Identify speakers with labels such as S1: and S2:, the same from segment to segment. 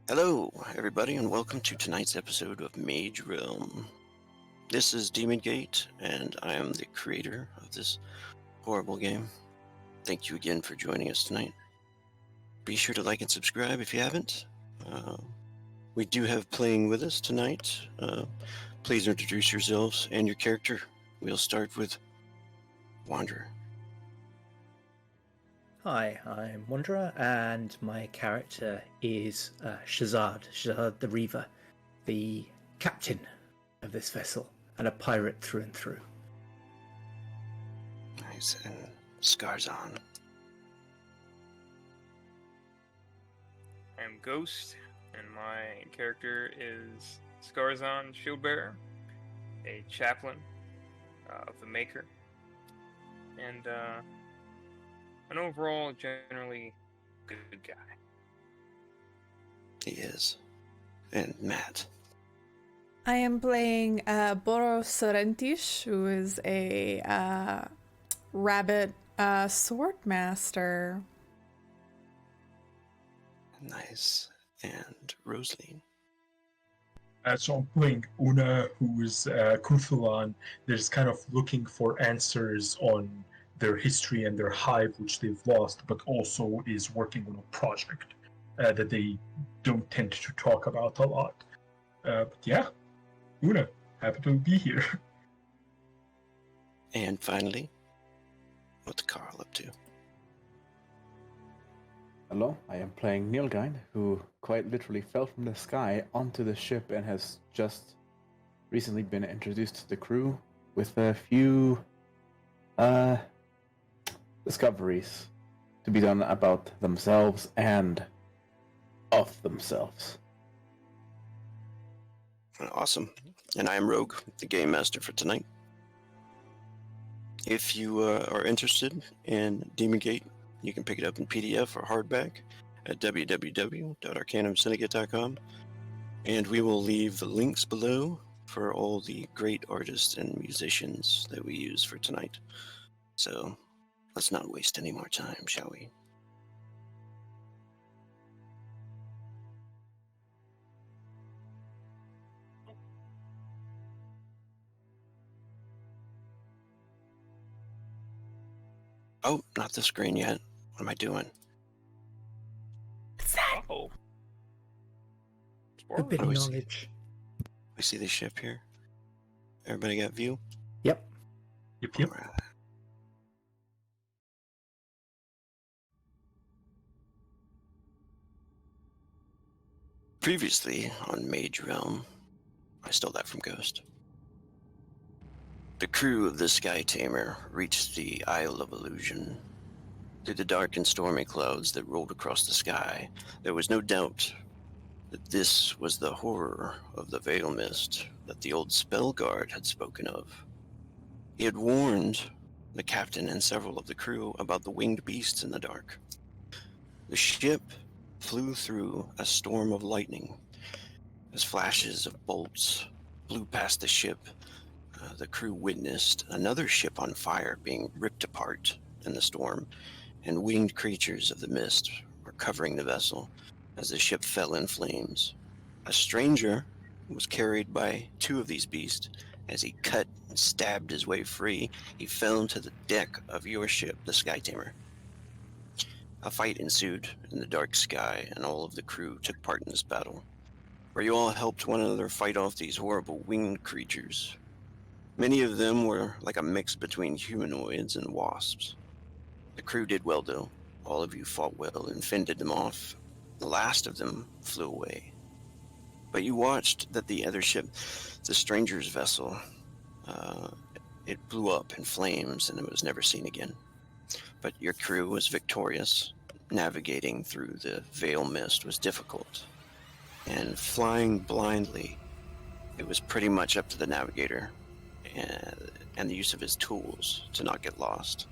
S1: Hello, everybody, and welcome to tonight's episode of Mage Realm. This is Demon Gate, and I am the creator of this horrible game. Thank you again for joining us tonight. Be sure to like and subscribe if you haven't. We do have playing with us tonight. Please introduce yourselves and your character. We'll start with Wanderer.
S2: Hi, I'm Wanderer, and my character is Shazad the Reaver, the captain of this vessel, and a pirate through and through.
S1: Nice, and Skarzan.
S3: I'm Ghost, and my character is Skarzan Shieldbearer, a chaplain of the Maker, and an overall generally good guy.
S1: He is. And Matt.
S4: I am playing Boro Sorentish, who is a rabbit sword master.
S1: Nice. And Rosaline.
S5: So I'm playing Una, who is Kuthulan. There's kind of looking for answers on their history and their hive, which they've lost, but also is working on a project that they don't tend to talk about a lot. But yeah, Una, happy to be here.
S1: And finally, what's Carl up to?
S6: Hello, I am playing Nilgain, who quite literally fell from the sky onto the ship and has just recently been introduced to the crew with a few discoveries to be done about themselves and of themselves.
S1: Awesome. And I am Rogue, the game master for tonight. If you are interested in Demon Gate, you can pick it up in PDF or hardback at www.arcanumsyndicate.com. And we will leave the links below for all the great artists and musicians that we use for tonight. So let's not waste any more time, shall we? Oh, not the screen yet. What am I doing?
S4: What's that?
S3: Oh,
S2: Forbidden
S1: Oh, we see.
S2: knowledge.
S1: We see the ship here. Everybody got view?
S2: Yep.
S5: Yep.
S1: All right. Previously on Mage Realm, I stole that from Ghost. The crew of the Sky Tamer reached the Isle of Illusion. Through the dark and stormy clouds that rolled across the sky, there was no doubt that this was the horror of the Veil Myst that the old spell guard had spoken of. He had warned the captain and several of the crew about the winged beasts in the dark. The ship flew through a storm of lightning. As flashes of bolts blew past the ship, the crew witnessed another ship on fire being ripped apart in the storm, and winged creatures of the mist were covering the vessel as the ship fell in flames. A stranger was carried by two of these beasts. As he cut and stabbed his way free, he fell into the deck of your ship, the Sky Tamer. A fight ensued in the dark sky, and all of the crew took part in this battle, where you all helped one another fight off these horrible winged creatures. Many of them were like a mix between humanoids and wasps. The crew did well, though. All of you fought well and fended them off. The last of them flew away. But you watched that the other ship, the stranger's vessel, it blew up in flames and it was never seen again. But your crew was victorious. Navigating through the Veil Myst was difficult. And flying blindly, it was pretty much up to the navigator and the use of his tools to not get lost.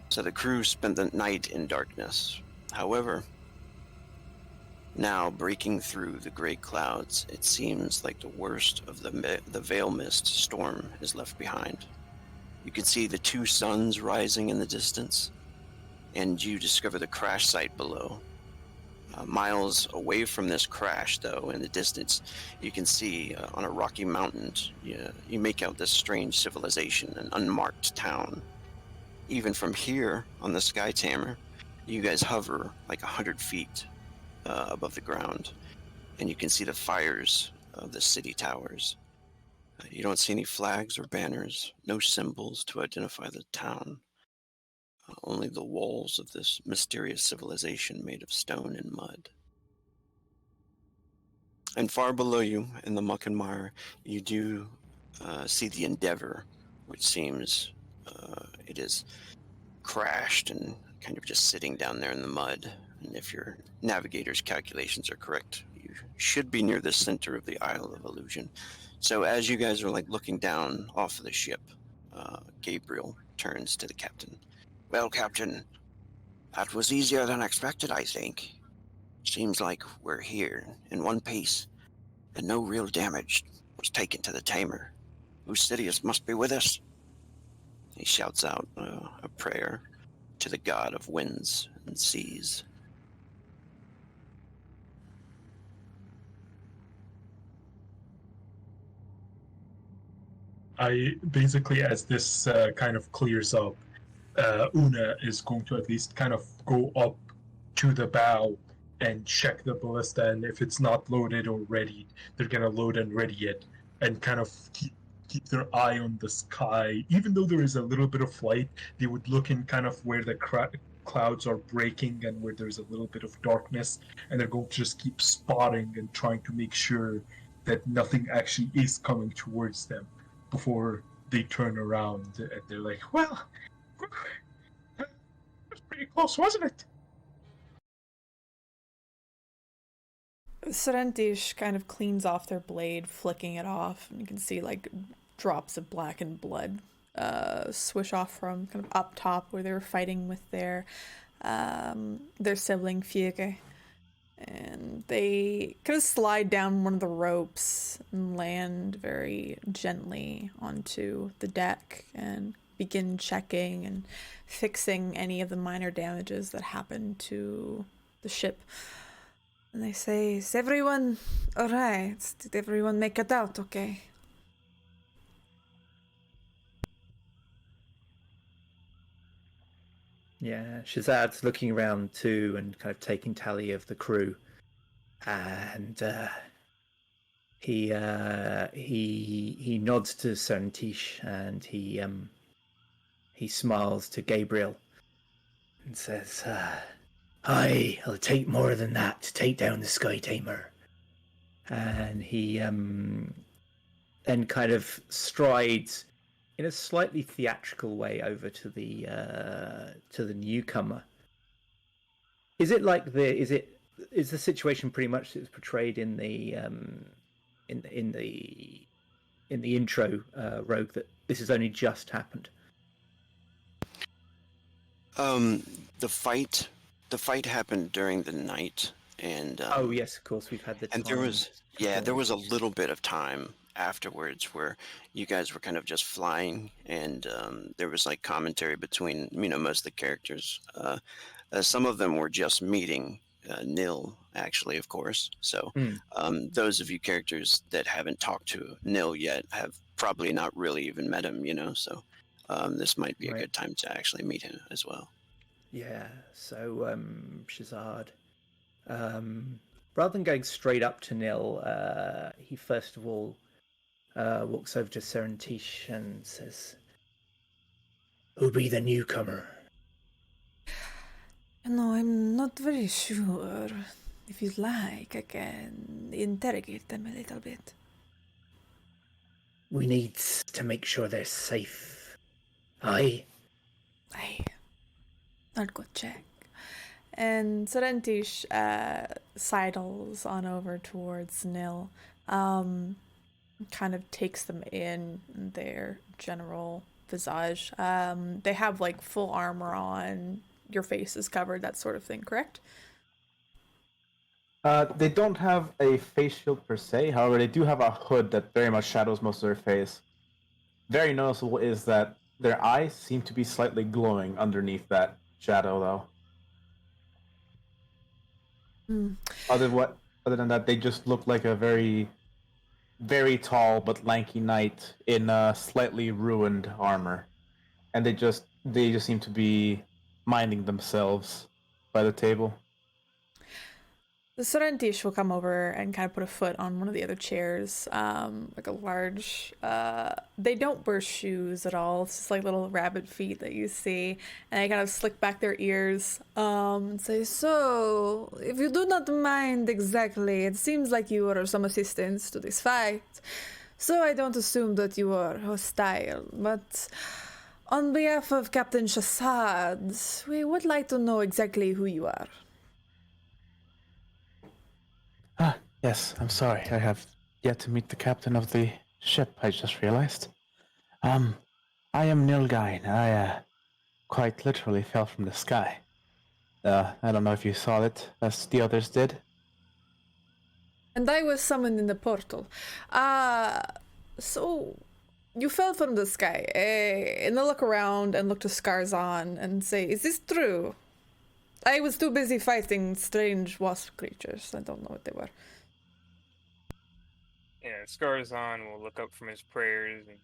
S1: So the crew spent the night in darkness. However, now breaking through the gray clouds, it seems like the worst of the Veil Myst storm is left behind. You can see the two suns rising in the distance, and you discover the crash site below. Miles away from this crash, though, in the distance, you can see on a rocky mountain, you make out this strange civilization, an unmarked town. Even from here on the Sky Tamer, you guys hover like 100 feet above the ground, and you can see the fires of the city towers. You don't see any flags or banners, no symbols to identify the town. Only the walls of this mysterious civilization made of stone and mud. And far below you, in the muck and mire, you do see the Endeavor, which seems it is crashed and kind of just sitting down there in the mud. And if your navigator's calculations are correct, you should be near the center of the Isle of Illusion. So as you guys are like looking down off of the ship, Gabriel turns to the captain. Well, Captain, that was easier than expected, I think. Seems like we're here in one piece, and no real damage was taken to the Tamer. Lucidius must be with us. He shouts out a prayer to the god of winds and seas.
S5: I basically, as this kind of clears up, Una is going to at least kind of go up to the bow and check the ballista, and if it's not loaded or ready, they're gonna load and ready it, and kind of keep their eye on the sky. Even though there is a little bit of light, they would look in kind of where the clouds are breaking and where there's a little bit of darkness, and they're going to just keep spotting and trying to make sure that nothing actually is coming towards them before they turn around and they're like, well, that was pretty close, wasn't it?
S4: Sorrentish kind of cleans off their blade, flicking it off, and you can see like drops of blackened blood swish off from kind of up top where they were fighting with their sibling Fiege. And they kind of slide down one of the ropes and land very gently onto the deck and begin checking and fixing any of the minor damages that happened to the ship. And they say, is everyone alright? Did everyone make it out okay?
S2: Yeah, Shazad's looking around too and kind of taking tally of the crew, and he nods to Serentish and he smiles to Gabriel and says, "Aye, I'll take more than that to take down the Sky Tamer." And he then kind of strides in a slightly theatrical way over to the newcomer. Is it like is the situation pretty much that was portrayed in the intro, Rogue, that this has only just happened?
S1: The fight happened during the night, and
S2: oh yes, of course, we've had the
S1: and
S2: time
S1: there was a little bit of time afterwards where you guys were kind of just flying, and there was like commentary between most of the characters. Some of them were just meeting Nil, actually, of course. So those of you characters that haven't talked to Nil yet have probably not really even met him, so this might be a good time to actually meet him as well.
S2: Yeah, so Shazad, rather than going straight up to Nil, he first of all walks over to Serentish and says, "Who be the newcomer?"
S4: No, I'm not very sure. If you'd like, I can interrogate them a little bit.
S2: We need to make sure they're safe. Aye.
S4: Aye. I'll go check. And Sorentish sidles on over towards Nil, kind of takes them in their general visage. They have like full armor on, your face is covered, that sort of thing, correct?
S6: They don't have a face shield per se, however, they do have a hood that very much shadows most of their face. Very noticeable is that their eyes seem to be slightly glowing underneath that shadow, though.
S4: Hmm.
S6: Other than that, they just look like a very, very tall but lanky knight in slightly ruined armor, and they just seem to be minding themselves by the table.
S4: The Sorrentish will come over and kind of put a foot on one of the other chairs, like a large. They don't wear shoes at all. It's just like little rabbit feet that you see, and they kind of slick back their ears. And say, "So, if you do not mind exactly, it seems like you are some assistance to this fight. So I don't assume that you are hostile, but." On behalf of Captain Shassad, we would like to know exactly who you are.
S6: Ah, yes, I'm sorry. I have yet to meet the captain of the ship, I just realized. I am Nilgain. I quite literally fell from the sky. I don't know if you saw it, as the others did.
S4: And I was summoned in the portal. So you fell from the sky. And I look around and look to Scarzon and say, "Is this true? I was too busy fighting strange wasp creatures. I don't know what they were."
S3: Yeah, Scarzon will look up from his prayers and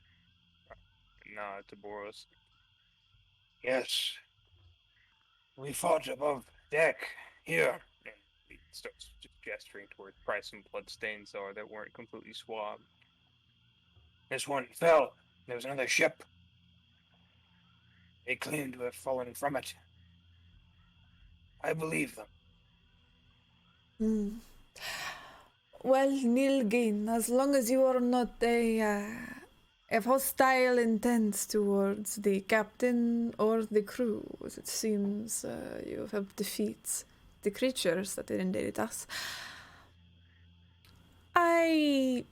S3: nod to Boros. Yes, we fought above deck here. And he starts just gesturing to where probably some bloodstains are that weren't completely swabbed. This one fell. There was another ship. They claim to have fallen from it. I believe them.
S4: Hmm. Well, Nilgin, as long as you are not have hostile intent towards the captain or the crew, as it seems you have helped defeat the creatures that invaded us, I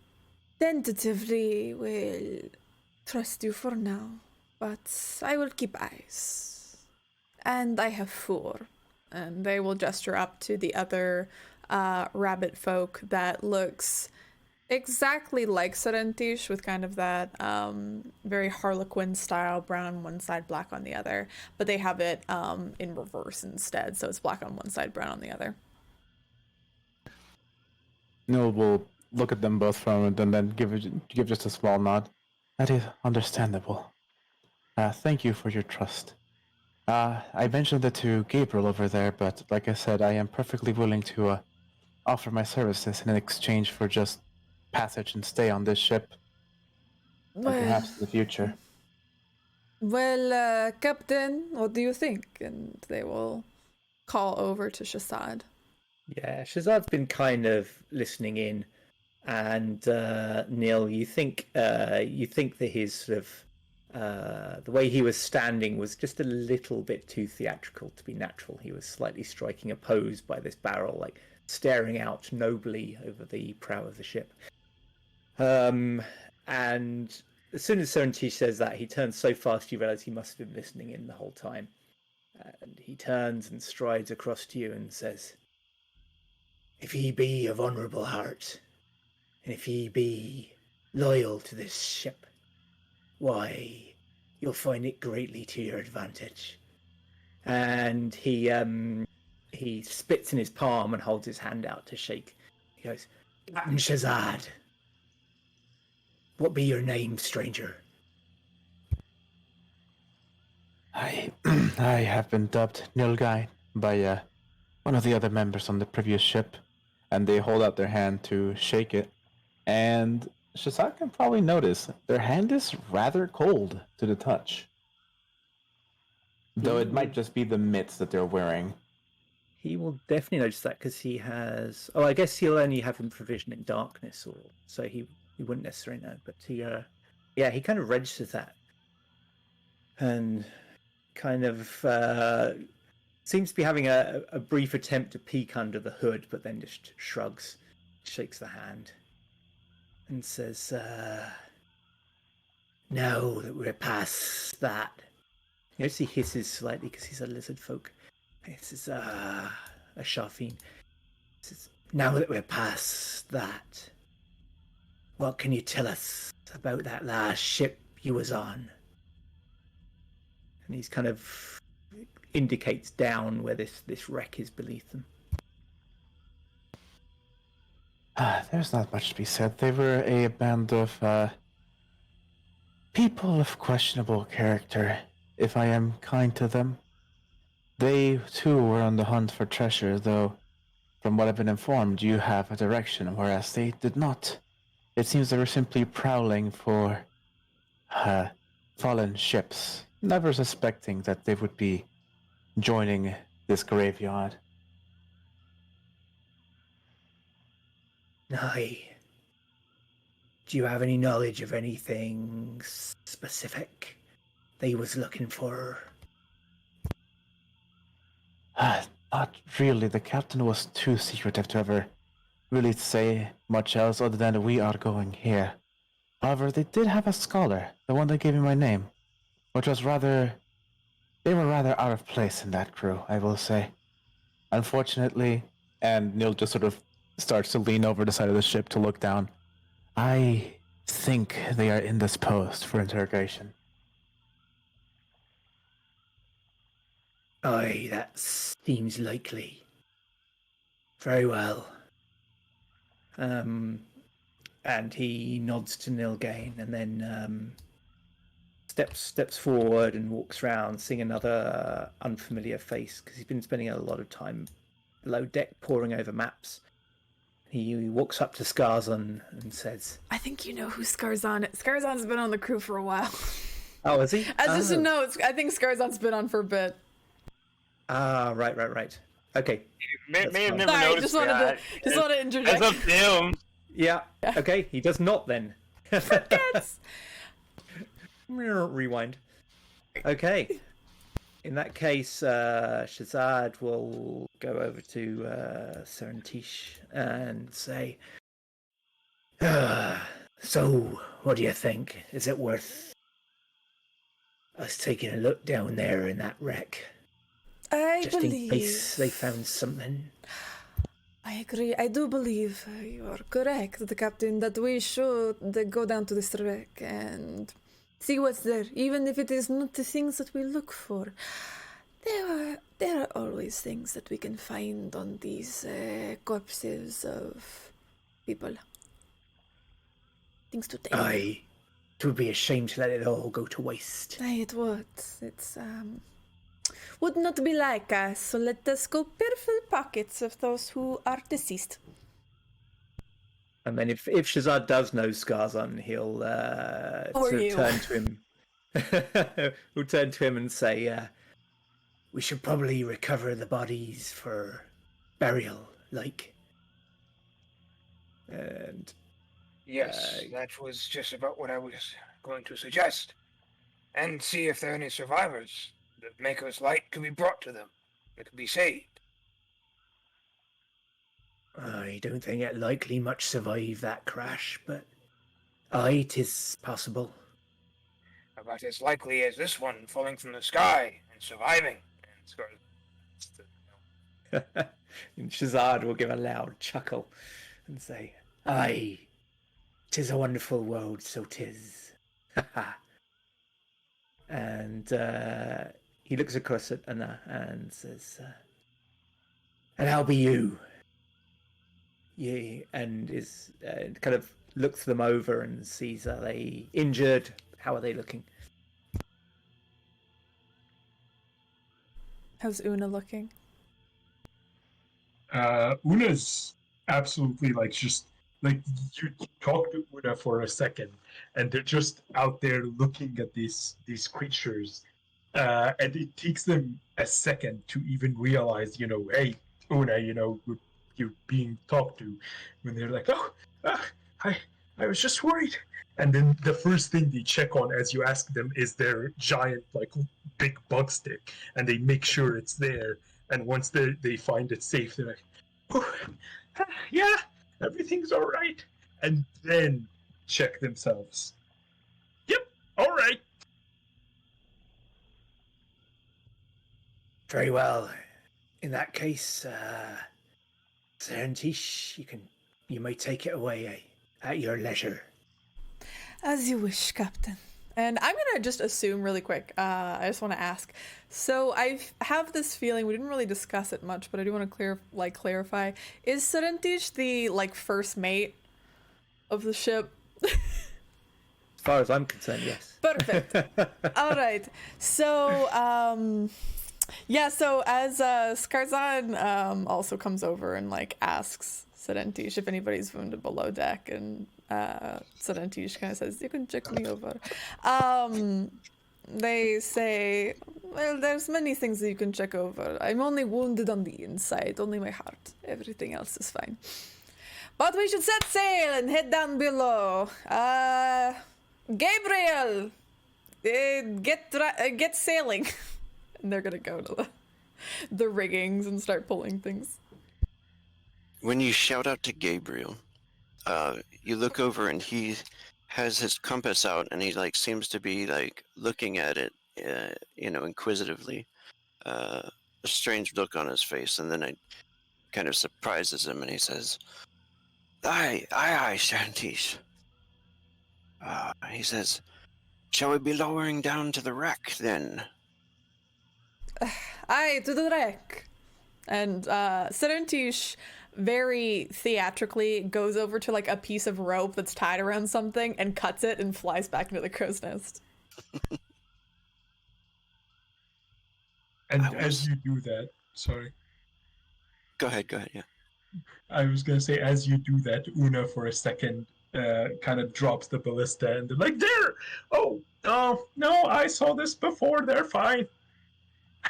S4: tentatively will trust you for now, but I will keep eyes. And I have 4. And they will gesture up to the other rabbit folk that looks exactly like Serentish, with kind of that very Harlequin style, brown on one side, black on the other. But they have it in reverse instead, so it's black on one side, brown on the other.
S6: Nil will look at them both for a moment and then give just a small nod. That is understandable. Thank you for your trust. I mentioned it to Gabriel over there, but like I said, I am perfectly willing to offer my services in exchange for just passage and stay on this ship, and
S4: Well,
S6: perhaps in the future.
S4: Captain, what do you think? And they will call over to Shassad.
S2: Yeah, Shazad's been kind of listening in, and Neil, you think that his sort of the way he was standing was just a little bit too theatrical to be natural. He was slightly striking a pose by this barrel, like staring out nobly over the prow of the ship. And as soon as Sorentish says that, he turns so fast you realize he must have been listening in the whole time. And he turns and strides across to you and says, "If he be of honourable heart, and if he be loyal to this ship, why, you'll find it greatly to your advantage." And he spits in his palm and holds his hand out to shake. He goes, "Captain Shazad, what be your name, stranger?"
S6: I I have been dubbed Nilgai by one of the other members on the previous ship, and they hold out their hand to shake it. And Shazad can probably notice their hand is rather cold to the touch. Though it might just be the mitts that they're wearing.
S2: He will definitely notice that because he has. Oh, I guess he'll only have him provision in darkness, or so he wouldn't necessarily know. But he kind of registers that, and kind of seems to be having a brief attempt to peek under the hood, but then just shrugs, shakes the hand, and says, "Now that we're past that," you notice he hisses slightly because he's a lizard folk. This is a Sharfine. Says, "Now that we're past that, what can you tell us about that last ship you was on?" And he's kind of indicates down where this wreck is beneath them.
S6: There's not much to be said. They were a band of people of questionable character, if I am kind to them. They too were on the hunt for treasure, though from what I've been informed, you have a direction, whereas they did not. It seems they were simply prowling for fallen ships, never suspecting that they would be joining this graveyard.
S2: Aye. Do you have any knowledge of anything specific they was looking for?
S6: Not really. The captain was too secretive to ever really say much else other than we are going here. However, they did have a scholar, the one that gave me my name, which was they were rather out of place in that crew, I will say. Unfortunately, and Neil just sort of starts to lean over the side of the ship to look down. I think they are in this post for interrogation.
S2: Aye, that seems likely. Very well. And he nods to Nilgain and then steps forward and walks around, seeing another unfamiliar face because he's been spending a lot of time below deck poring over maps. He walks up to Skarzon and says,
S4: I think you know who Skarzon is. Skarzon's been on the crew for a while.
S2: "Oh, is he?"
S4: As just a note, I think Skarzon's been on for a bit.
S2: Ah, right. Okay.
S3: May have
S2: fine.
S3: never
S4: Sorry,
S3: noticed that.
S4: just wanted to interject.
S3: That's up to him.
S2: Yeah. Okay. He does not then.
S4: Forgets.
S2: Rewind. Okay. In that case, Shazad will go over to Serentish and say, "So, what do you think? Is it worth us taking a look down there in that wreck?
S4: I
S2: Just
S4: believe.
S2: in case they found something?"
S4: I agree. I do believe you are correct, the captain, that we should go down to this wreck and see what's there, even if it is not the things that we look for. There are always things that we can find on these corpses of people. Things to take.
S2: Aye. It would be a shame to let it all go to waste.
S4: Aye, it would. It's would not be like us, so let us go fill pockets of those who are deceased.
S2: And then if Shazad does know Skarzon, he'll
S4: Or you.
S2: turn to him. He'll turn to him and say, "We should probably recover the bodies for burial, like." And
S3: Yes, that was just about what I was going to suggest. And see if there are any survivors. The Maker's Light could be brought to them. It could be saved.
S2: I don't think it likely much survive that crash, but aye, 'tis possible.
S3: About as likely as this one falling from the sky and surviving. And Scar-
S2: And Shazad will give a loud chuckle and say, "Aye, 'tis a wonderful world, so 'tis." And he looks across at Anna and says, "And how be you?" Yeah, and is kind of looks them over and sees, are they injured? How are they looking?
S4: How's Una looking?
S5: Una's absolutely like just like you talk to Una for a second, and they're just out there looking at these creatures, and it takes them a second to even realize, hey, Una, you're being talked to, when they're like, I was just worried. And then the first thing they check on as you ask them is their giant, like, big bug stick, and they make sure it's there. And once they find it safe, they're like, oh, yeah, everything's all right. And then check themselves. Yep, all right.
S2: Very well. In that case, Serentish, you may take it away at your leisure.
S4: As you wish, Captain. And I'm gonna just assume really quick. I just want to ask. So I have this feeling we didn't really discuss it much, but I do want to clarify. Is Serentish the first mate of the ship?
S2: As far as I'm concerned, yes.
S4: Perfect. All right. So yeah. So as Skarzan also comes over and asks Serentish if anybody's wounded below deck, and Serentish kind of says, "You can check me over." They say, "Well, there's many things that you can check over. I'm only wounded on the inside, only my heart. Everything else is fine. But we should set sail and head down below. Gabriel, get sailing." And they're gonna go to the riggings and start pulling things.
S1: When you shout out to Gabriel, you look over and he has his compass out and he seems to be looking at it, inquisitively. A strange look on his face, and then it kind of surprises him, and he says, "Aye, Shantish." He says, "Shall we be lowering down to the wreck then?"
S4: Aye, to the wreck. And Serentish very theatrically goes over to a piece of rope that's tied around something and cuts it and flies back into the crow's nest.
S5: And as you do that, sorry.
S1: Go ahead, yeah.
S5: I was going to say, as you do that, Una, for a second, kind of drops the ballista, and they're like, "There! Oh, no, I saw this before, they're fine."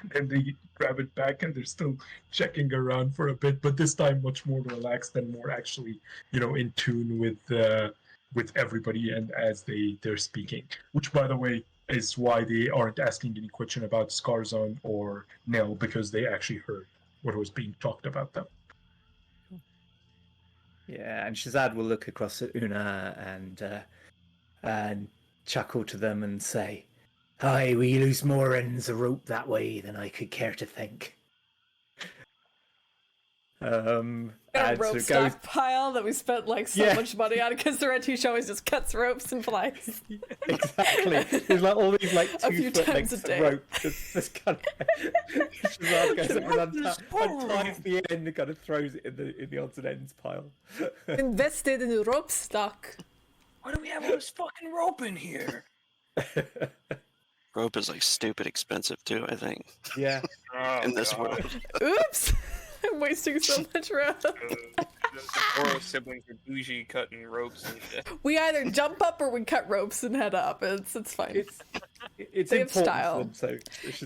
S5: And then they grab it back, and they're still checking around for a bit, but this time much more relaxed and more actually, in tune with everybody and as they're speaking. Which, by the way, is why they aren't asking any question about Skarzon or Nell, because they actually heard what was being talked about them.
S2: Yeah, and Shazad will look across at Una and chuckle to them and say, "Aye, we lose more ends of rope that way than I could care to think."
S4: A rope stockpile that we spent so much money on because the Serentish always just cuts ropes and flies.
S2: Exactly. There's all these 2-foot lengths of rope. This kind of Shazad goes up and unties the end and kind of throws it in the odds and ends pile.
S4: Invested in a rope stock.
S3: Why do we have all this fucking rope in here?
S1: Rope is stupid expensive too, I think.
S2: Yeah.
S1: In this world.
S4: Oops! I'm wasting so much rope.
S3: The Boros siblings are bougie cutting ropes and shit.
S4: We either jump up or we cut ropes and head up. It's fine.
S2: It's
S4: they have
S2: important
S4: style.
S2: to them, so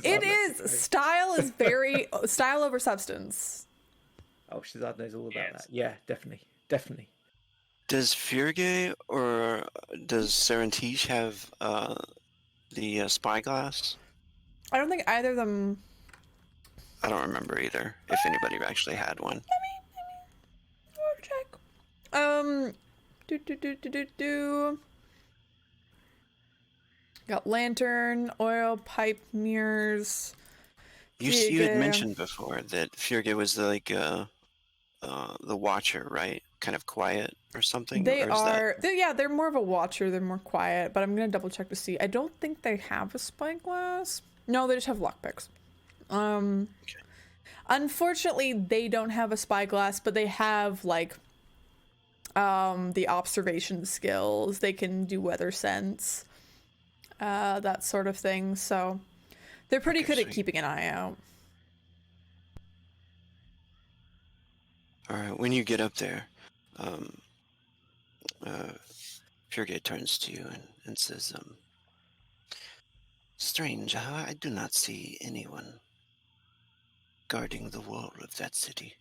S4: it is. Style is very style over substance.
S2: Oh, Shazad knows all about that. Yeah, definitely.
S1: Does Furge or does Serentish have the spyglass?
S4: I don't think either of them.
S1: I don't remember either. If anybody actually had one.
S4: I'll check. Got lantern, oil, pipe, mirrors.
S1: You had mentioned before that Furge was the watcher, right? Kind of quiet or something.
S4: They're more of a watcher. They're more quiet. But I'm gonna double check to see. I don't think they have a spyglass. No, they just have lockpicks. Okay. Unfortunately, they don't have a spyglass, but they have the observation skills. They can do weather sense, that sort of thing. So they're pretty good at keeping an eye out.
S1: All right. When you get up there, Furge turns to you and says, "Strange, I do not see anyone guarding the wall of that city."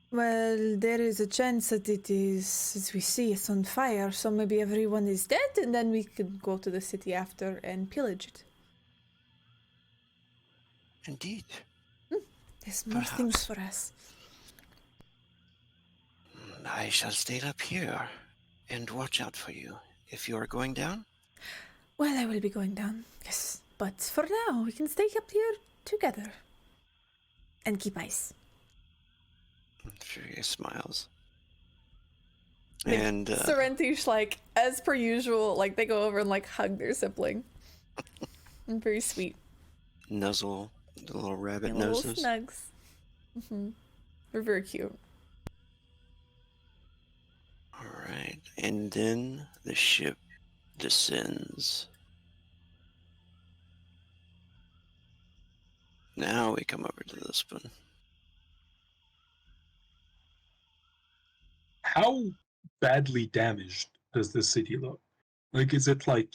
S4: Well, there is a chance that it is, as we see, it's on fire, so maybe everyone is dead, and then we could go to the city after and pillage it.
S1: Indeed.
S4: There's more things for us.
S1: I shall stay up here and watch out for you. If you are going down?
S4: Well, I will be going down, yes. But for now, we can stay up here together. And keep ice.
S1: Furge smiles. And
S4: Sorrentish, like, as per usual, like, they go over and, like, hug their sibling. And very sweet.
S1: nuzzle the little rabbit
S4: And little
S1: noses.
S4: snugs. They're very cute.
S1: All right, and then the ship descends. Now we come over to this one.
S5: How badly damaged does the city look? Like, is it like,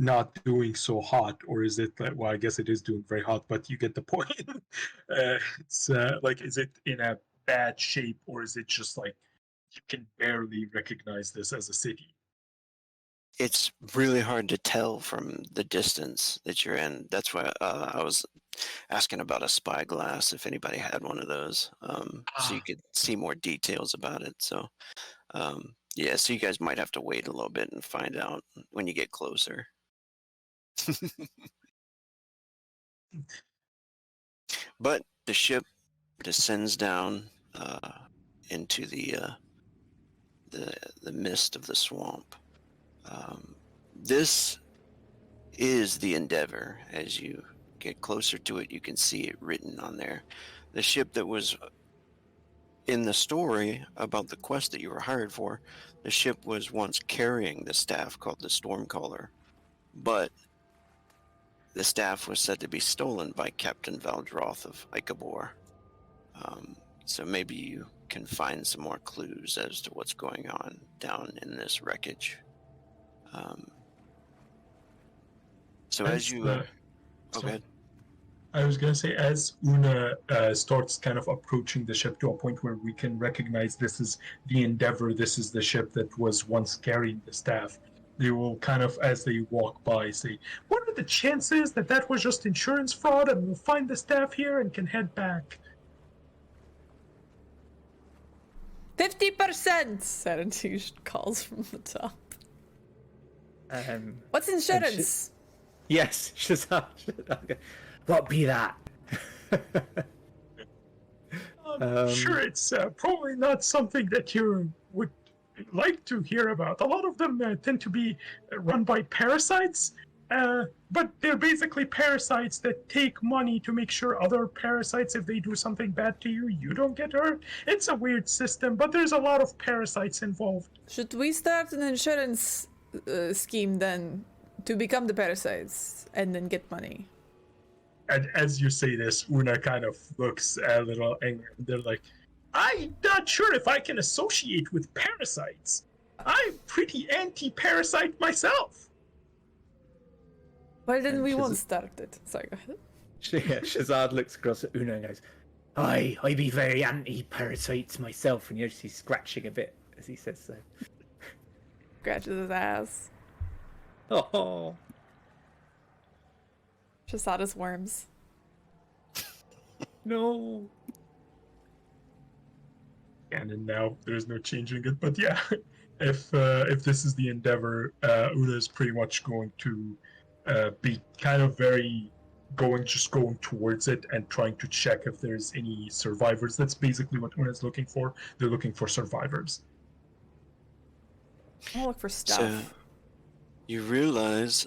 S5: not doing so hot, or is it like, well, I guess it is doing very hot, but you get the point. It's like, is it in a bad shape, or is it just like you can barely recognize this as a city?
S1: It's really hard to tell from the distance that you're in. That's why I was asking about a spyglass, if anybody had one of those, so you could see more details about it. So, yeah, so you guys might have to wait a little bit and find out when you get closer. But the ship descends down into the mist of the swamp. This is the Endeavor. As you get closer to it, you can see it written on there. The ship that was in the story about the quest that you were hired for, the ship was once carrying the staff called the StormCaller, but the staff was said to be stolen by Captain Valdroth of Ichabor. So maybe you can find some more clues as to what's going on down in this wreckage. So as you... go ahead.
S5: I was going to say, as Una starts kind of approaching the ship to a point where we can recognize this is the Endeavor, this is the ship that was once carrying the staff, they will kind of, as they walk by, say, what are the chances that that was just insurance fraud and we'll find the staff here and can head back?
S4: 50%! Sorrentish calls from the top. What's
S2: and
S4: insurance?
S2: Yes, Shazad. What be that?
S5: Sure, it's probably not something that you would like to hear about. A lot of them tend to be run by parasites, but they're basically parasites that take money to make sure other parasites, if they do something bad to you, you don't get hurt. It's a weird system, but there's a lot of parasites involved.
S4: Should we start an insurance scheme then to become the parasites and then get money?
S5: And as you say this, Una kind of looks a little angry. They're like, I'm not sure if I can associate with parasites. I'm pretty anti-parasite myself.
S4: Well, then
S2: And
S4: we
S2: Shaz-
S4: won't start it. Sorry, go ahead.
S2: Shazad looks across at Una and goes, I be very anti-parasites myself, and you see scratching a bit as he says so.
S4: Scratches his ass.
S2: Oh.
S4: Shasada's worms.
S2: No.
S5: And then now there's no changing it. But yeah, if this is the Endeavor, Una is pretty much going to be kind of just going towards it and trying to check if there's any survivors. That's basically what Una's looking for. They're looking for survivors.
S4: I'll look for stuff.
S1: So you realize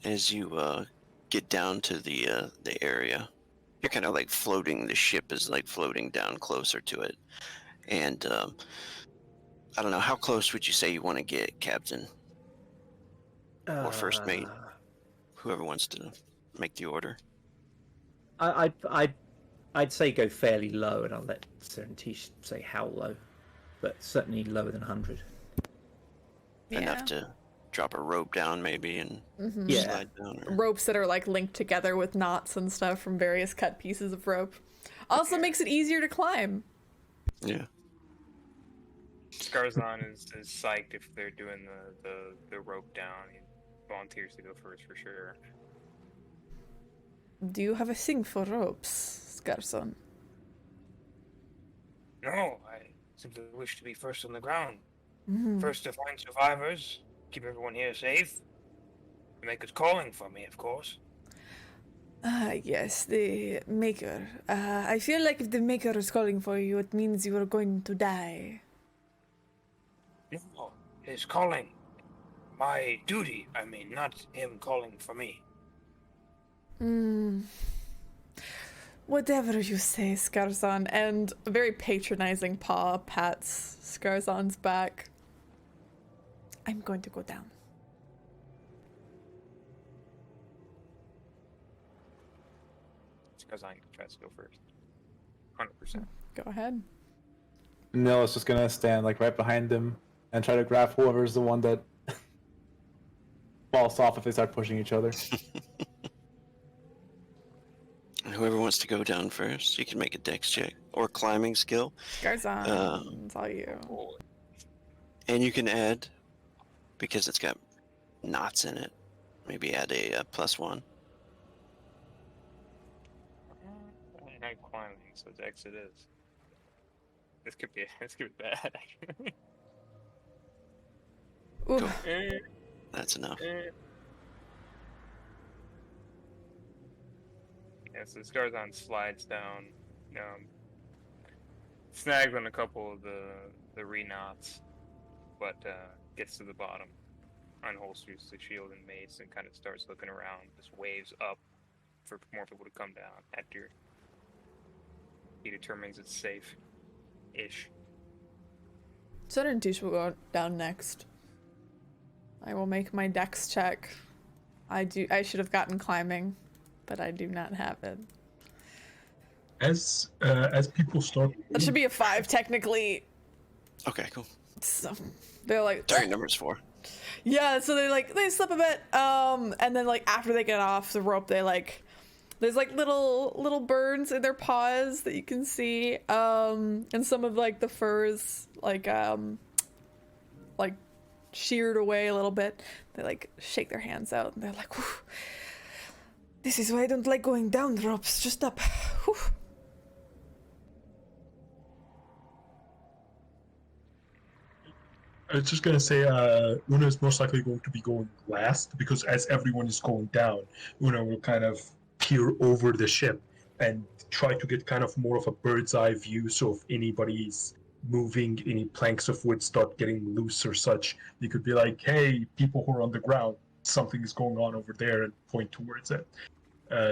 S1: as you get down to the area, you're kind of like floating. The ship is like floating down closer to it, and I don't know, how close would you say you want to get, Captain or First Mate, whoever wants to make the order?
S2: I'd say go fairly low, and I'll let Sorrentish say how low, but certainly lower than 100.
S4: Yeah.
S1: Enough to drop a rope down maybe and
S2: Yeah.
S1: slide down. Or...
S4: Ropes that are like linked together with knots and stuff from various cut pieces of rope. Also makes it easier to climb.
S1: Yeah.
S3: Skarzan is psyched if they're doing the rope down. He volunteers to go first for sure.
S4: Do you have a thing for ropes, Skarzan?
S3: No, I simply wish to be first on the ground. First to find survivors, keep everyone here safe. The Maker's calling for me, of course.
S4: Yes, the Maker. I feel like if the Maker is calling for you, it means you are going to die.
S3: No, he's calling. My duty, I mean, not him calling for me.
S4: Whatever you say, Skarzan. And a very patronizing paw pats Skarzan's back. I'm going to go down.
S3: Skazan tries to go first. 100%.
S4: Go ahead.
S6: Nil is just gonna stand like right behind him and try to grab whoever's the one that falls off if they start pushing each other.
S1: Whoever wants to go down first, you can make a dex check or climbing skill.
S4: Skarzan, it's all you.
S1: And you can add, because it's got knots in it, maybe add a +1.
S3: I'm climbing, so Dex it is. This could be bad. Actually.
S4: Ooh.
S1: Cool. That's enough.
S3: Yeah, so Skarzan slides down, snags on a couple of the re-knots, but gets to the bottom, unholsters the shield and mace, and kind of starts looking around, just waves up for more people to come down after he determines it's safe-ish.
S4: Southern Tish will go down next. I will make my dex check. I should have gotten climbing, but I do not have it.
S5: As people start,
S4: That should be a 5 technically.
S1: Okay, cool.
S4: So they're like,
S1: Target number's 4.
S4: yeah, so they slip a bit, and then like after they get off the rope, there's like little burns in their paws that you can see, and some of like the furs like sheared away a little bit. They like shake their hands out and they're like, whew, this is why I don't like going down the ropes, just up. Whew.
S5: I was just gonna say, Una is most likely going to be going last because as everyone is going down, Una will kind of peer over the ship and try to get kind of more of a bird's eye view. So if anybody's moving, any planks of wood start getting loose or such, you could be like, "Hey, people who are on the ground, something is going on over there," and point towards it.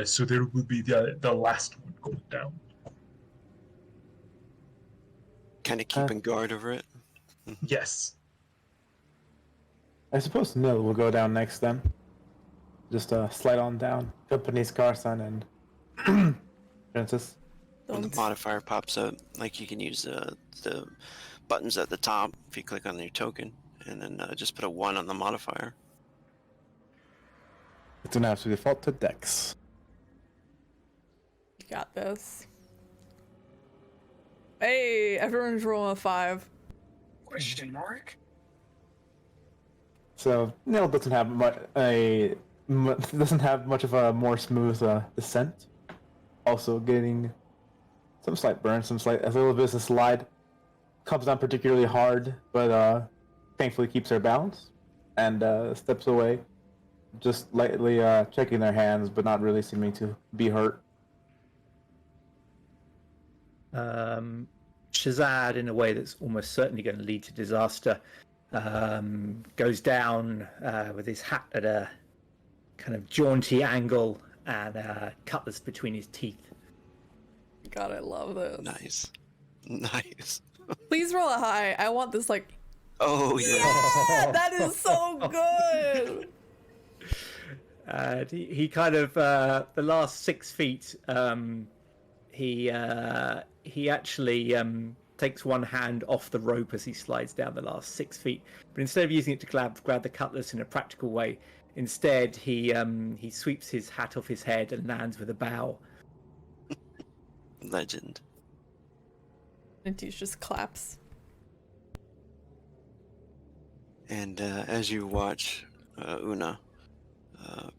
S5: So there will be the last one going down.
S1: Kind of keeping guard over it.
S5: Yes.
S6: I suppose Nil will go down next then. Just slide on down. Company Skarsan and Princess.
S1: When the modifier pops up, like you can use the buttons at the top if you click on your token, and then just put a 1 on the modifier.
S6: It's gonna have to default to Dex.
S4: You got this. Hey, everyone's rolling a 5.
S3: Question mark?
S6: So Nil doesn't have much of a more smooth descent. Also getting some slight burns, a little bit of a slide. Comes down particularly hard, but thankfully keeps her balance and steps away, just lightly checking their hands, but not really seeming to be hurt.
S2: Shazad, in a way that's almost certainly going to lead to disaster, goes down with his hat at a kind of jaunty angle and cutlass between his teeth.
S4: God, I love this.
S1: Nice.
S4: Please roll a high. I want this like.
S1: Oh yeah.
S4: Yeah, that is so good.
S2: He kind of the last 6 feet. He actually takes one hand off the rope as he slides down the last 6 feet, but instead of using it to grab the cutlass in a practical way, instead he sweeps his hat off his head and lands with a bow.
S1: Legend.
S4: And he just claps.
S1: And as you watch Una,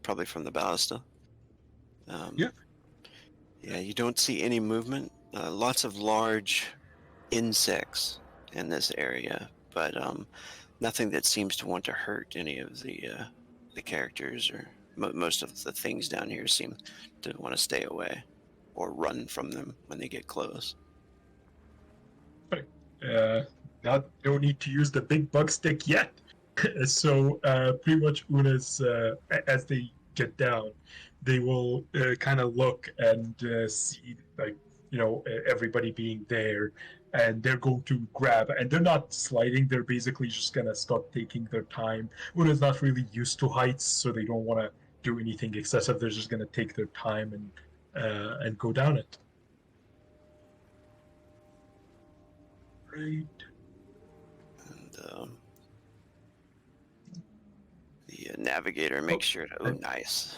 S1: probably from the ballista.
S5: Yeah.
S1: Yeah, you don't see any movement. Lots of large insects in this area, but nothing that seems to want to hurt any of the characters, or most of the things down here seem to want to stay away or run from them when they get close.
S5: don't need to use the big bug stick yet. So pretty much Una's as they get down, they will kind of look and see like everybody being there, and they're going to grab, and they're not sliding, they're basically just gonna start taking their time. Una's not really used to heights, so they don't want to do anything excessive. They're just gonna take their time and go down it. Right.
S1: And the navigator makes sure to. Oh, nice.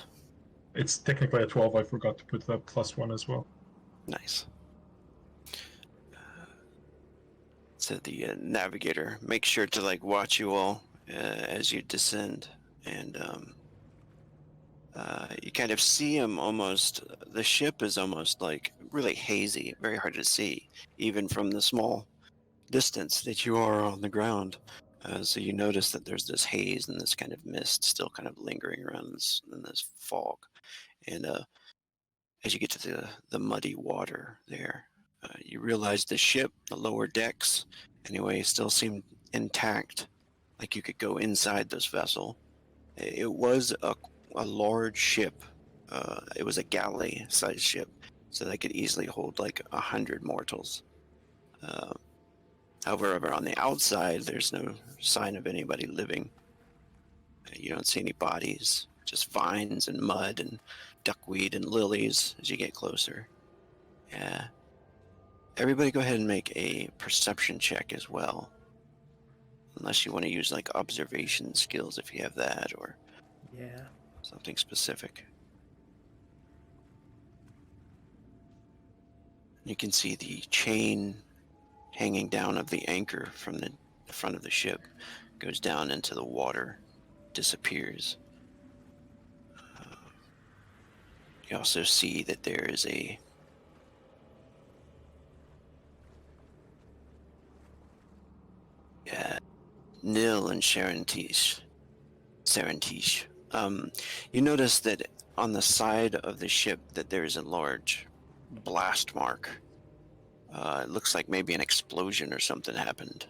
S5: It's technically a 12. I forgot to put the +1 as well.
S1: Nice. So the navigator makes sure to like watch you all as you descend, and you kind of see him almost. The ship is almost like really hazy, very hard to see, even from the small distance that you are on the ground. So you notice that there's this haze and this kind of mist still kind of lingering around in this fog. And as you get to the muddy water there, you realize the ship, the lower decks, anyway, still seem intact, like you could go inside this vessel. It was a large ship. It was a galley-sized ship, so they could easily hold like 100 mortals. However, on the outside, there's no sign of anybody living. You don't see any bodies, just vines and mud and duckweed and lilies as you get closer. Yeah. Everybody go ahead and make a perception check as well. Unless you want to use like observation skills if you have that, or
S2: Yeah.
S1: something specific. You can see the chain hanging down of the anchor from the front of the ship goes down into the water, disappears. You also see that there is a Nil and Serentish. You notice that on the side of the ship that there is a large blast mark. It looks like maybe an explosion or something happened.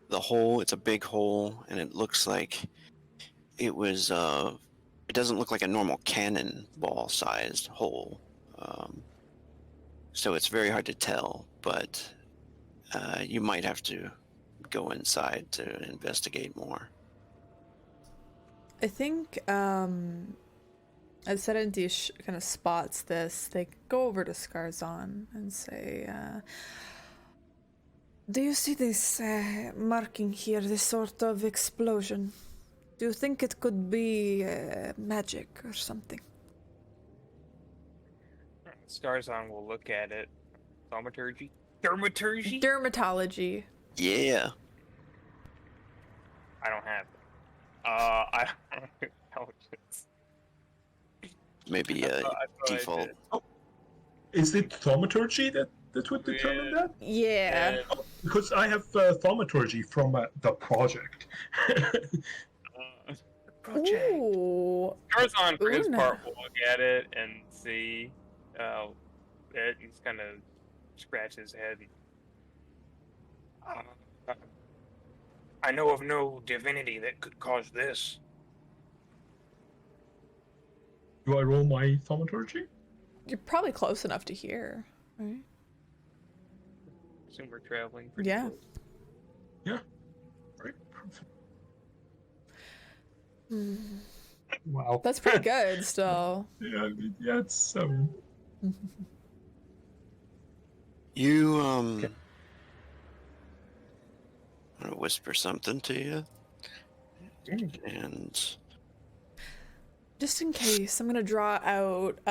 S1: The hole, it's a big hole, and it looks like it was, it doesn't look like a normal cannonball-sized hole. So it's very hard to tell, but you might have to go inside to investigate more.
S4: I think as Serentish kind of spots this, they go over to Skarzan and say, do you see this marking here, this sort of explosion? Do you think it could be magic or something?
S3: Skarzan will look at it. Thaumaturgy? Dermatology?
S4: Dermatology.
S1: Yeah.
S3: I don't have it. I don't have intelligence.
S1: Maybe
S3: I thought I
S1: default.
S3: did.
S5: Is it thaumaturgy that would determine that?
S4: Yeah.
S3: And,
S5: Because I have thaumaturgy from the project.
S3: project.
S4: Ooh.
S3: Skarzan, for his
S4: Una.
S3: part, will look at it and see it. He's kind of scratch his head. I know of no divinity that could cause this.
S5: Do I roll my thaumaturgy?
S4: You're probably close enough to hear, right?
S3: Assume we're traveling pretty
S4: Yeah.
S3: close.
S5: Yeah. Right. Perfect. Wow.
S4: That's pretty good still.
S5: Yeah, it's 7.
S1: You,
S5: Okay.
S1: I'm gonna whisper something to you. And
S4: Just in case, I'm gonna draw out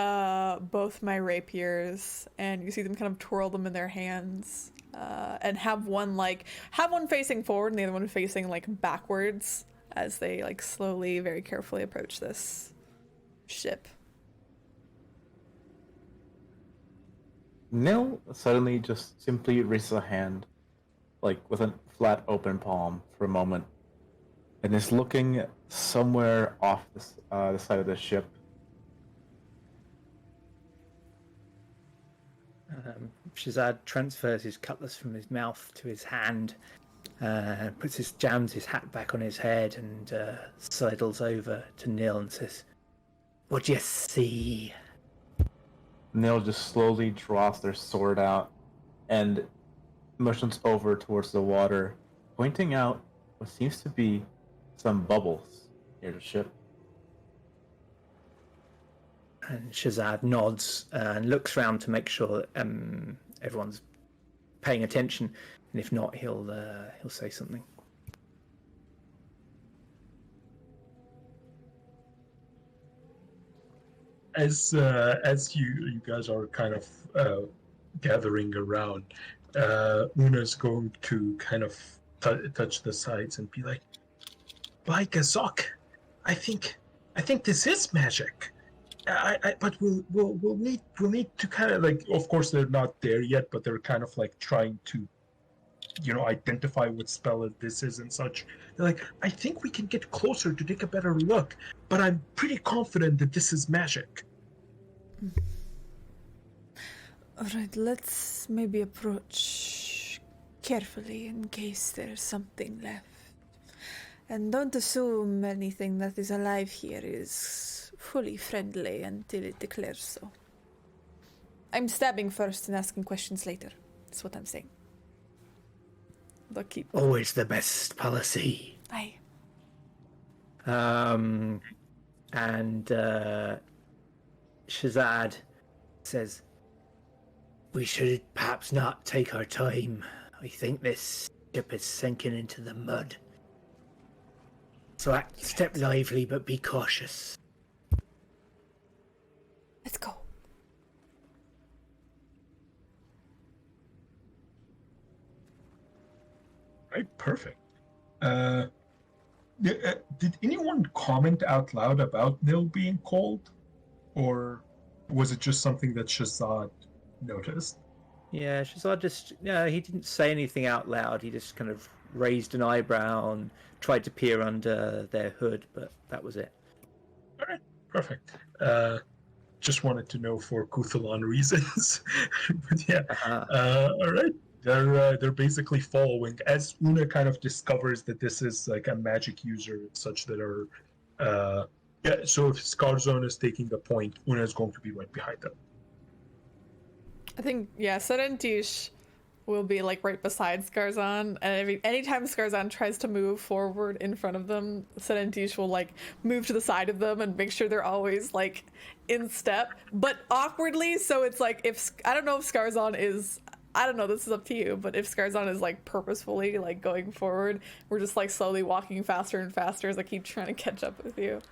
S4: both my rapiers, and you see them kind of twirl them in their hands, and have one facing forward and the other one facing like backwards as they like slowly, very carefully approach this ship.
S6: Nil suddenly just simply raises a hand, like with a flat open palm for a moment, and is looking somewhere off the side of the ship.
S2: Shazad transfers his cutlass from his mouth to his hand, jams his hat back on his head, and sidles over to Nil and says, "What do you see?"
S6: Neil just slowly draws their sword out and motions over towards the water, pointing out what seems to be some bubbles near the ship.
S2: And Shazad nods and looks round to make sure that everyone's paying attention, and if not, he'll say something.
S5: As you guys are kind of gathering around, Una's going to kind of touch the sides and be like, "By Gazok, I think this is magic. But we'll need to kind of like, of course they're not there yet, but they're kind of like trying to, identify what spell this is and such. They're like, I think we can get closer to take a better look, but I'm pretty confident that this is magic."
S4: Alright, let's maybe approach carefully in case there's something left. And don't assume anything that is alive here is fully friendly until it declares so. I'm stabbing first and asking questions later. That's what I'm saying. They'll keep.
S2: Always the best policy.
S4: Aye.
S2: And Shazad says, "We should perhaps not take our time. I think this ship is sinking into the mud. So step lively, but be cautious."
S4: Let's go.
S5: Right, perfect. Did anyone comment out loud about Nil being cold, or was it just something that Shazad noticed?
S2: Yeah, Shazad he didn't say anything out loud. He just kind of raised an eyebrow and tried to peer under their hood, but that was it.
S5: All right, perfect. Just wanted to know for Kuthalan reasons. But yeah, all right. They're basically following as Una kind of discovers that this is like a magic user and such that are so if Skarzone is taking the point, Una is going to be right behind them.
S4: I think, Serentish will be like right beside Skarzon, and anytime Skarzon tries to move forward in front of them, Serentish will like move to the side of them and make sure they're always like in step, but awkwardly. So it's like I don't know if Skarzon is, I don't know, this is up to you, but if Skarzon is like purposefully like going forward, we're just like slowly walking faster and faster as I keep trying to catch up with you.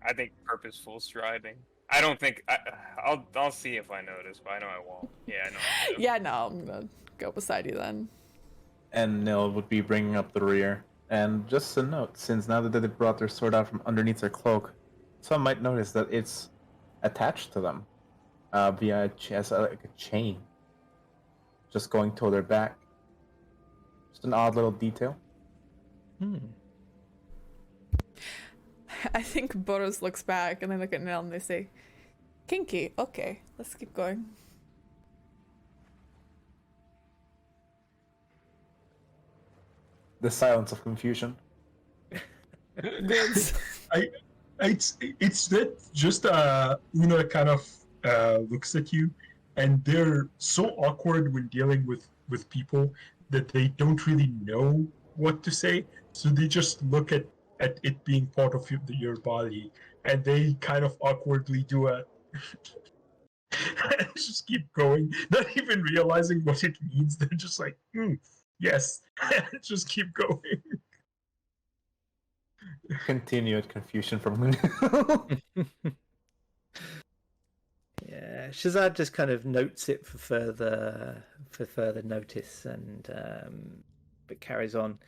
S3: I think purposeful striding. I don't think I'll see if I notice, but I know I won't. Yeah, I know.
S4: Yeah, no, I'm gonna go beside you then.
S6: And Nil would be bringing up the rear. And just a note, since now that they brought their sword out from underneath their cloak, some might notice that it's attached to them via a chain, just going toward their back. Just an odd little detail.
S4: I think Boros looks back and they look at Nell and they say, "Kinky, okay, let's keep going."
S6: The silence of confusion.
S4: Good.
S5: It's that just Una kind of looks at you, and they're so awkward when dealing with people that they don't really know what to say, so they just look at it being part of your body, and they kind of awkwardly do a just keep going, not even realizing what it means. They're just like, yes, just keep going.
S6: Continued confusion from
S2: Yeah, Shazad just kind of notes it for further notice, and but carries on.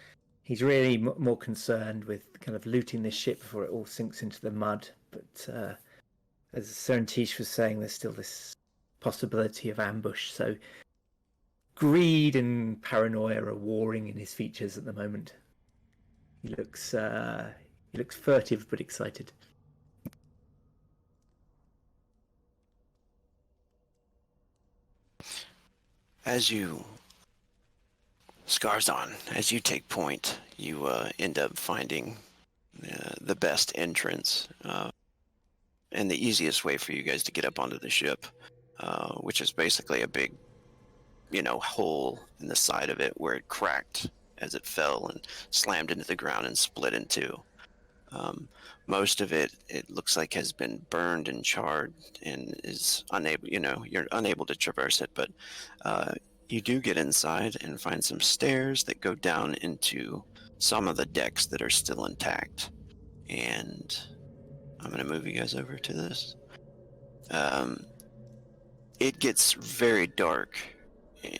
S2: He's really more concerned with kind of looting this ship before it all sinks into the mud. But as Serentish was saying, there's still this possibility of ambush. So greed and paranoia are warring in his features at the moment. He looks furtive but excited.
S1: As you, Scarzon, as you take point, you end up finding the best entrance and the easiest way for you guys to get up onto the ship, which is basically a big, hole in the side of it where it cracked as it fell and slammed into the ground and split in two. Most of it looks like has been burned and charred and is unable, you're unable to traverse it, but you do get inside and find some stairs that go down into some of the decks that are still intact. And I'm going to move you guys over to this. It gets very dark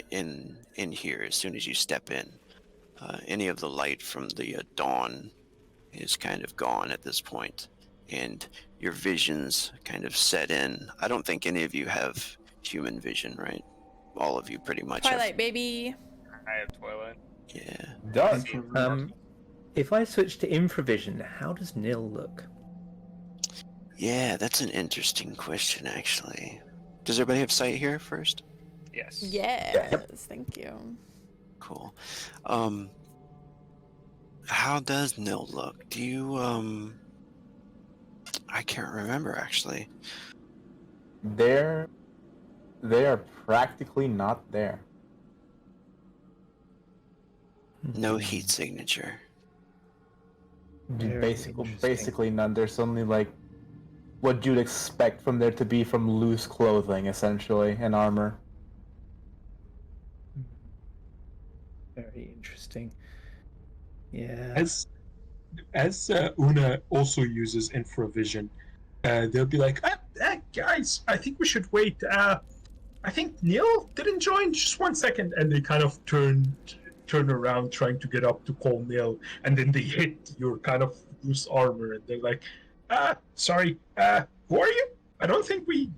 S1: in here as soon as you step in. Any of the light from the dawn is kind of gone at this point, and your visions kind of set in. I don't think any of you have human vision, right? All of you pretty much
S4: Twilight, baby.
S3: I have Twilight.
S1: Yeah.
S6: Done.
S2: If I switch to infravision, how does Nil look?
S1: Yeah, that's an interesting question, actually. Does everybody have sight here first?
S3: Yes.
S4: Yes, thank you.
S1: Cool. How does Nil look? Do you, I can't remember, actually.
S6: They are practically not there.
S1: No heat signature.
S2: Very interesting.
S6: Basically none. There's only like what you'd expect from there to be from loose clothing, essentially, and armor.
S2: Very interesting. Yeah.
S5: As Una also uses infravision, they'll be like, guys, I think we should wait. I think Neil didn't join. Just 1 second, and they kind of turn around, trying to get up to call Neil, and then they hit your kind of loose armor, and they're like, sorry, who are you? I don't think we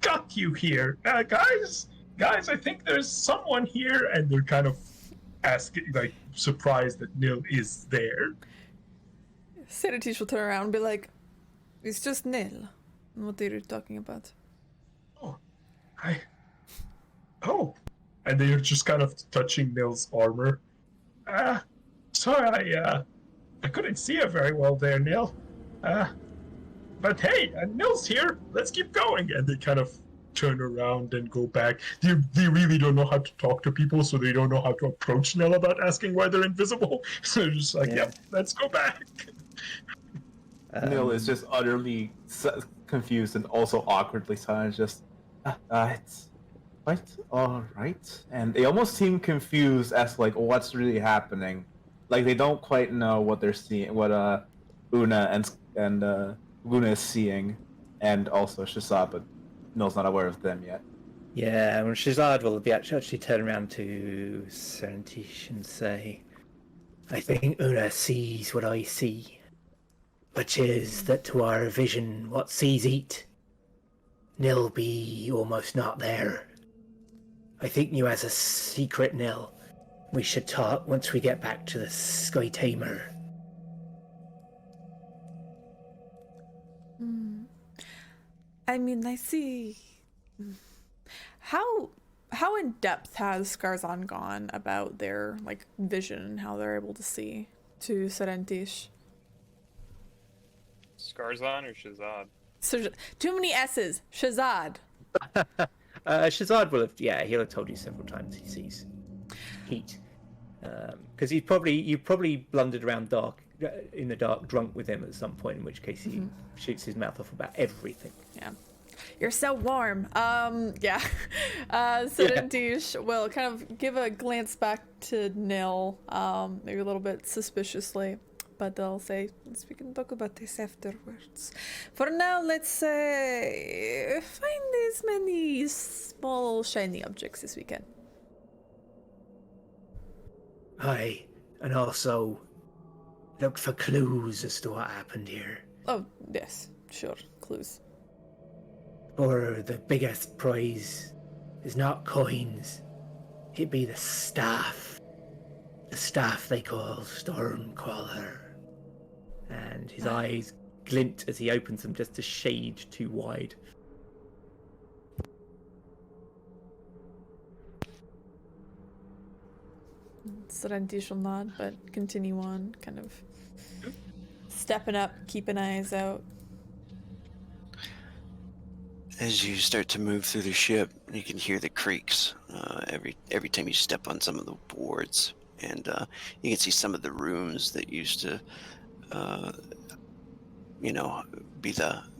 S5: got you here, guys, I think there's someone here, and they're kind of asking, like, surprised that Neil is there.
S4: Seratish will turn around and be like, it's just Nil. What are you talking about?
S5: And they're just kind of touching Nil's armor. Sorry, I couldn't see you very well there, Nil. But hey, Nil's here. Let's keep going. And they kind of turn around and go back. They really don't know how to talk to people, so they don't know how to approach Nil about asking why they're invisible. So they're just like, yep, let's go back.
S6: Nil is just utterly confused and also awkwardly silent. Just, it's quite all right. And they almost seem confused as to, like, what's really happening. Like, they don't quite know what they're seeing, what Una and Una is seeing, and also Shazad, but Nil's not aware of them yet.
S2: Yeah, well, Shazad will be actually turn around to Seratish and say, I think Una sees what I see, which is that to our vision what sees eat, Nil be almost not there. I think you as a secret, Nil. We should talk once we get back to the Sky Tamer.
S4: I mean, I see. How in depth has Skarzan gone about their vision and how they're able to see to Seratish?
S3: Skarzan or Shazad?
S4: So too many S's. Shazad.
S2: Shazad will have, he'll have told you several times he sees heat. Because you probably blundered around in the dark, drunk with him at some point, in which case he shoots his mouth off about everything.
S4: Yeah. You're so warm. Seratish will kind of give a glance back to Nil, maybe a little bit suspiciously, but they'll say, we can talk about this afterwards. For now, let's find as many small shiny objects as we can.
S2: Aye, and also look for clues as to what happened here.
S4: Oh, yes, sure, clues.
S2: Or the biggest prize is not coins, it'd be the staff. The staff they call StormCaller. And his eyes glint as he opens them just a shade too wide.
S4: Serenity shall nod, but continue on, kind of stepping up, keeping eyes out.
S1: As you start to move through the ship, you can hear the creaks every time you step on some of the boards, and you can see some of the rooms that used to,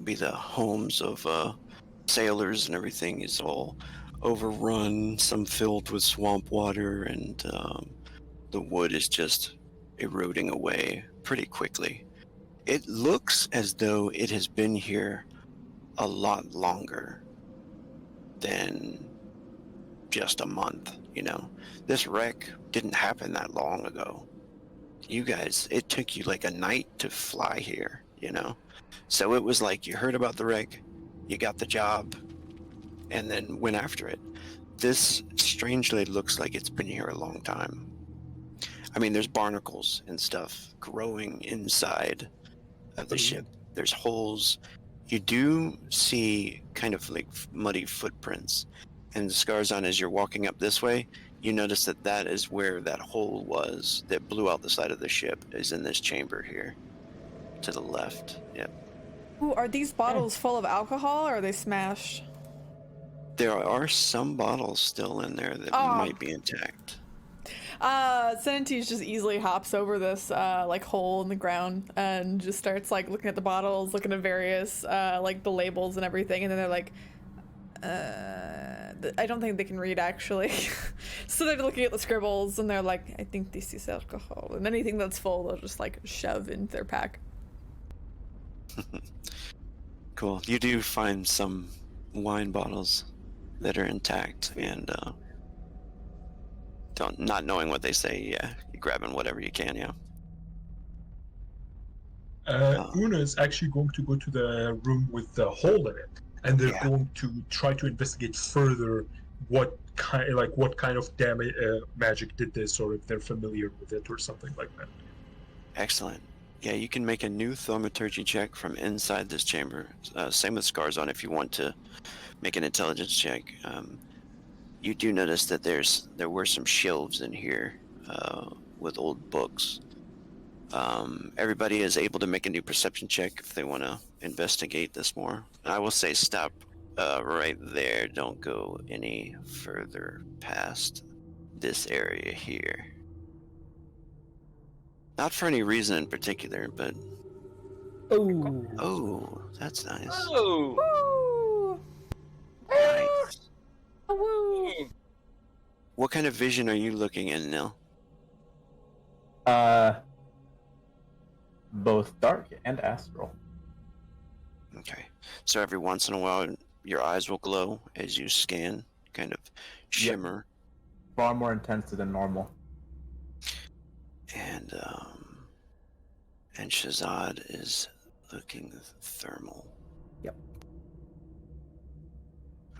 S1: be the homes of sailors and everything is all overrun. Some filled with swamp water, and the wood is just eroding away pretty quickly. It looks as though it has been here a lot longer than just a month, This wreck didn't happen that long ago. You guys, it took you like a night to fly here, So it was like you heard about the wreck, you got the job, and then went after it. This strangely looks like it's been here a long time. I mean, there's barnacles and stuff growing inside of the ship. There's holes. You do see kind of like muddy footprints, and Scarzon, as you're walking up this way, you notice that is where that hole was that blew out the side of the ship, is in this chamber here to the left. Yep.
S4: Ooh, are these bottles full of alcohol, or are they smashed?
S1: There are some bottles still in there that might be intact.
S4: Sentis just easily hops over this like hole in the ground and just starts like looking at the bottles, looking at various like the labels and everything, and then they're like, I don't think they can read actually. So they're looking at the scribbles and they're like, I think this is alcohol, and anything that's full they'll just like shove into their pack.
S1: Cool. You do find some wine bottles that are intact, and not knowing what they say, you're grabbing whatever you can,
S5: Una is actually going to go to the room with the hole in it, and they're going to try to investigate further what kind of damage magic did this, or if they're familiar with it or something like that.
S1: Excellent. Yeah, you can make a new thaumaturgy check from inside this chamber. Same with Scarzon if you want to make an intelligence check. You do notice that there were some shelves in here with old books. Everybody is able to make a new perception check if they want to investigate this more. I will say stop right there. Don't go any further past this area here. Not for any reason in particular, but... Oh, that's nice.
S3: Oh!
S4: Woo!
S1: Nice.
S4: Woo!
S1: What kind of vision are you looking in, Nil?
S6: Both dark and astral.
S1: Okay. So every once in a while, your eyes will glow as you scan, kind of shimmer.
S6: Far more intense than normal.
S1: And Shazad is looking thermal.
S2: Yep.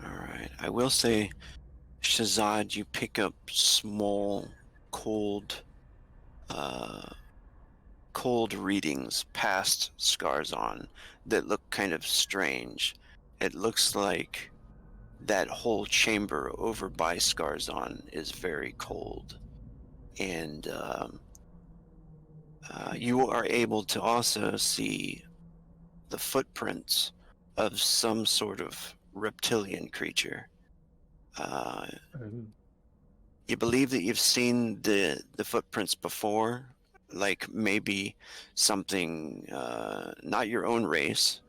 S1: Alright. I will say, Shazad, you pick up small, cold readings past Scarzon that look kind of strange. It looks like that whole chamber over by Scarzon is very cold. And you are able to also see the footprints of some sort of reptilian creature. You believe that you've seen the footprints before, like maybe something, not your own race,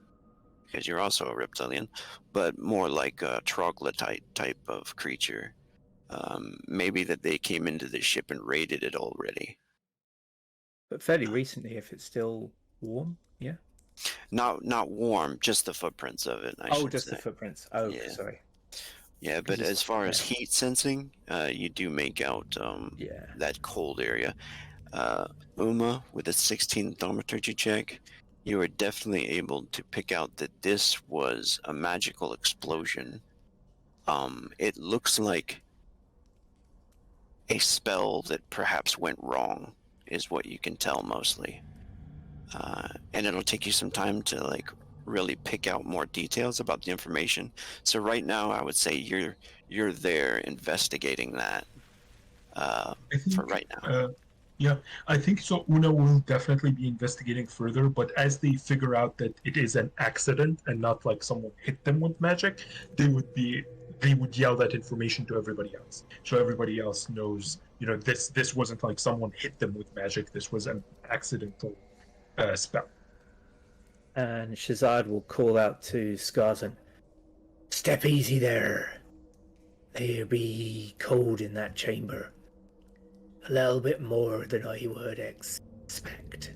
S1: because you're also a reptilian, but more like a troglodyte type of creature. Maybe that they came into the ship and raided it already.
S2: But fairly recently, if it's still warm, yeah?
S1: Not warm, just the footprints of it, I should
S2: just
S1: say.
S2: the footprints. Oh,
S1: Yeah.
S2: sorry.
S1: Yeah, but as far as heat sensing, you do make out that cold area. Uma, with a 16 thaumaturgy check, you are definitely able to pick out that this was a magical explosion. It looks like a spell that perhaps went wrong, is what you can tell mostly. And it'll take you some time to really pick out more details about the information. So right now I would say you're there investigating that.
S5: I think,
S1: for right now.
S5: yeah, I think so. Una will definitely be investigating further, but as they figure out that it is an accident and not like someone hit them with magic, they would yell that information to everybody else, so everybody else knows. This wasn't like someone hit them with magic. This was an accidental spell.
S2: And Shazad will call out to Skarzan, "Step easy there. There be cold in that chamber. A little bit more than I would expect.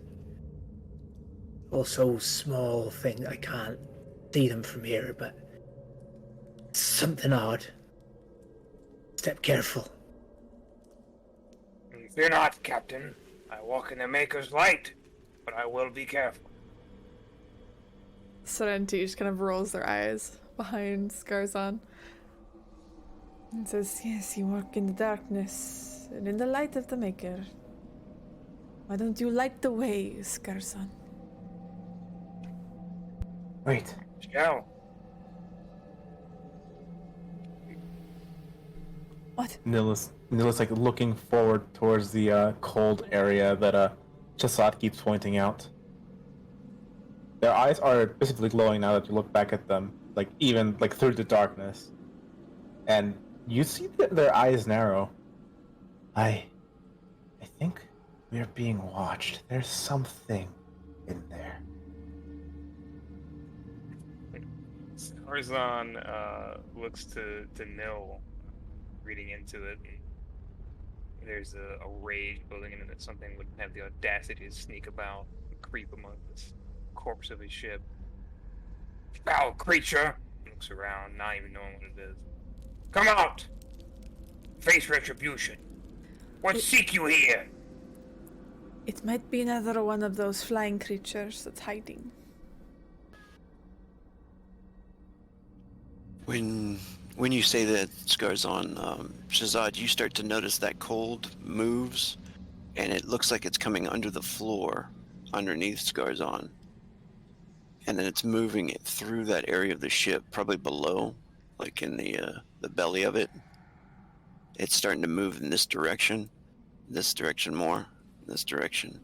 S2: Also, small thing, I can't see them from here, but something odd. Step careful."
S3: Fear not, Captain. I walk in the Maker's light, but I will be careful.
S4: Serenity just kind of rolls their eyes behind Skarzan and says, "Yes, you walk in the darkness and in the light of the Maker. Why don't you light the way, Skarzan?"
S6: Wait.
S3: Shall.
S4: What?
S6: Nilla's like looking forward towards the cold area that Chasad keeps pointing out. Their eyes are basically glowing now that you look back at them, like even like through the darkness, and you see their eyes narrow. I think we're being watched. There's something in there.
S3: Tarzan looks to Nil, reading into it. And there's a rage building in it that something would have the audacity to sneak about and creep among this corpse of his ship. Foul creature! Looks around, not even knowing what it is. Come out! Face retribution. What seek you here?
S4: It might be another one of those flying creatures that's hiding.
S1: When you say that, Skarzan, Shazad, you start to notice that cold moves, and it looks like it's coming under the floor, underneath Skarzan. And then it's moving it through that area of the ship, probably below, like in the belly of it. It's starting to move in this direction more, this direction.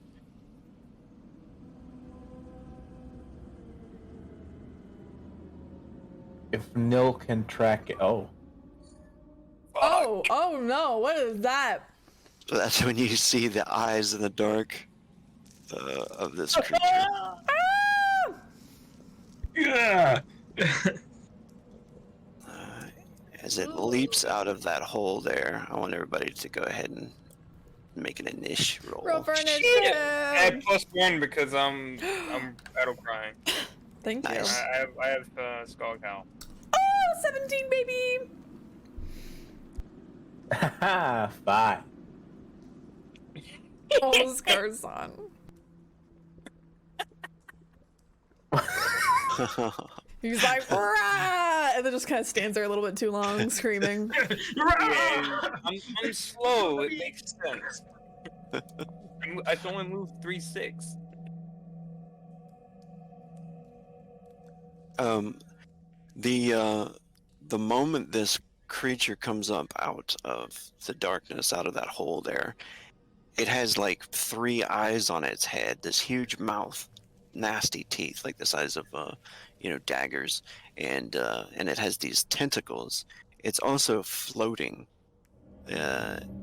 S6: If Nil can track it,
S4: Oh no, what is that?
S1: So that's when you see the eyes in the dark of this creature.
S5: Yeah.
S1: As it leaps out of that hole there, I want everybody to go ahead and make an initiative roll.
S4: Roll for
S3: Shit!
S4: initiative.
S3: I have +1 because I'm battle crying.
S4: Thank you.
S1: Nice.
S3: I have Skull Cow.
S4: Oh, 17, baby!
S6: haha, 5.
S4: Oh, Skarzan. He's like, "Rah!" and then just kind of stands there a little bit too long, screaming.
S3: Yeah, I'm slow. It makes sense. I can only move 3/6.
S1: The moment this creature comes up out of the darkness, out of that hole there, it has like 3 eyes on its head, this huge mouth, nasty teeth like the size of daggers, and it has these tentacles. It's also floating.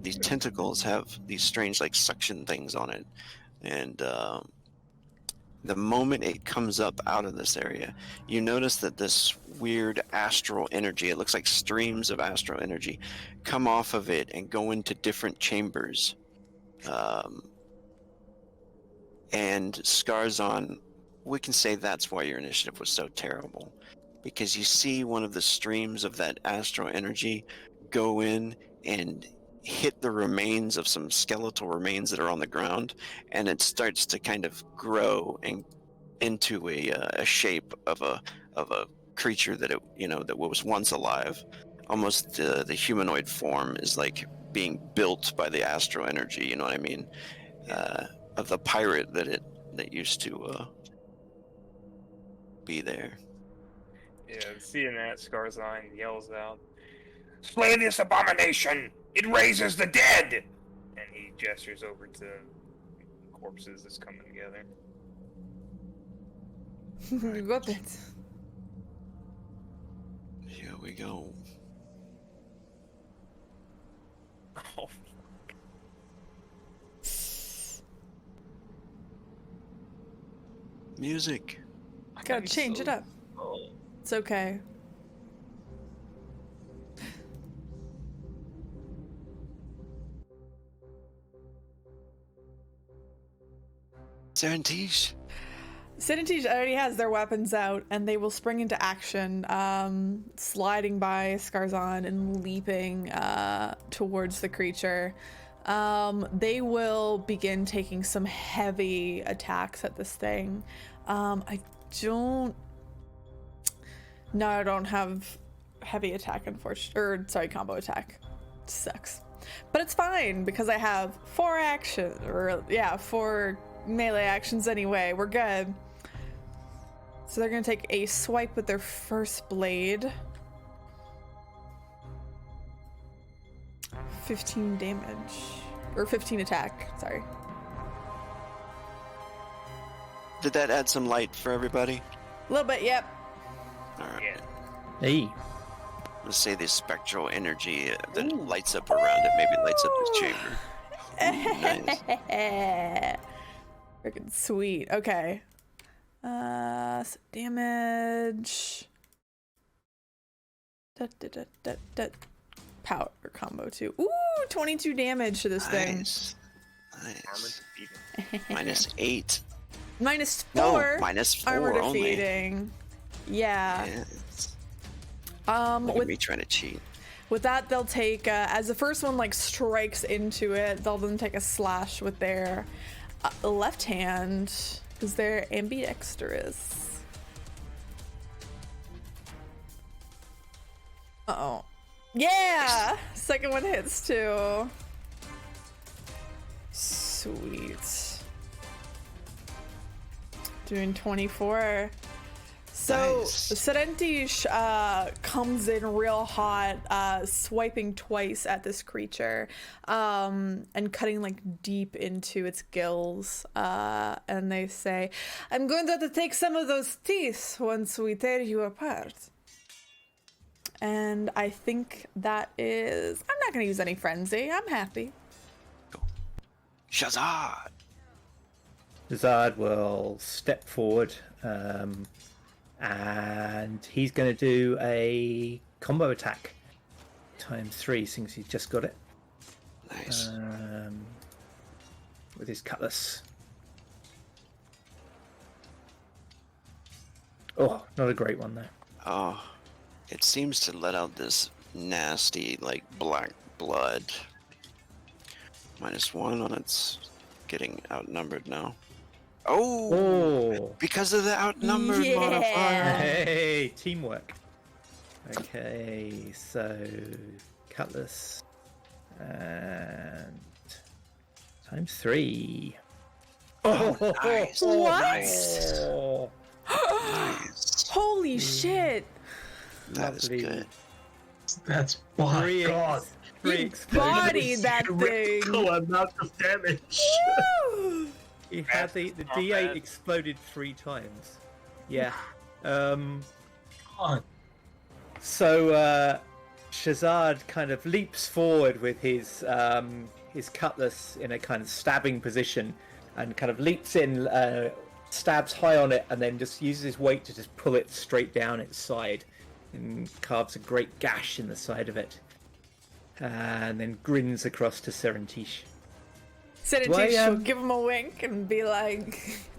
S1: These tentacles have these strange like suction things on it, and the moment it comes up out of this area, you notice that this weird astral energy, it looks like streams of astral energy, come off of it and go into different chambers. And Skarzan, we can say that's why your initiative was so terrible. Because you see one of the streams of that astral energy go in and hit the remains of some skeletal remains that are on the ground, and it starts to kind of grow and into a shape of a creature that that was once alive. Almost the humanoid form is like being built by the astral energy. You know what I mean? Of the pirate that used to be there.
S3: Yeah, seeing that, Skarzan yells out, "Slay this abomination! It raises the dead! And he gestures over to corpses that's coming together.
S4: You got it.
S1: Here we go.
S3: Oh,
S1: Music.
S4: Gotta change it up.
S3: oh.
S4: It's okay.
S1: Serentige.
S4: Synergy already has their weapons out, and they will spring into action, sliding by Skarzan and leaping towards the creature. They will begin taking some heavy attacks at this thing. I don't have heavy attack, unfortunately. Or, sorry, combo attack. Sucks. But it's fine, because I have 4 melee actions anyway. We're good. So they're gonna take a swipe with their first blade. 15 damage. Or 15 attack, sorry.
S1: Did that add some light for everybody?
S4: A little bit, yep.
S1: All right.
S3: Yeah.
S2: Hey.
S1: Let's say the spectral energy that lights up around it maybe lights up this chamber. Ooh, nice.
S4: Freaking sweet. Okay. So damage. Power combo too. Ooh, 22 damage to this thing.
S1: Nice.
S3: Armor
S1: Nice.
S3: defeated.
S1: -8.
S4: -4.
S1: No, -4
S4: armor
S1: only.
S4: defeating. Yeah.
S1: Yes. Look at
S4: With
S1: me trying to cheat.
S4: With that, they'll take, as the first one like strikes into it, they'll then take a slash with their left hand, because they're ambidextrous. Uh-oh. Yeah! Second one hits too. Sweet. Doing 24. So
S1: Nice.
S4: Serentish comes in real hot, swiping twice at this creature, and cutting like deep into its gills. And they say, "I'm going to have to take some of those teeth once we tear you apart." And I think that is. I'm not going to use any frenzy. I'm happy.
S1: Shazad!
S2: Zard will step forward, and he's going to do a combo attack ×3 since he's just got it
S1: Nice.
S2: with his cutlass. Oh, not a great one though.
S1: Oh, it seems to let out this nasty, like, black blood. -1 on its getting outnumbered now. Oh!
S2: Oh,
S1: Because of the outnumbered
S4: Yeah.
S1: modifier.
S2: hey, teamwork. Okay, so cutlass and ×3.
S1: Oh, nice.
S4: What?
S1: Nice.
S2: Oh,
S1: Nice.
S4: Holy shit!
S1: That is
S2: lovely.
S1: good.
S5: That's my
S2: Three
S5: god.
S2: Three
S4: You
S2: explosions.
S4: bodied that thing!
S5: Theoretical amount of damage.
S2: He had the
S3: That's not
S2: D8
S3: bad.
S2: exploded 3 times. Yeah.
S5: God.
S2: So Shazad kind of leaps forward with his cutlass in a kind of stabbing position, and kind of leaps in, stabs high on it, and then just uses his weight to just pull it straight down its side, and carves a great gash in the side of it, and then grins across to Serentish.
S4: Serentish
S2: Why,
S4: will give him a wink and be like,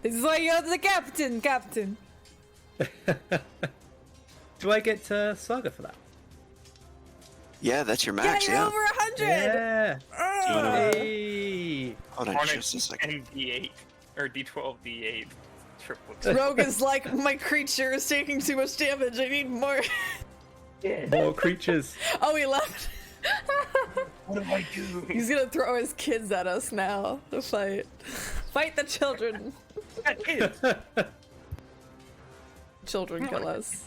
S4: "This is why you're the captain, captain."
S2: Do I get Saga for that?
S1: Yeah, that's your
S4: Yeah,
S1: max,
S4: you're
S1: yeah.
S4: over 100.
S2: Yeah.
S4: Ugh.
S2: Hey.
S1: Hold on
S3: Hornet
S1: just a second.
S3: D8 or D12 D8 triplets.
S4: Rogue is like, "My creature is taking too much damage. I need more."
S2: More creatures.
S4: Oh, he left.
S3: What do I do?
S4: He's gonna throw his kids at us now to fight. Fight the children. Children kill us.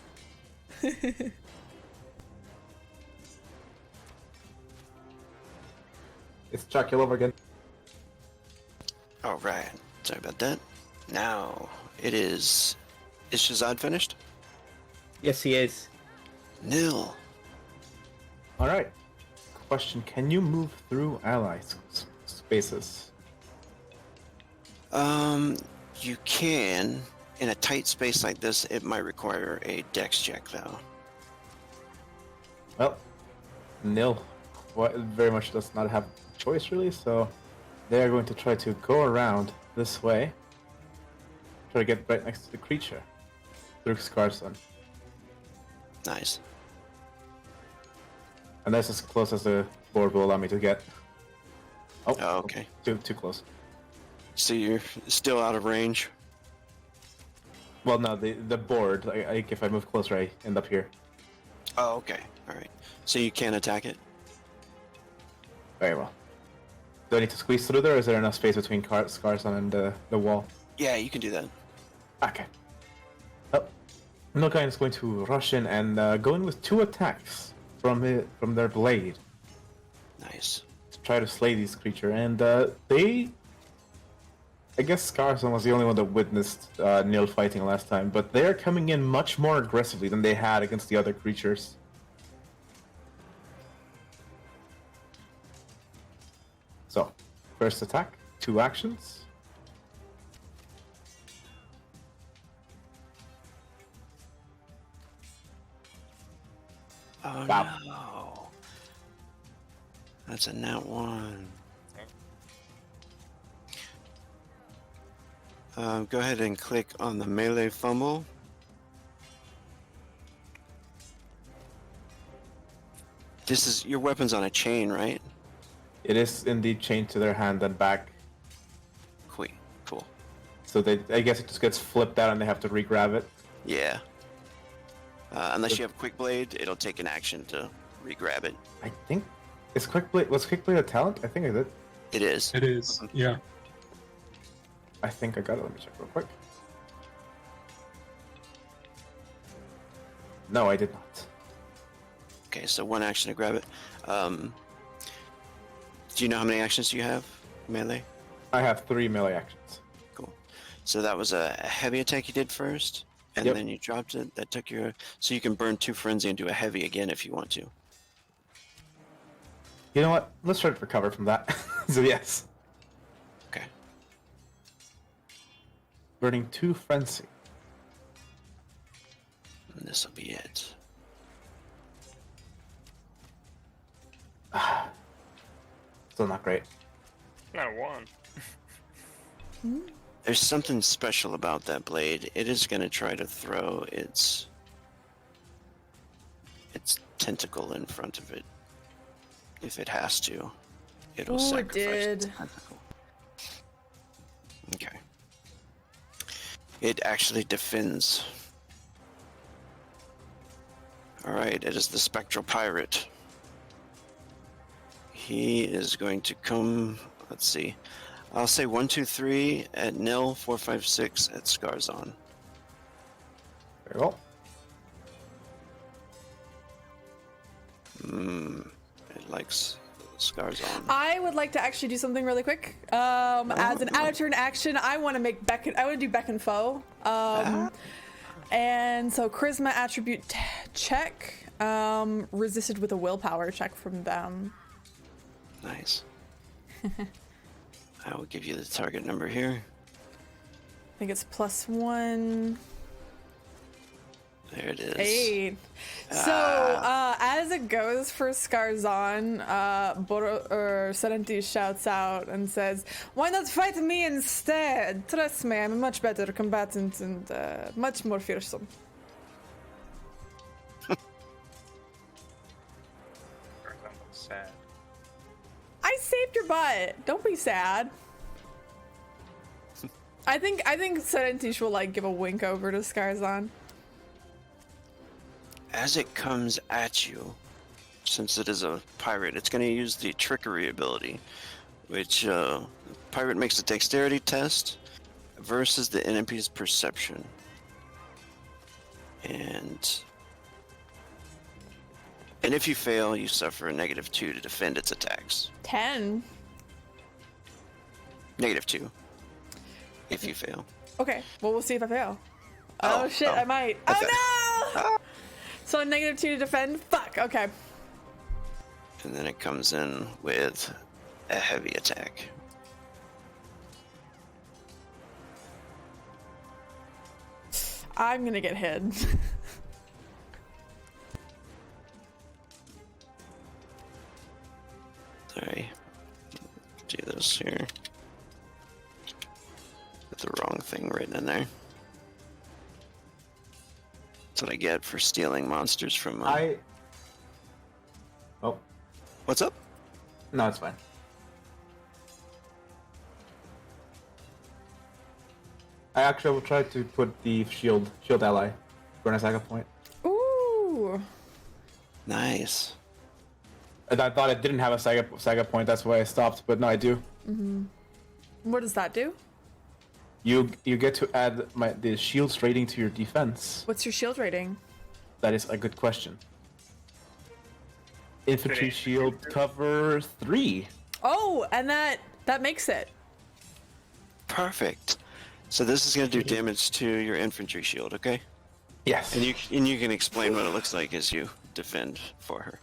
S6: It's Chuck all over again.
S1: All right. Sorry about that. Now it is. Is Shazad finished?
S2: Yes, he is.
S1: Nil.
S6: All right. Question: can you move through allies spaces?
S1: You can. In a tight space like this, it might require a dex check, though.
S6: Well, Nil very much does not have a choice, really, so they are going to try to go around this way. Try to get right next to the creature. Through Scarson.
S1: Nice.
S6: And that's as close as the board will allow me to get. Oh,
S1: Okay.
S6: Too close.
S1: So you're still out of range?
S6: Well, no, the board, if I move closer, I end up here.
S1: Oh, okay. All right. So you can attack it?
S6: Very well. Do I need to squeeze through there, or is there enough space between Scarson and the wall?
S1: Yeah, you can do that.
S6: Okay. Oh, Milkine is going to rush in and go in with 2 attacks from their blade
S1: Nice.
S6: to try to slay this creature. And they, I guess Scarson was the only one that witnessed Nil fighting last time, but they're coming in much more aggressively than they had against the other creatures. So, first attack, 2 actions.
S1: Oh,
S6: Wow.
S1: no. That's a nat 1. Go ahead and click on the melee fumble. This is your weapon's on a chain, right?
S6: It is indeed chained to their hand and back,
S1: Cool.
S6: so I guess it just gets flipped out and they have to re-grab it.
S1: Yeah. Unless you have quick blade, it'll take an action to re-grab it.
S6: I think was Quickblade a talent? I think I did.
S1: It is.
S5: It is, yeah.
S6: I think I got it. Let me check real quick. No, I did not.
S1: Okay, so 1 action to grab it. Do you know how many actions you have, melee?
S6: I have 3 melee actions.
S1: Cool. So that was a heavy attack you did first, and
S6: Yep.
S1: then you dropped it. That took your... So you can burn 2 frenzy and do a heavy again if you want to.
S6: You know what? Let's try to recover from that. So yes,
S1: Okay.
S6: burning 2 frenzy.
S1: And this will be it.
S6: Still not great.
S3: Not a 1.
S1: There's something special about that blade. It is going to try to throw its tentacle in front of it. If it has to, it'll
S4: Ooh, it
S1: sacrifice its
S4: did.
S1: tentacle. Okay. It actually defends. Alright, it is the Spectral Pirate. He is going to come, let's see. I'll say 1, 2, 3 at Nil, 4, 5, 6 at Scarzon.
S6: Very well.
S1: It likes Scarzon.
S4: I would like to actually do something really quick. As an out of turn action, I want to make beckon. I want to do beckon foe. And so charisma attribute check, resisted with a willpower check from them.
S1: Nice. I will give you the target number here.
S4: I think it's +1.
S1: There it is.
S4: 8. So, as it goes for Scarzon, Serenti shouts out and says, "Why not fight me instead? Trust me, I'm a much better combatant and much more fearsome."
S3: Sad.
S4: I saved your butt. Don't be sad. I think Serentish will like give a wink over to Scarzon.
S1: As it comes at you, since it is a pirate, it's going to use the trickery ability, which pirate makes a dexterity test versus the enemy's perception. And if you fail, you suffer a -2 to defend its attacks.
S4: 10.
S1: -2. If you fail.
S4: Okay, well, we'll see if I fail.
S1: Oh,
S4: Oh, shit,
S1: oh.
S4: I might.
S1: Okay.
S4: Oh, no! So -2 to defend? Fuck, okay.
S1: And then it comes in with a heavy attack.
S4: I'm gonna get hit.
S1: Sorry. Do this here. Put the wrong thing written in there. That's what I get for stealing monsters from
S6: Oh,
S1: What's up?
S6: no, it's fine. I actually will try to put the shield ally for a saga point.
S4: Ooh.
S1: Nice.
S6: And I thought it didn't have a saga point, that's why I stopped, but no, I do.
S4: What does that do?
S6: You get to add the shield's rating to your defense.
S4: What's your shield rating?
S6: That is a good question. Infantry shield cover 3.
S4: Oh, and that makes it.
S1: Perfect. So this is going to do damage to your infantry shield, okay?
S6: Yes.
S1: And you can explain what it looks like as you defend for her.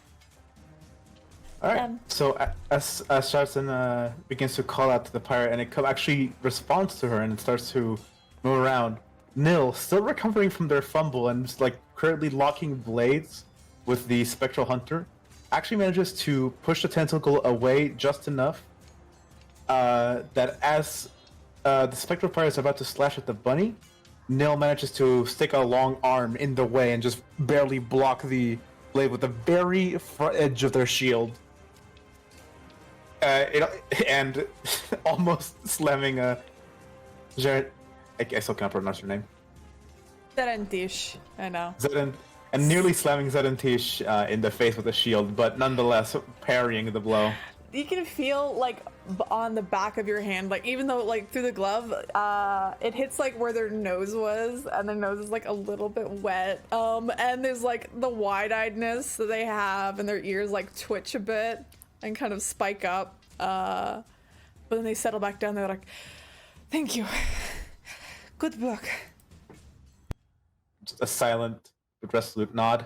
S6: All right. So as Sharson begins to call out to the pirate, and it actually responds to her, and it starts to move around. Nil, still recovering from their fumble and just, like, currently locking blades with the spectral hunter, actually manages to push the tentacle away just enough that as the spectral pirate is about to slash at the bunny, Nil manages to stick a long arm in the way and just barely block the blade with the very front edge of their shield. And almost slamming Jared. I still can't pronounce your name.
S4: Zerentish, I know.
S6: Zeden, and nearly slamming Zedentish in the face with a shield, but nonetheless parrying the blow.
S4: You can feel, like, on the back of your hand, like, even though, like, through the glove, it hits, like, where their nose was, and their nose is, like, a little bit wet. And there's, like, the wide-eyedness that they have, and their ears, like, twitch a bit and kind of spike up. But then they settle back down, they're like, thank you. Good work.
S6: Just a silent, but resolute nod.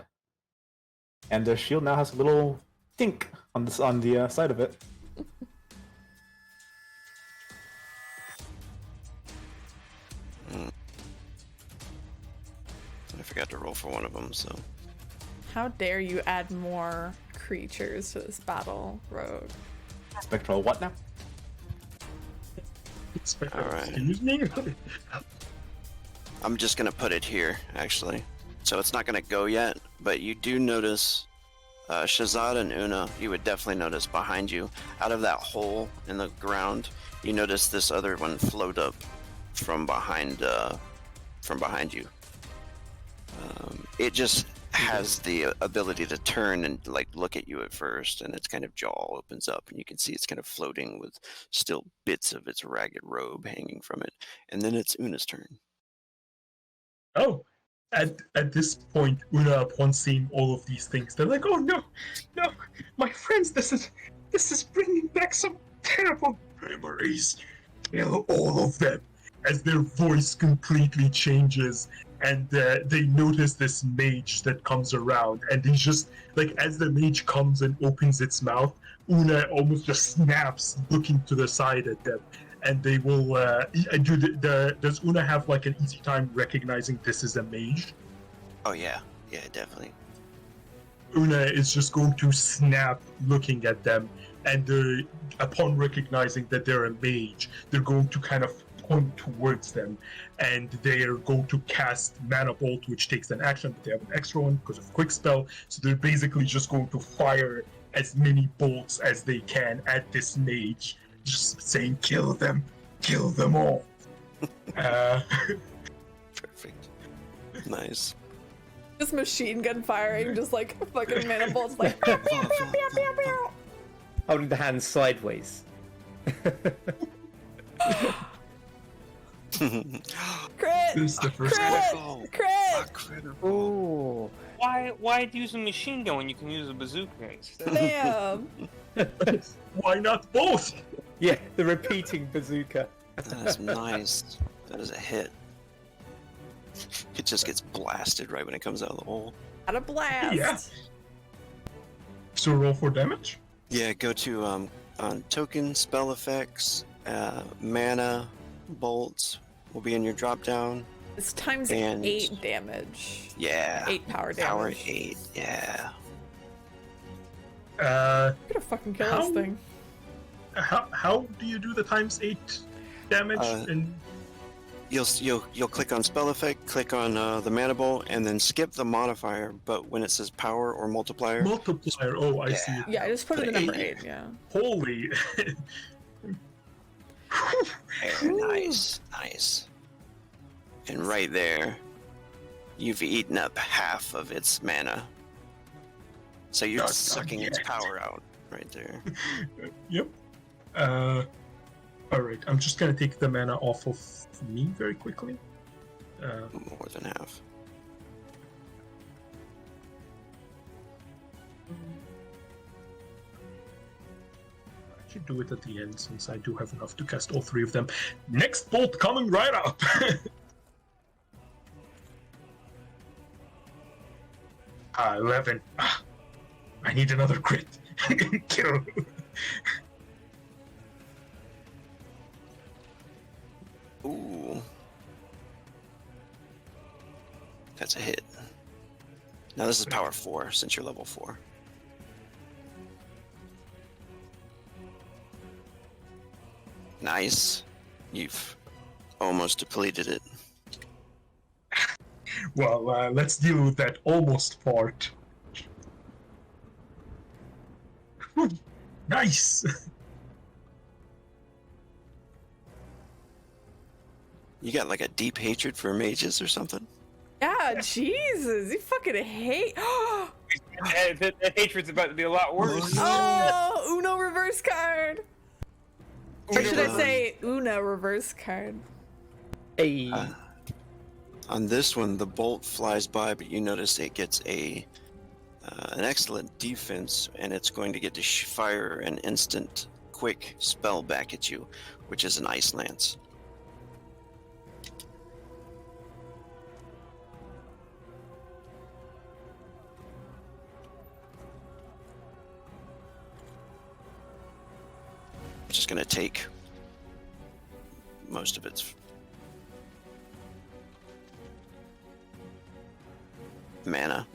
S6: And their shield now has a little dink on the side of it.
S1: I forgot to roll for one of them, so...
S4: How dare you add more creatures to this battle, Rogue?
S6: Spectral what now?
S1: Alright.
S5: Excuse me?
S1: I'm just gonna put it here, actually. So it's not gonna go yet, but you do notice Shazad and Una, you would definitely notice behind you, out of that hole in the ground, you notice this other one float up from behind you. It just has the ability to turn and, like, look at you at first, and its kind of jaw opens up, and you can see it's kind of floating with still bits of its ragged robe hanging from it. And then it's Una's turn.
S5: Oh, at this point, Una, upon seeing all of these things, they're like, "Oh no, my friends, this is bringing back some terrible memories. Kill all of them." As their voice completely changes, and they notice this mage that comes around, and he's just like, as the mage comes and opens its mouth, Una almost just snaps, looking to the side at them. And they will does Una have, like, an easy time recognizing this is a mage?
S1: Oh yeah, definitely.
S5: Una is just going to snap looking at them, and upon recognizing that they're a mage, they're going to kind of point towards them, and they are going to cast Mana Bolt, which takes an action, but they have an extra one because of Quick Spell, so they're basically just going to fire as many bolts as they can at this mage, just saying, kill them all.
S1: Perfect. Nice.
S4: Just machine gun firing, just like fucking mana bolts, like pew, pew, pew, pew, pew, pew.
S2: Holding the hands sideways.
S4: Crit!
S5: This is the first
S4: Crit! Crit!
S1: Critical.
S2: Ooh.
S3: Why use a machine gun when you can use a bazooka instead?
S4: Damn!
S5: Why not both?
S2: Yeah, the repeating bazooka.
S1: That is nice. That is a hit. It just gets blasted right when it comes out of the hole.
S4: At a blast.
S5: Yeah. So roll for damage.
S1: Yeah, go to on token spell effects, mana, bolts will be in your drop down.
S4: It's times
S1: And-
S4: 8 damage.
S1: Yeah.
S4: 8 power damage.
S1: Power 8. Yeah.
S4: I'm gonna fucking kill
S5: How-
S4: this thing.
S5: How do you do the ×8 damage? And
S1: You'll click on spell effect, click on the mana bolt, and then skip the modifier. But when it says power or multiplier,
S5: multiplier. Oh, I see.
S4: Yeah, I just put
S1: Put
S4: in the number
S1: 8.
S4: 8, yeah.
S5: Holy.
S1: Very nice, nice. And right there, you've eaten up half of its mana. So you're
S5: Not done
S1: sucking its
S5: yet.
S1: power out right there.
S5: Yep. Alright, I'm just gonna take the mana off of me very quickly.
S1: More than half.
S5: I should do it at the end since I do have enough to cast all 3 of them. Next bolt coming right up! 11. I need another crit. Kill.
S1: Ooh. That's a hit. Now this is power 4 since you're level 4. Nice. You've almost depleted it.
S5: Well, let's deal with that almost part. Nice!
S1: You got like a deep hatred for mages or something?
S4: Yeah, Jesus, you fucking hate.
S3: That hatred's about to be a lot worse.
S4: Oh, Uno reverse card. Or should I
S1: Uno.
S4: say Una reverse card?
S2: Hey.
S1: On this one, the bolt flies by, but you notice it gets an excellent defense, and it's going to get to fire an instant, quick spell back at you, which is an Ice Lance. It's just going to take most of its mana.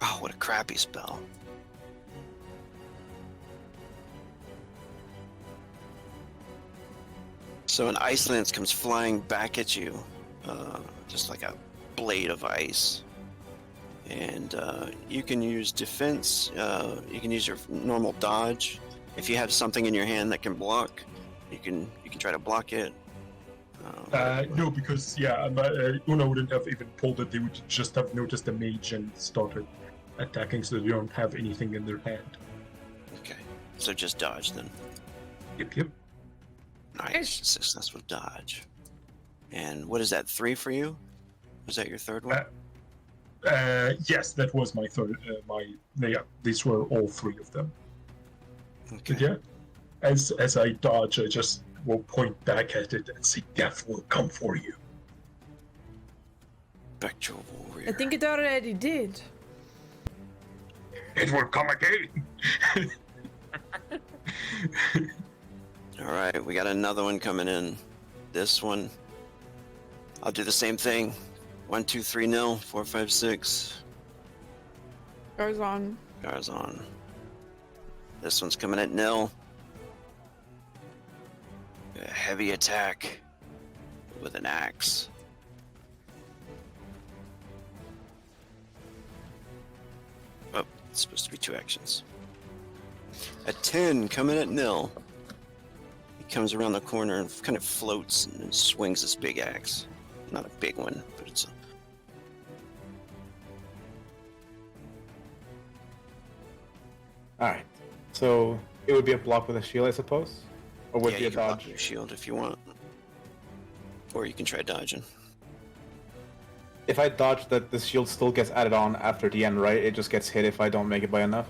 S1: Oh, what a crappy spell. So an Ice Lance comes flying back at you, just like a blade of ice. And you can use defense, you can use your normal dodge. If you have something in your hand that can block, you can try to block it.
S5: No, because, Una wouldn't have even pulled it. They would just have noticed the mage and started attacking, so they don't have anything in their hand.
S1: Okay, so just dodge then.
S5: Yep.
S1: Nice, success with dodge. And what is that, 3 for you? Was that your third one?
S5: Yes, that was my third. These were all 3 of them.
S1: Okay.
S5: But yeah, as I dodge, I just will point back at it and say, "Death will come for you."
S1: Spectral warrior.
S4: I think it already did.
S5: It will come again.
S1: All right, we got another one coming in. This one, I'll do the same thing. 1, 2, 3, nil. 4, 5, 6.
S4: Garzon.
S1: Garzon. This one's coming at nil. A heavy attack with an axe. Oh, it's supposed to be 2 actions. A 10 coming at nil. He comes around the corner and kind of floats and swings this big axe. Not a big one, but it's a...
S6: Alright. So it would be a block with a shield, I suppose? Or would
S1: yeah,
S6: it be
S1: you
S6: a
S1: can block
S6: dodge?
S1: your shield if you want. Or you can try dodging.
S6: If I dodge, that the shield still gets added on after the end, right? It just gets hit if I don't make it by enough.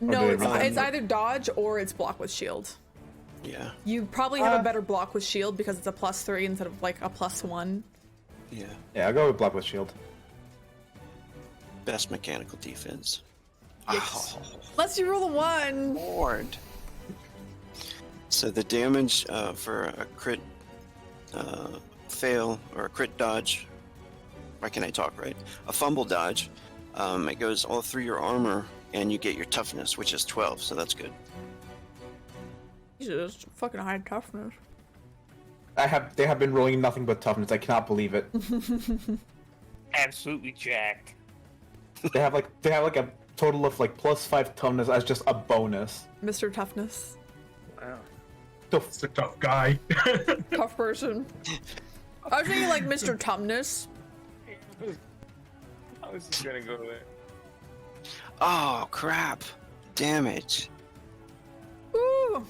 S4: No,
S6: do it
S4: it's,
S6: random?
S4: it's either dodge or it's block with shield.
S1: Yeah.
S4: You probably have a better block with shield because it's a +3 instead of like a +1.
S1: Yeah.
S6: Yeah, I'll go with block with shield.
S1: Best mechanical defense.
S4: Yes.
S1: Oh,
S4: Unless you roll a 1.
S1: Lord. So the damage for a crit fail or a crit dodge, why can I talk, right? A fumble dodge, it goes all through your armor and you get your toughness, which is 12, so that's good.
S4: Jesus, fucking high toughness.
S6: They have been rolling nothing but toughness. I cannot believe it.
S3: Absolutely jacked.
S6: they have like a total of like +5 toughness as just a bonus.
S4: Mr. Toughness.
S3: Wow.
S5: It's a tough guy.
S4: Tough person. I was thinking like Mr. Toughness.
S3: I was just gonna go there.
S1: Oh, crap. Damage.
S4: Ooh.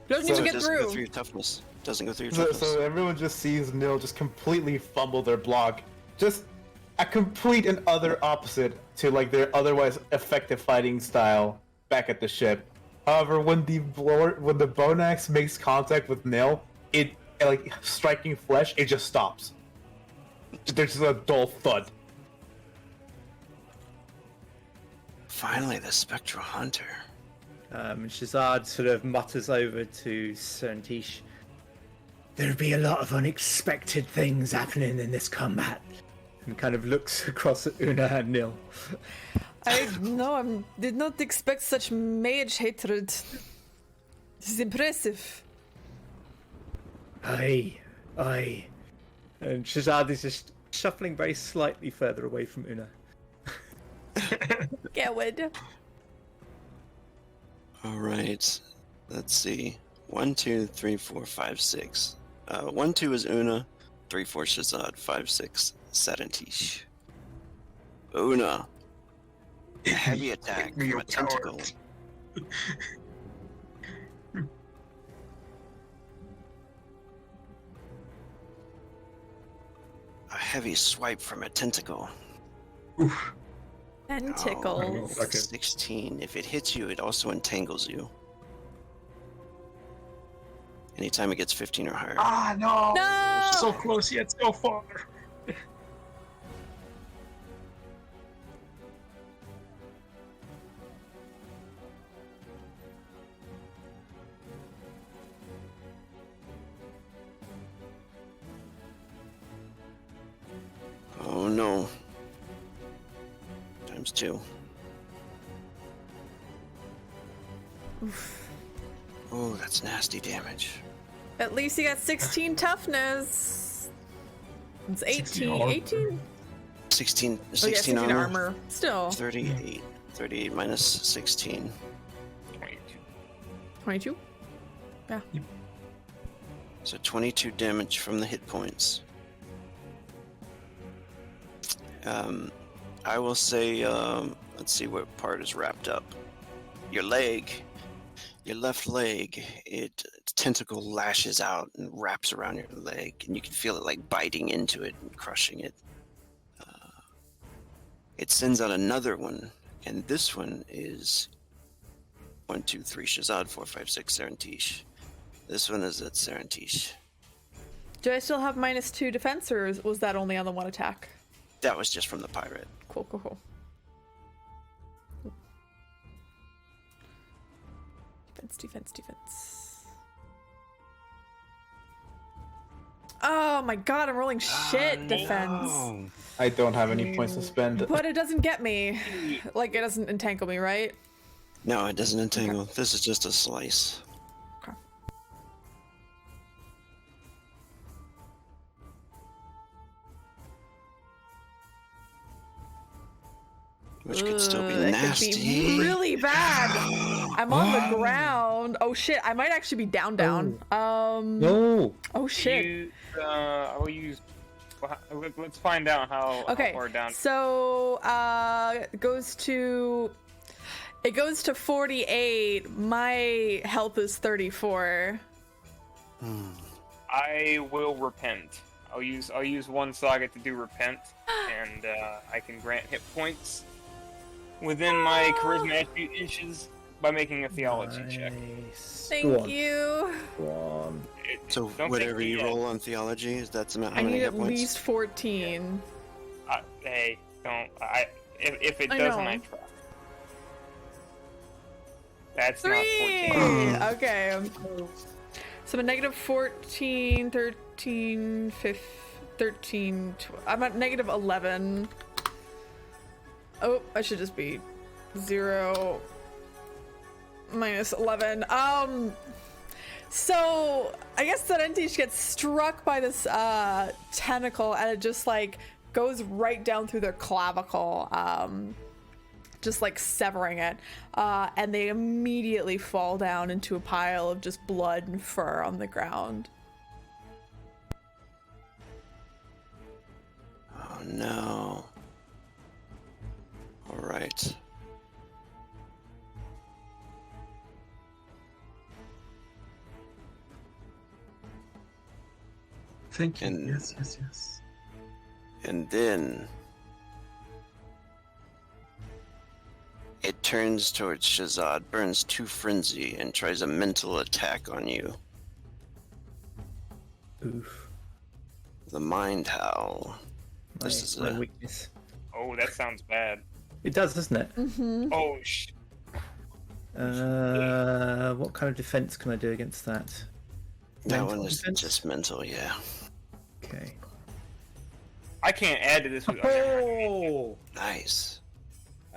S4: Doesn't
S6: So
S4: even
S1: It
S4: get
S1: doesn't go through
S4: through.
S1: your toughness. Doesn't go through your
S6: So,
S1: toughness.
S6: so everyone just sees Nil just completely fumble their block. Just a complete and utter opposite to like their otherwise effective fighting style back at the ship. However, when the bone axe makes contact with Nil, it like striking flesh, it just stops. There's just a dull thud.
S1: Finally, the Spectral Hunter.
S2: Shazad sort of mutters over to Serntish. There'll be a lot of unexpected things happening in this combat. And kind of looks across at Una and Nil.
S4: I did not expect such mage hatred. This is impressive.
S2: Aye. And Shazad is just shuffling very slightly further away from Una.
S4: Coward.
S1: All right. Let's see. 1, 2, 3, 4, 5, 6. 1, 2 is Una. 3, 4 Shazad. 5, 6 Sarantish. Una. Heavy attack
S5: me,
S1: from
S5: you
S1: a tentacle.
S5: coward.
S1: A heavy swipe from a tentacle.
S5: Oof.
S4: Tentacles.
S5: Okay.
S1: 16. If it hits you, it also entangles you. Anytime it gets 15 or higher.
S5: Ah, no!
S4: No!
S5: So close yet so far.
S1: Oh no. Times 2. Oh, that's nasty damage.
S4: At least he got 16 toughness. It's
S5: 16
S4: 18.
S5: armor.
S4: 18?
S1: 16,
S4: Oh, yeah,
S1: 16
S4: 16
S1: armor.
S4: armor. Still.
S1: 38. 38 minus 16.
S3: 22.
S4: 22?
S1: So 22 damage from the hit points. I will say, let's see what part is wrapped up. Your leg, your left leg, its tentacle lashes out and wraps around your leg, and you can feel it like biting into it and crushing it. It sends out another one, and this one is 1, 2, 3 Shazad, 4, 5, 6 Sarantish. This one is at Sarantish.
S4: Do I still have -2 defense, or was that only on the one attack?
S1: That was just from the pirate.
S4: Cool. Defense. Oh my god, I'm rolling shit defense.
S1: Oh,
S6: I don't have any points to spend.
S4: But it doesn't get me. Like, it doesn't entangle me, right?
S1: no, it doesn't entangle. This is just a slice.
S4: Okay.
S1: Which could still be
S4: It
S1: nasty.
S4: could be really bad. I'm on the ground. Oh shit, I might actually be down.
S6: No!
S4: Oh shit.
S3: I will use. Let's find out how
S4: Okay,
S3: far down.
S4: so it goes to 48. My health is 34.
S3: I will repent. I'll use one saga to do repent, and I can grant hit points within my charisma attribute inches by making a theology check.
S2: Nice.
S4: Thank
S2: Go on.
S4: you.
S2: Go on.
S1: So
S3: Don't
S1: whatever
S3: take
S1: you
S3: the,
S1: roll on theology, is that's how
S4: I
S1: many
S4: need
S1: hit
S4: at
S1: points?
S4: least 14.
S3: Hey, don't. If it
S4: I
S3: doesn't,
S4: know.
S3: I try. That's
S4: 3!
S3: not 14.
S4: Okay. So I'm at negative 14, 13, 15, 13, I'm at negative 11. Oh, I should just be 0 minus 11. So I guess Serentish gets struck by this tentacle, and it just like goes right down through their clavicle, just like severing it, and they immediately fall down into a pile of just blood and fur on the ground.
S1: Oh no. All right.
S5: Thank you.
S1: And-
S5: Yes.
S1: And then it turns towards Shazad, burns to frenzy, and tries a mental attack on you.
S2: Oof.
S1: The Mind Howl.
S2: My,
S1: This is
S2: my
S1: a-
S2: weakness.
S3: Oh, that sounds bad.
S2: It does, doesn't it?
S3: Oh,
S2: What kind of defense can I do against that?
S1: That
S2: Mental
S1: one is
S2: defense?
S1: just mental, yeah.
S2: Okay.
S3: I can't add to this.
S2: Oh!
S1: Nice.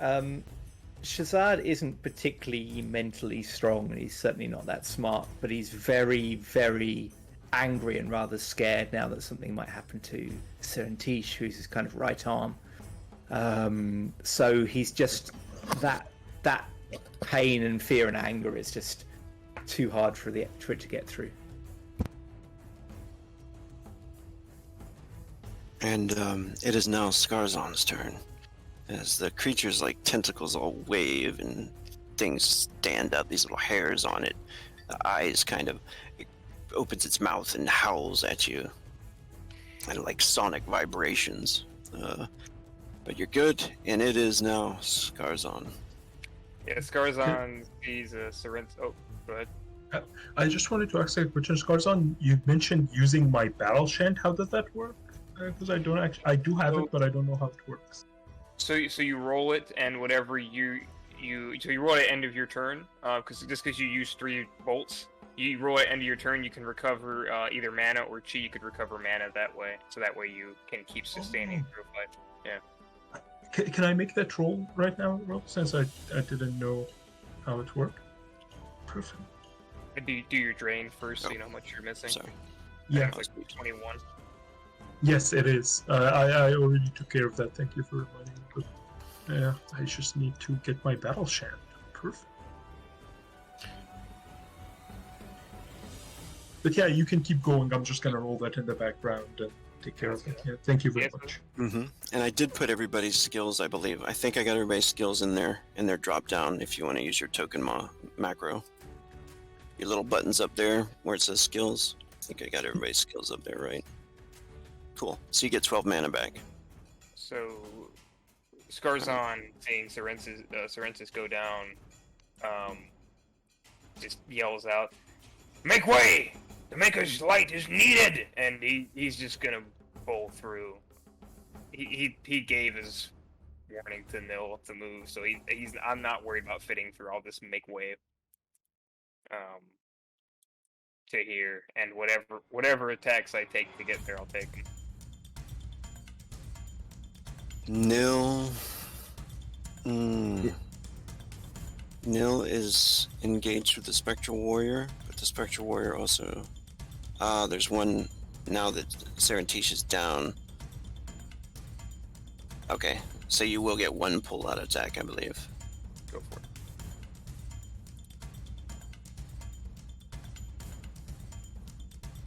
S2: Shazad isn't particularly mentally strong, and he's certainly not that smart, but he's very, very angry and rather scared now that something might happen to Serentish, who's his kind of right arm. So he's just that pain and fear and anger is just too hard for it to get through.
S1: And it is now Skarzon's turn. As the creature's like tentacles all wave and things stand up, these little hairs on it. The eyes kind of it opens its mouth and howls at you. And like sonic vibrations. But you're good, and it is now Skarzon.
S3: Yeah, Skarzon sees Serent. Oh, go ahead.
S5: I just wanted to ask a question, Skarzon. You mentioned using my battle chant. How does that work? Because I don't actually, I do have it, but I don't know how it works.
S3: So you roll it, and whatever you roll it at the end of your turn. Because you use 3 bolts, you roll it at the end of your turn. You can recover either mana or chi. You could recover mana that way. So that way you can keep sustaining through a fight. Yeah.
S5: Can I make that roll right now, Rob? Since I didn't know how it worked. Perfect.
S3: Do your drain first, so
S1: Oh.
S3: you know how much you're missing.
S1: Sorry.
S5: Yeah.
S3: It's like 21.
S5: Yes, it is. I already took care of that. Thank you for reminding me. But yeah, I just need to get my battle chant. Perfect. But yeah, you can keep going. I'm just gonna roll that in the background and take care of it. Yeah, thank you very
S3: Yes,
S5: much.
S1: Mm-hmm. And I did put everybody's skills, I believe. I think I got everybody's skills in their drop down if you want to use your token macro. Your little buttons up there where it says skills. I think I got everybody's skills up there, right? Cool. So you get 12 mana back.
S3: So Skarzon, seeing Serensis go down, just yells out, "Make way! The Maker's light is needed!" And he's just gonna bowl through. He gave his warning to Nil to move, so I'm not worried about fitting through all this make way. To here, and whatever attacks I take to get there, I'll take them.
S1: Nil. Nil is engaged with the Spectral Warrior, but the Spectral Warrior also. There's one now that Serentish is down. Okay, so you will get one pull-out attack, I believe.
S3: Go for it.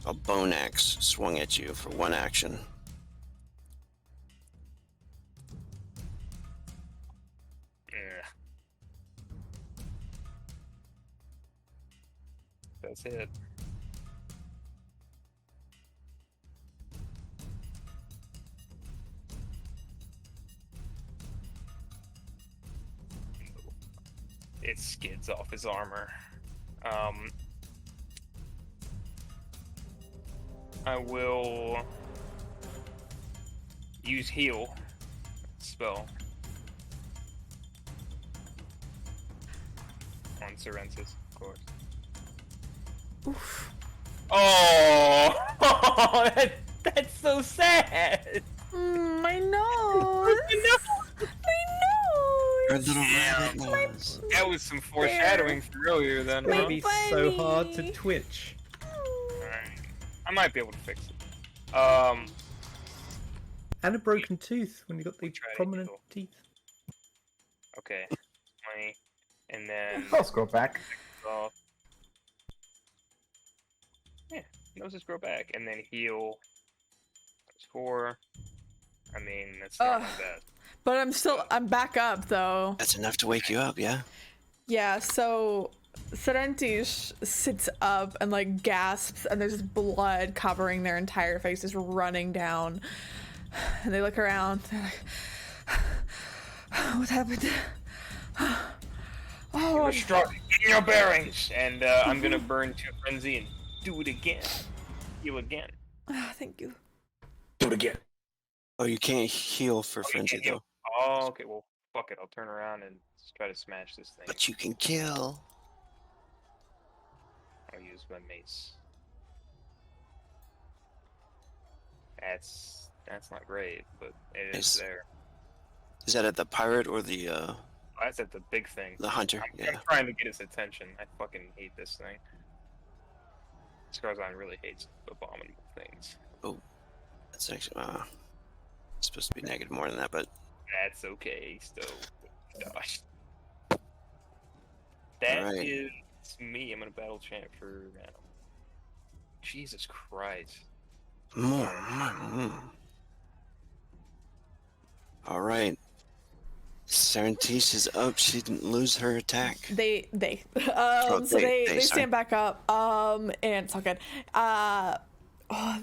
S1: A bone axe swung at you for one action.
S3: Yeah. That's it. it skids off his armor. I will use heal spell on Serensis, of course.
S4: Oof.
S3: Oh, that's so sad.
S4: My nose.
S1: Her
S4: My nose.
S1: little rabbit
S4: My-
S1: nose.
S3: That was some foreshadowing from earlier then,
S2: It's
S3: huh?
S2: gonna be so hard to
S4: bunny.
S2: twitch.
S3: Alright. I might be able to fix it.
S2: And a broken tooth when you got the
S3: Try to
S2: prominent
S3: heal.
S2: teeth.
S3: Okay. 20. And then
S6: I'll scroll back.
S3: off. Yeah, noses grow back. And then heal. That's 4. I mean, that's not my best.
S4: But I'm back up though.
S1: That's enough to wake you up, yeah?
S4: Yeah, so Serentish sits up and like gasps, and there's blood covering their entire face, just running down. And they look around. They're like, "What happened?" Oh,
S3: You're struck. Get your bearings. And I'm gonna burn to frenzy and do it again. Heal again.
S4: thank you.
S6: Do it again.
S1: Oh, you can't heal for
S3: You
S1: frenzy,
S3: can't heal.
S1: though.
S3: Oh, okay. Well, fuck it. I'll turn around and try to smash this thing.
S1: But you can kill.
S3: I'll use my mace. That's not great, but it is
S1: Nice.
S3: there.
S1: Is that at the pirate or the
S3: That's at the big thing.
S1: hunter?
S3: I'm
S1: Yeah.
S3: trying to get his attention. I fucking hate this thing. Skarzan really hates abominable things.
S1: That's actually it's supposed to be negative more than that, but
S3: That's okay, so gosh. That
S1: Alright.
S3: is me. I'm gonna battle chant for Jesus Christ.
S1: All right. Serentice is up. She didn't lose her attack.
S4: They
S1: Oh,
S4: so
S1: they,
S4: they
S1: sorry.
S4: stand back up, and it's all good.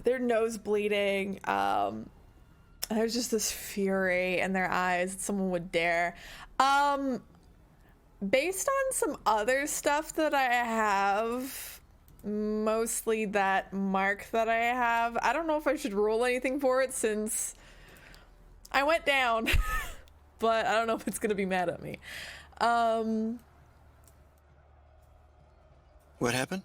S4: Their nose bleeding, there's just this fury in their eyes that someone would dare. Based on some other stuff that I have, mostly that mark that I have, I don't know if I should roll anything for it since I went down. But I don't know if it's gonna be mad at me.
S1: What happened?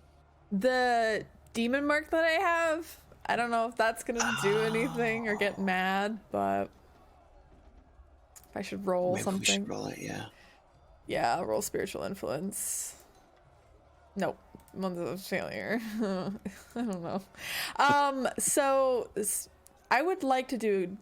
S4: The demon mark that I have, I don't know if that's gonna do anything or get mad, but if I should roll
S1: Maybe
S4: something.
S1: we should roll it, yeah.
S4: Yeah, I'll roll spiritual influence. Nope. Month of failure. I don't know. So I would like to do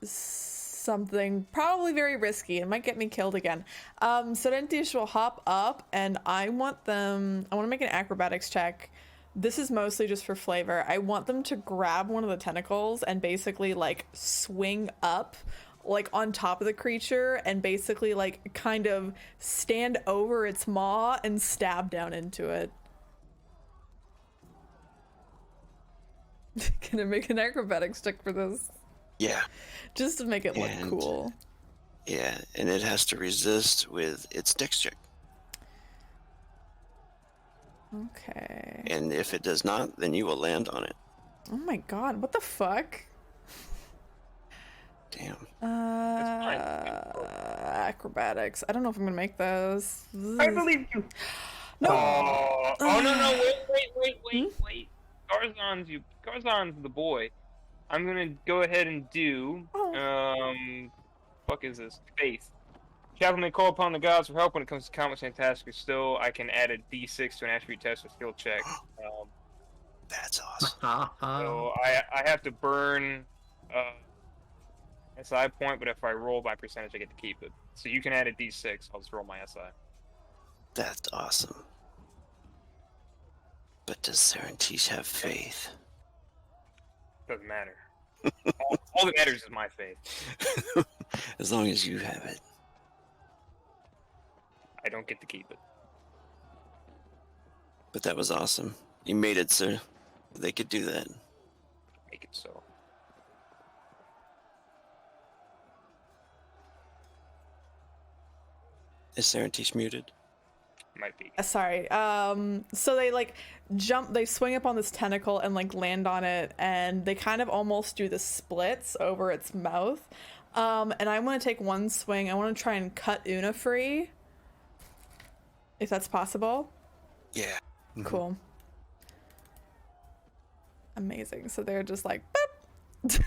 S4: something probably very risky. It might get me killed again. Serentish will hop up, and I want to make an acrobatics check. This is mostly just for flavor. I want them to grab one of the tentacles and basically like swing up like on top of the creature and basically like kind of stand over its maw and stab down into it. Can I make an acrobatics check for this?
S1: Yeah.
S4: Just to make it look
S1: And-
S4: cool.
S1: Yeah, and it has to resist with its dex check.
S4: Okay.
S1: And if it does not, then you will land on it.
S4: Oh my god, what the fuck?
S1: Damn.
S4: Acrobatics. I don't know if I'm gonna make those.
S3: I believe you.
S4: No.
S3: Oh no! Wait! Garzon's the boy. I'm gonna go ahead and do fuck is this? Faith. Captain may call upon the gods for help when it comes to combats and tasks. Still, I can add a D6 to an attribute test with skill check.
S1: That's awesome.
S3: So I have to burn SI point, but if I roll by percentage, I get to keep it. So you can add a D6. I'll just roll my SI.
S1: That's awesome. But does Serentice have faith?
S3: Doesn't matter. all that matters is my faith.
S1: As long as you have it.
S3: I don't get to keep it.
S1: But that was awesome. You made it, sir. They could do that.
S3: Make it so.
S1: Is Serentice muted?
S3: Might be.
S4: Sorry. So they like jump, they swing up on this tentacle and like land on it, and they kind of almost do the splits over its mouth. And I want to take one swing. I want to try and cut Una free, if that's possible.
S1: Yeah. Mhm.
S4: Cool. Amazing. So they're just like, boop.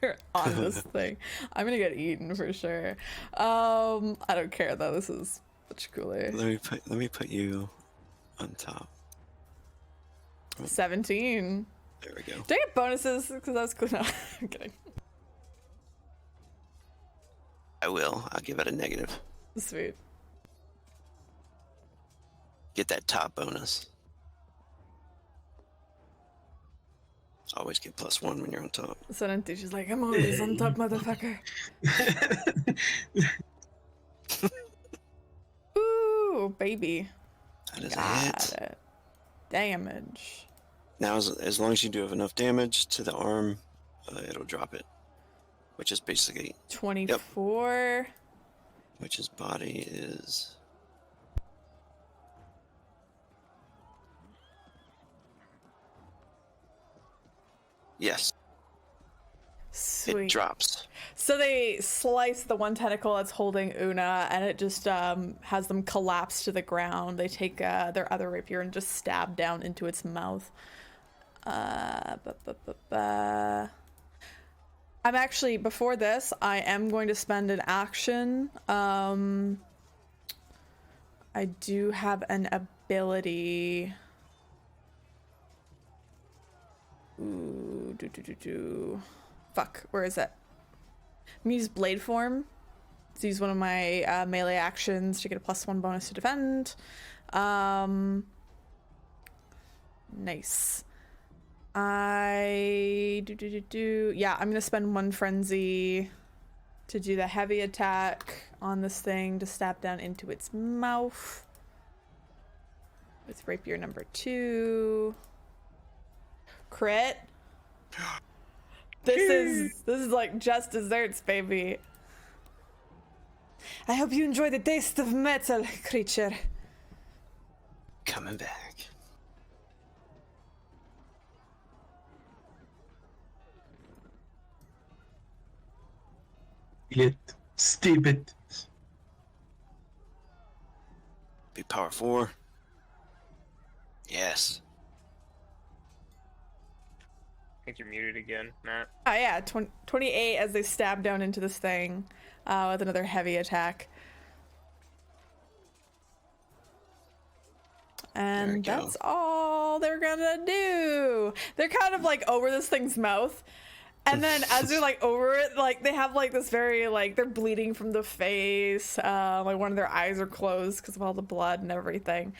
S4: They're on this thing. I'm gonna get eaten for sure. I don't care though. This is much cooler.
S1: Let me put you on top.
S4: 17.
S1: There we go.
S4: Do I get bonuses? Because that's cool. No, I'm kidding.
S1: I will. I'll give it a negative.
S4: Sweet.
S1: Get that top bonus. Always get +1 when you're on top.
S4: Sonenti, she's like, I'm always on top, motherfucker. Ooh, baby.
S1: That is a
S4: Got
S1: hit.
S4: it. Damage.
S1: Now, as long as you do have enough damage to the arm, it'll drop it. Which is basically,
S4: 24.
S1: which his body is. Yes,
S4: Sweet.
S1: it drops.
S4: So they slice the one tentacle that's holding Una, and it just has them collapse to the ground. They take their other rapier and just stab down into its mouth. I'm actually, before this, I am going to spend an action. I do have an ability. Ooh, fuck, where is it? I'm gonna use Blade Form. To use one of my melee actions to get a +1 bonus to defend. Nice. Yeah, I'm gonna spend 1 frenzy to do the heavy attack on this thing to stab down into its mouth with rapier number 2. Crit. This is like just desserts, baby. I hope you enjoy the taste of metal, creature.
S1: Coming back.
S5: It. Stupid.
S1: Be power 4. Yes.
S3: I think you're muted again, Matt.
S4: Oh yeah, 28 as they stab down into this thing with another heavy attack. And
S1: There we go.
S4: that's all they're gonna do. They're kind of like over this thing's mouth. And then as they're like over it, like they have like this very like they're bleeding from the face. Like one of their eyes are closed because of all the blood and everything.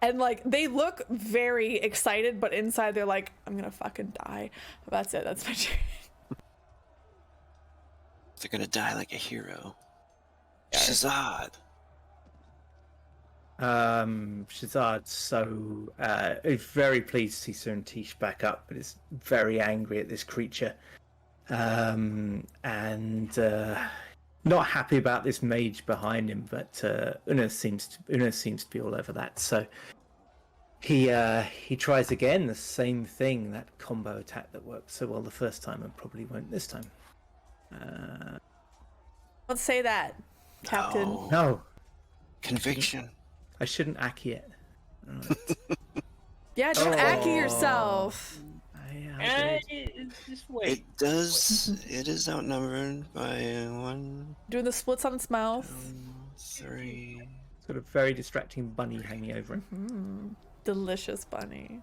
S4: And like they look very excited, but inside they're like, I'm gonna fucking die. But that's it, that's my turn.
S1: They're gonna die like a hero. Shazad.
S2: Shazad's so very pleased to see Tish back up, but is very angry at this creature, and not happy about this mage behind him. But Una seems to be all over that. So he tries again, the same thing, that combo attack that worked so well the first time and probably won't this time.
S4: Let's say that, Captain.
S1: No.
S2: No,
S1: Conviction.
S2: I shouldn't Aki it.
S4: Yeah, don't Aki yourself.
S2: I did.
S3: Just wait.
S1: It is outnumbered by 1,
S4: Doing the splits on its mouth.
S1: 3.
S2: It's got a very distracting bunny hanging over it.
S4: Delicious bunny.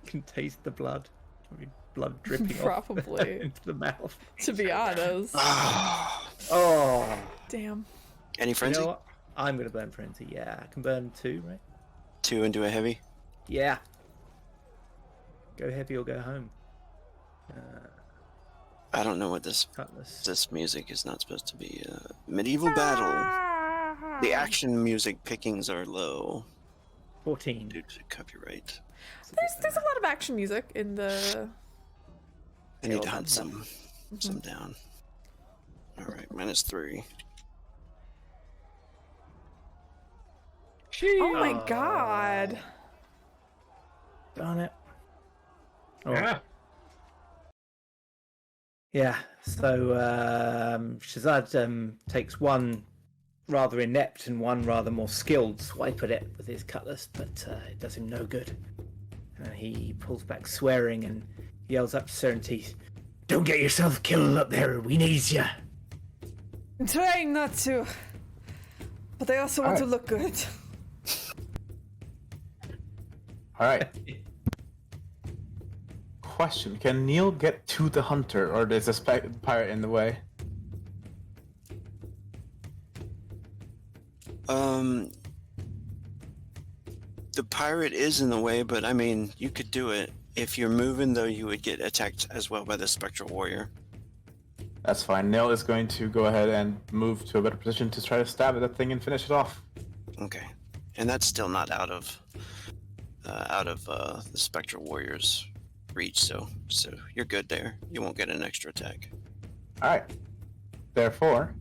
S2: Can taste the blood. I mean, blood dripping
S4: Probably.
S2: off into the mouth.
S4: To be honest.
S2: Oh,
S4: Damn.
S1: Any
S2: you
S1: frenzy?
S2: know what? I'm gonna burn frenzy. Yeah, I can burn 2, right?
S1: 2 and do a heavy.
S2: Yeah. Go heavy or go home.
S1: I don't know what this
S2: Cutlass.
S1: music is not supposed to be. Medieval battle. The action music pickings are low
S2: 14.
S1: due to copyright.
S4: There's a lot of action music in the.
S1: I need to hunt some down. All right, -3.
S4: Oh my god.
S2: Darn it. Oh,
S5: Yeah.
S2: yeah. So Shazad takes one rather inept and one rather more skilled swipe at it with his cutlass, but it does him no good. He pulls back swearing and yells up to Serenity, "Don't get yourself killed up there, we needs ya."
S4: I'm trying not to, but I also want to look good.
S6: All right. Question: can Neil get to the hunter, or is this pirate in the way?
S1: The pirate is in the way, but I mean, you could do it. If you're moving, though, you would get attacked as well by the spectral warrior.
S6: That's fine. Neil is going to go ahead and move to a better position to try to stab at that thing and finish it off.
S1: Okay, and that's still not out of the spectral warrior's reach, so you're good there. You won't get an extra attack.
S6: All right. Therefore,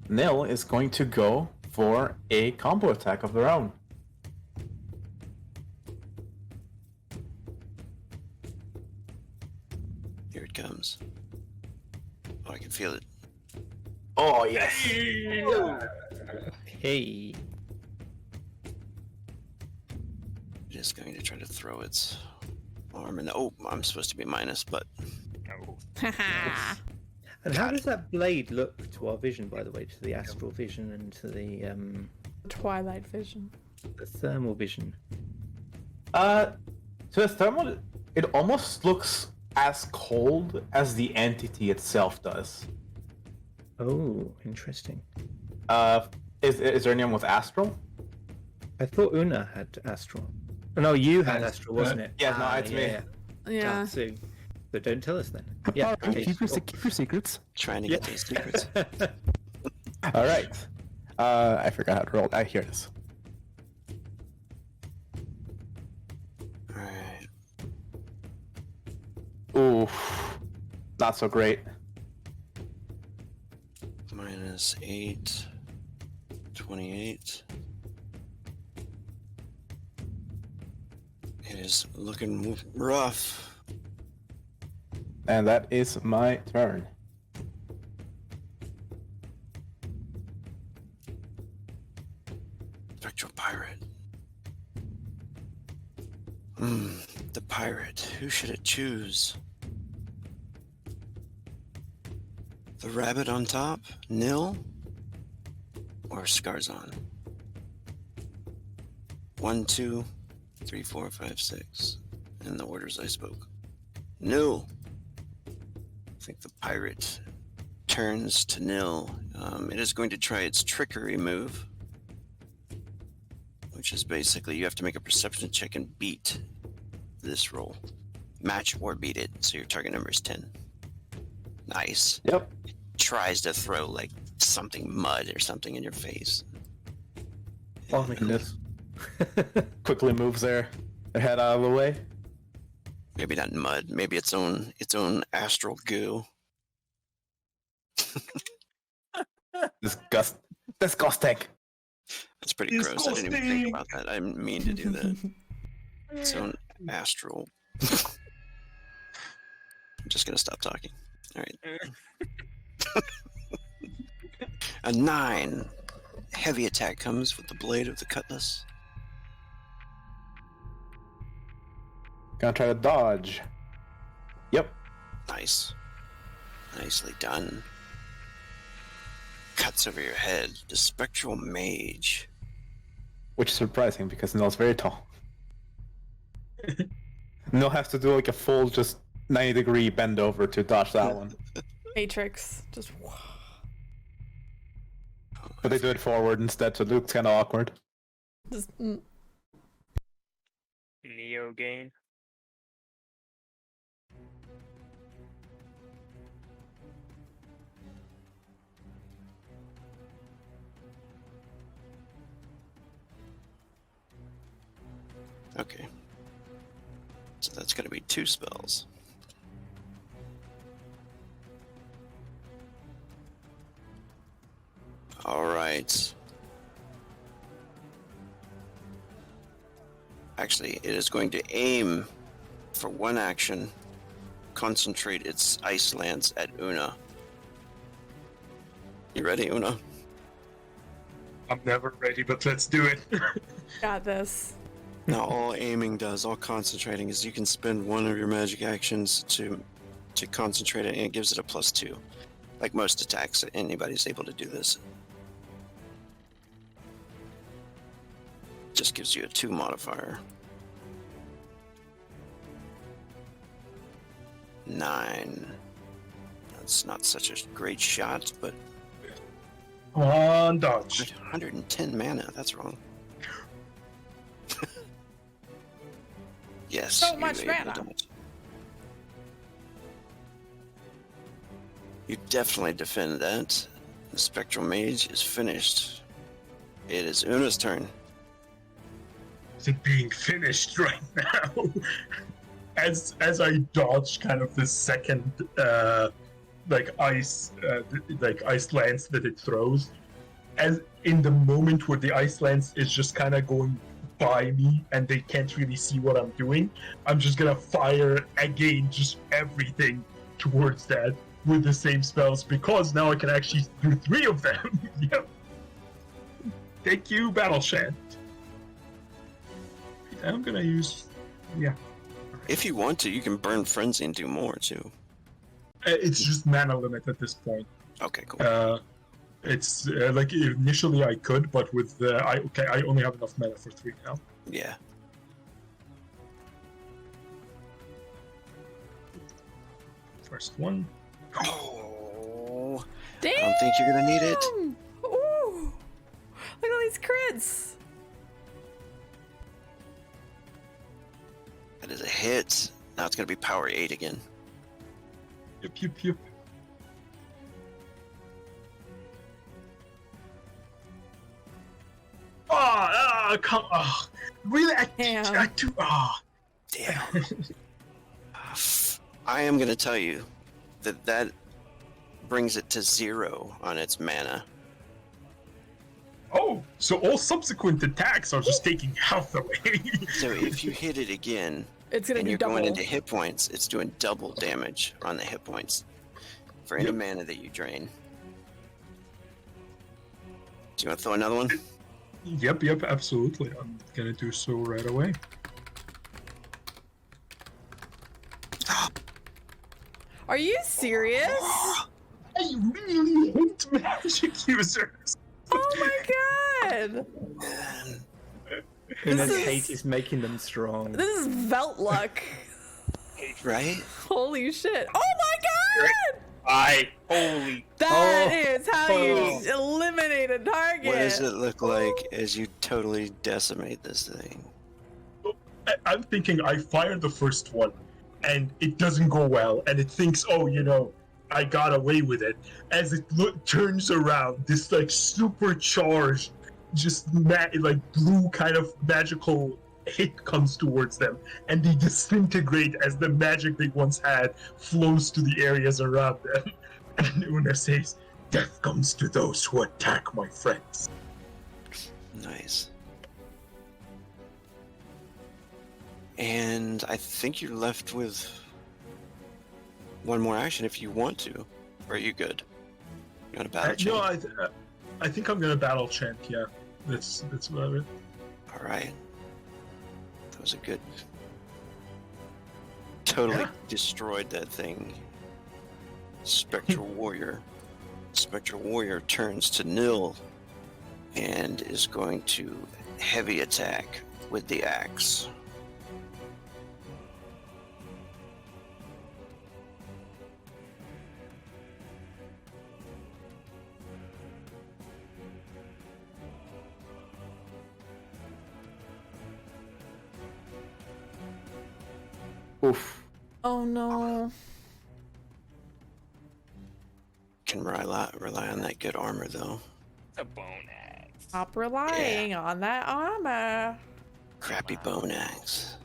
S6: Neil is going to go for a combo attack of their own.
S1: Here it comes. Oh, I can feel it.
S6: Oh yes.
S2: Hey.
S1: Just going to try to throw its arm in. Oh, I'm supposed to be minus, but
S3: No.
S2: And how does that blade look to our vision, by the way, to the astral vision and to the
S4: Twilight vision.
S2: thermal vision?
S6: To the thermal, it almost looks as cold as the entity itself does.
S2: Oh, interesting.
S6: Is there anyone with astral?
S2: I thought Una had astral. Oh, no, you had astral, wasn't it?
S6: Yeah, no, it's me.
S4: Yeah.
S2: So don't tell us then. Yeah.
S6: Alright,
S2: Okay.
S6: keep your secrets.
S1: trying to get those secrets.
S6: All right. I forgot how to roll. Here it is.
S1: All right.
S6: Oof. Not so great.
S1: Minus 8. 28. It is looking rough.
S6: And that is my turn.
S1: Spectral pirate. The pirate. Who should it choose? The rabbit on top? Nil? Or Skarzon? 1, 2, 3, 4, 5, 6. In the orders I spoke. Nil. I think the pirate turns to nil. It is going to try its trickery move, which is basically you have to make a perception check and beat this roll. Match or beat it, so your target number is 10. Nice.
S6: Yep.
S1: Tries to throw like something mud or something in your face.
S2: Oh my goodness.
S6: Quickly moves their head out of the way.
S1: Maybe not mud, maybe its own astral goo.
S6: Disgusting.
S1: That's pretty gross. I didn't even think about that. I didn't mean to do that. Its own astral. I'm just gonna stop talking. All right. A 9. Heavy attack comes with the blade of the cutlass.
S6: Gonna try to dodge. Yep.
S1: Nice. Nicely done. Cuts over your head. The spectral mage.
S6: Which is surprising because Nil's very tall. Nil has to do like a full just 90-degree bend over to dodge that one.
S4: Matrix. Just.
S6: But they do it forward instead, so it looks kind of awkward.
S4: Just
S3: Neo gain.
S1: Okay. So that's going to be 2 spells. All right. Actually, it is going to aim for one action, concentrate its ice lance at Una. You ready, Una?
S5: I'm never ready, but let's do it.
S4: Got this.
S1: Now, all aiming does, all concentrating, is you can spend one of your magic actions to concentrate it, and it gives it a +2. Like most attacks, anybody's able to do this. Just gives you a 2 modifier. 9. That's not such a great shot, but
S5: Come on, dodge.
S1: 110 mana, that's wrong. Yes.
S4: So
S1: you
S4: much
S1: able
S4: mana.
S1: to dodge. You definitely defend that. The Spectral Mage is finished. It is Una's turn.
S5: Is it being finished right now? As I dodge kind of the second ice lance that it throws, as in the moment where the ice lance is just kind of going by me and they can't really see what I'm doing, I'm just gonna fire again, just everything towards that with the same spells, because now I can actually do 3 of them. Yep. Thank you, Battle Chant. I'm gonna use, yeah.
S1: If you want to, you can burn Frenzy and do more too.
S5: It's just mana limit at this point.
S1: Okay, cool.
S5: It's like initially I could, but with I only have enough mana for 3 now.
S1: Yeah.
S5: First one.
S1: Oh.
S4: Damn!
S1: I don't think you're gonna need it.
S4: Ooh! Look at all these crits!
S1: That is a hit. Now it's gonna be power 8 again.
S5: Yep. Really?
S4: Damn.
S1: Damn. I am gonna tell you that brings it to 0 on its mana.
S5: Oh, so all subsequent attacks are just taking health away.
S1: So if you hit it again,
S4: It's gonna
S1: and
S4: do
S1: you're
S4: double.
S1: going into hit points, it's doing double damage on the hit points for any mana that you drain. Do you want to throw another one?
S5: Yep, absolutely. I'm gonna do so right away.
S4: Are you serious?
S5: I really hate magic users.
S4: Oh my god!
S1: Man.
S2: Una's
S4: is-
S2: hate is making them strong.
S4: This is Velt luck.
S1: Right?
S4: Holy shit. Oh my god!
S3: Holy.
S4: That
S2: Oh.
S4: is how you eliminate a target.
S1: What does it look like as you totally decimate this thing?
S5: I'm thinking I fired the first one, and it doesn't go well, and it thinks, oh, I got away with it. As it turns around, this like supercharged, just blue kind of magical hit comes towards them, and they disintegrate as the magic they once had flows to the areas around them. And Una says, "Death comes to those who attack my friends."
S1: Nice. And I think you're left with one more action if you want to. Or are you good? You want to battle chain?
S5: No, I think I'm gonna battle chant. Yeah, that's what I mean.
S1: All right. That was a good. Totally destroyed that thing. Spectral Warrior. Spectral Warrior turns to nil and is going to heavy attack with the axe.
S2: Oof.
S4: Oh no.
S1: Can rely on that good armor though.
S3: It's a bone axe.
S4: Stop relying on that armor.
S1: Crappy bone axe.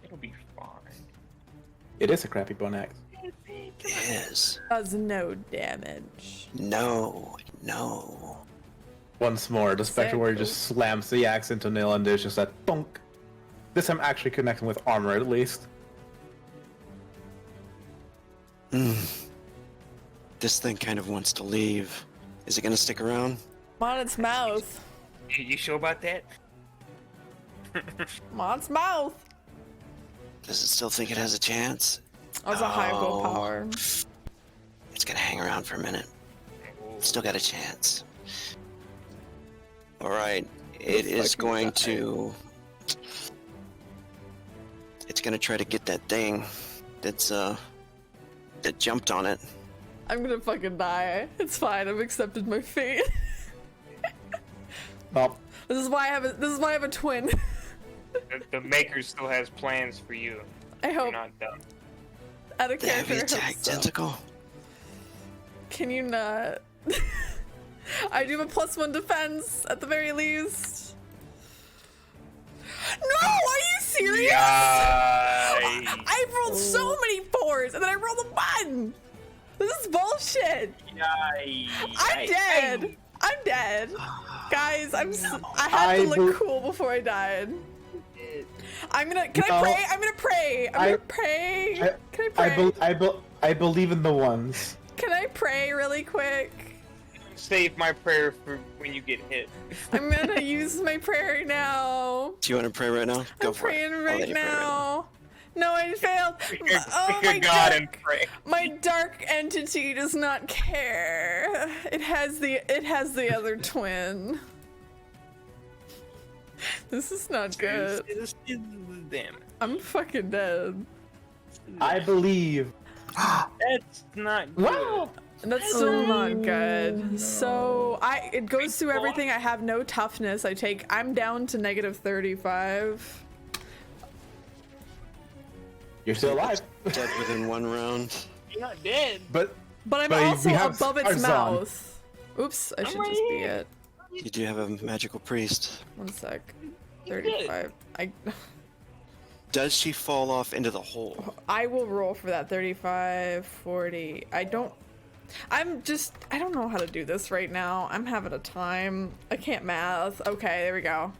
S3: It'll be fine.
S6: It is a crappy bone axe.
S1: Yes.
S4: Does no damage.
S1: No.
S6: once more. The Spectre
S4: Sick.
S6: Warrior just slams the axe into Nil, and there's just that thunk. This time actually connecting with armor, at least.
S1: This thing kind of wants to leave. Is it gonna stick around?
S4: On its mouth.
S3: You sure about that?
S4: On its mouth.
S1: Does it still think it has a chance?
S4: That's a high willpower.
S1: It's gonna hang around for a minute. Still got a chance. All right, it is going to. It's gonna try to get that thing that jumped on it.
S4: I'm gonna fucking die. It's fine. I've accepted my fate.
S6: Well,
S4: This is why I have a twin.
S3: The Maker still has plans for you.
S4: I
S3: You're
S4: hope.
S3: not done.
S4: Out of
S1: The heavy
S4: character. I hope
S1: attack
S4: so.
S1: tentacle.
S4: Can you not? I do have a +1 defense at the very least. No, are you serious? I rolled so many 4s and then I rolled a 1. This is bullshit. I'm dead. I'm dead. Guys, I had to look cool before I died. Can I pray? I'm gonna pray. I'm gonna pray. Can I pray?
S6: I believe in the ones.
S4: Can I pray really quick?
S3: Save my prayer for when you get hit.
S4: I'm gonna use my prayer now.
S1: Do you want to pray right now? Go
S4: I'm
S1: for it.
S4: praying
S1: I'll
S4: right
S1: let you pray
S4: now. No, I failed. Oh
S3: Pick
S4: my
S3: a god
S4: god.
S3: and pray.
S4: My dark entity does not care. It has the other twin. This is not good.
S3: Damn.
S4: I'm fucking dead.
S6: I believe.
S3: That's not good.
S4: That's still not good. So it goes through everything. I have no toughness. I'm down to -35.
S6: You're still alive.
S1: Dead within 1 round.
S3: You're not dead.
S6: But
S4: But I'm
S6: But
S4: also
S6: we have
S4: above its
S6: scars on.
S4: mouth. Oops, I should
S3: right
S4: just be
S3: here.
S4: it.
S1: You do have a magical priest.
S4: 1 sec. 35.
S1: Does she fall off into the hole?
S4: I will roll for that. 35, 40. I don't know how to do this right now. I'm having a time. I can't math. Okay, there we go.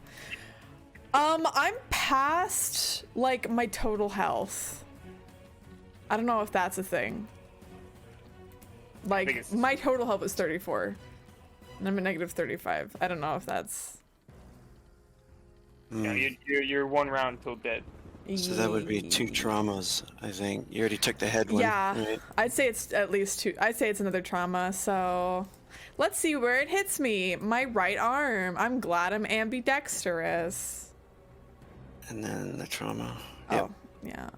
S4: I'm past, like, my total health. I don't know if that's a thing. Like,
S3: it's-
S4: my total health is 34. And I'm at -35. I don't know if that's...
S3: Yeah, you're 1 round till dead.
S1: So that would be 2 traumas, I think. You already took the head one.
S4: Yeah,
S1: Right?
S4: I'd say it's at least 2. I'd say it's another trauma. So let's see where it hits me. My right arm. I'm glad I'm ambidextrous.
S1: And then the trauma.
S4: Oh, yeah.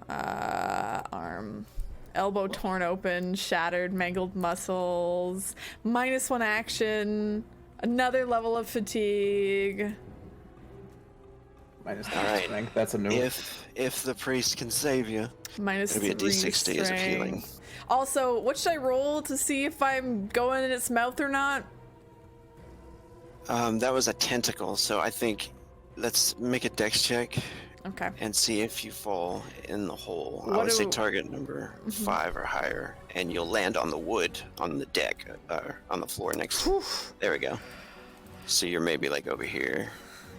S4: Arm. Elbow torn open, shattered, mangled muscles. -1 action. Another level of fatigue.
S6: minus
S1: All right.
S6: strength. That's a no.
S1: If the priest can save you,
S4: -3
S1: it'll be a D60 as of healing.
S4: strength. Also, what should I roll to see if I'm going in its mouth or not?
S1: That was a tentacle, so I think let's make a dex check
S4: Okay.
S1: and see if you fall in the hole. I
S4: What
S1: would say
S4: do-
S1: target number 5 or higher, and you'll land on the wood on the deck, on the floor next. There we go. So you're maybe like over here.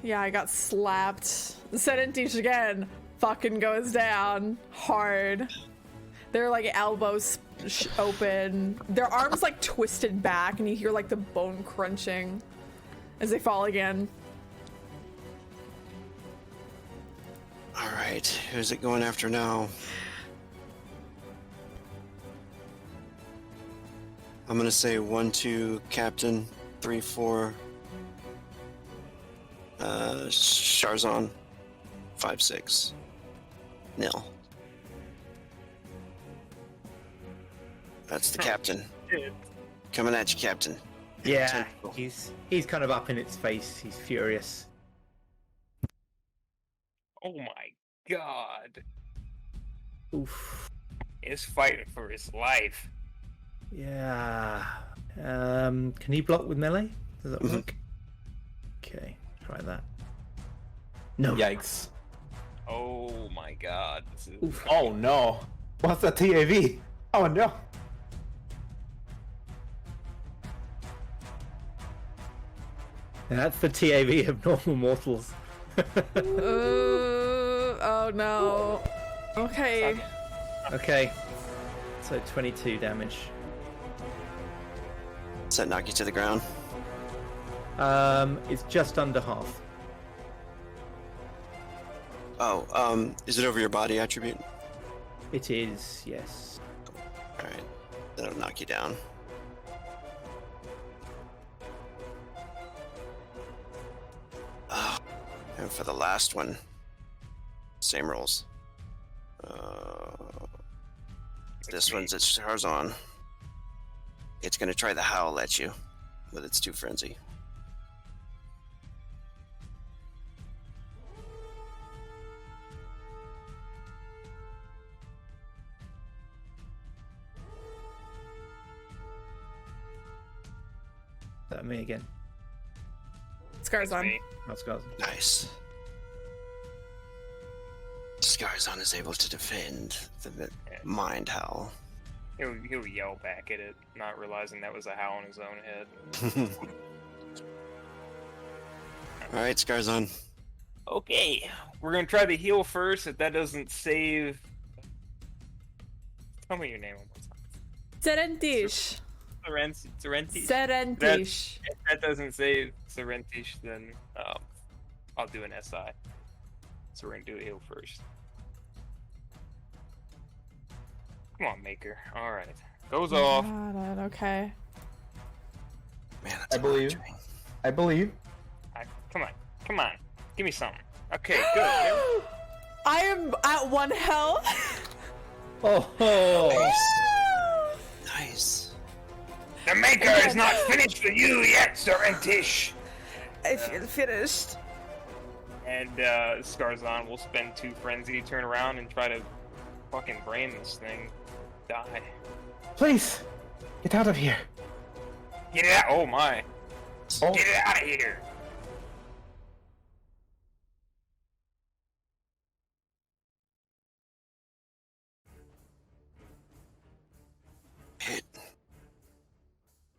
S4: Yeah, I got slapped. The Sedentish again fucking goes down hard. Their like elbows open. Their arms like twisted back, and you hear like the bone crunching as they fall again.
S1: All right, who's it going after now? I'm gonna say 1, 2, Captain, 3, 4. Sharzan, 5, 6. Nil. That's the captain. Coming at you, Captain.
S2: Yeah,
S1: Tentacle.
S2: he's kind of up in its face. He's furious.
S3: Oh my god.
S2: Oof.
S3: He's fighting for his life.
S2: Yeah. Can he block with melee? Does that
S1: Mhm.
S2: work? Okay, try that. No.
S6: Yikes.
S3: Oh my god. This is
S2: Oof.
S6: Oh no. What's that TAV? Oh no.
S2: And that's the TAV of normal mortals.
S4: Oh no. Okay.
S2: Okay. So 22 damage.
S1: Does that knock you to the ground?
S2: It's just under half.
S1: Oh, is it over your body attribute?
S2: It is, yes.
S1: Alright. That'll knock you down. And for the last one, same rolls. This one's at Charzon. It's gonna try the howl at you with its 2 frenzy.
S2: Is that me again?
S4: Scars on.
S3: Me.
S2: That's Scars.
S1: Nice. Scarzon is able to defend the mind howl.
S3: He'll yell back at it, not realizing that was a howl in his own head.
S1: Alright, Scarzon.
S3: Okay, we're gonna try the heal first. If that doesn't save, tell me your name one more time.
S4: Serentish.
S3: Serentish.
S4: Serentish.
S3: If that doesn't save Serentish, then I'll do an SI. So we're gonna do a heal first. Come on, Maker. All right, goes off.
S4: Got it. Okay.
S1: Man, that's
S6: I believe.
S1: monitoring.
S6: I believe.
S3: Come on, give me something. Okay, good.
S4: I am at 1 health.
S2: Oh!
S1: Nice.
S3: The Maker is not finished with you yet, Serentish.
S4: I feel finished.
S3: And Scarzon will spend 2 frenzy, turn around, and try to fucking brain this thing. Die.
S6: Please, get out of here.
S3: Get it out! Oh my!
S6: Oh.
S3: Get it out of here!
S1: Hit.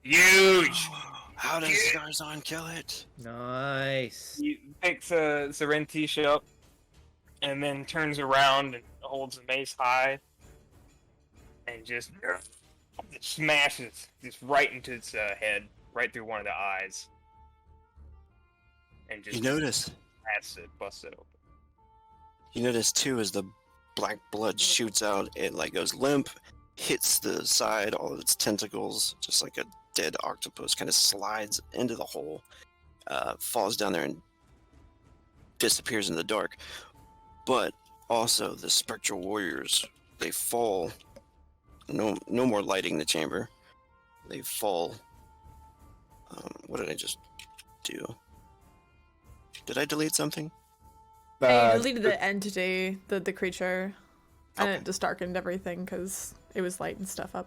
S3: Huge!
S1: How does Scarzon kill it?
S2: Nice.
S3: He picks Serentish up, and then turns around and holds the mace high, and just smashes just right into its head, right through one of the eyes, and just
S1: You notice
S3: busts it open.
S1: You notice too, as the black blood shoots out, it like goes limp, hits the side, all of its tentacles, just like a dead octopus, kind of slides into the hole, falls down there and disappears in the dark. But also the spectral warriors, they fall. No more lighting the chamber. They fall. What did I just do? Did I delete something?
S4: I deleted the entity, the creature, and
S1: Okay.
S4: it just darkened everything because it was lighting stuff up.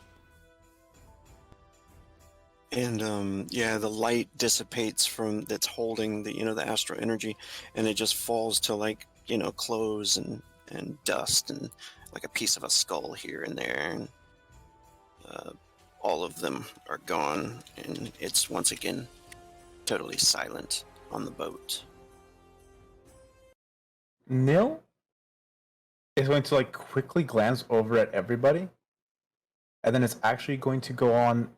S1: And yeah, the light dissipates from that's holding the the astral energy, and it just falls to clothes and dust and like a piece of a skull here and there, and all of them are gone, and it's once again totally silent on the boat.
S6: Nil is going to quickly glance over at everybody, and then it's actually going to go on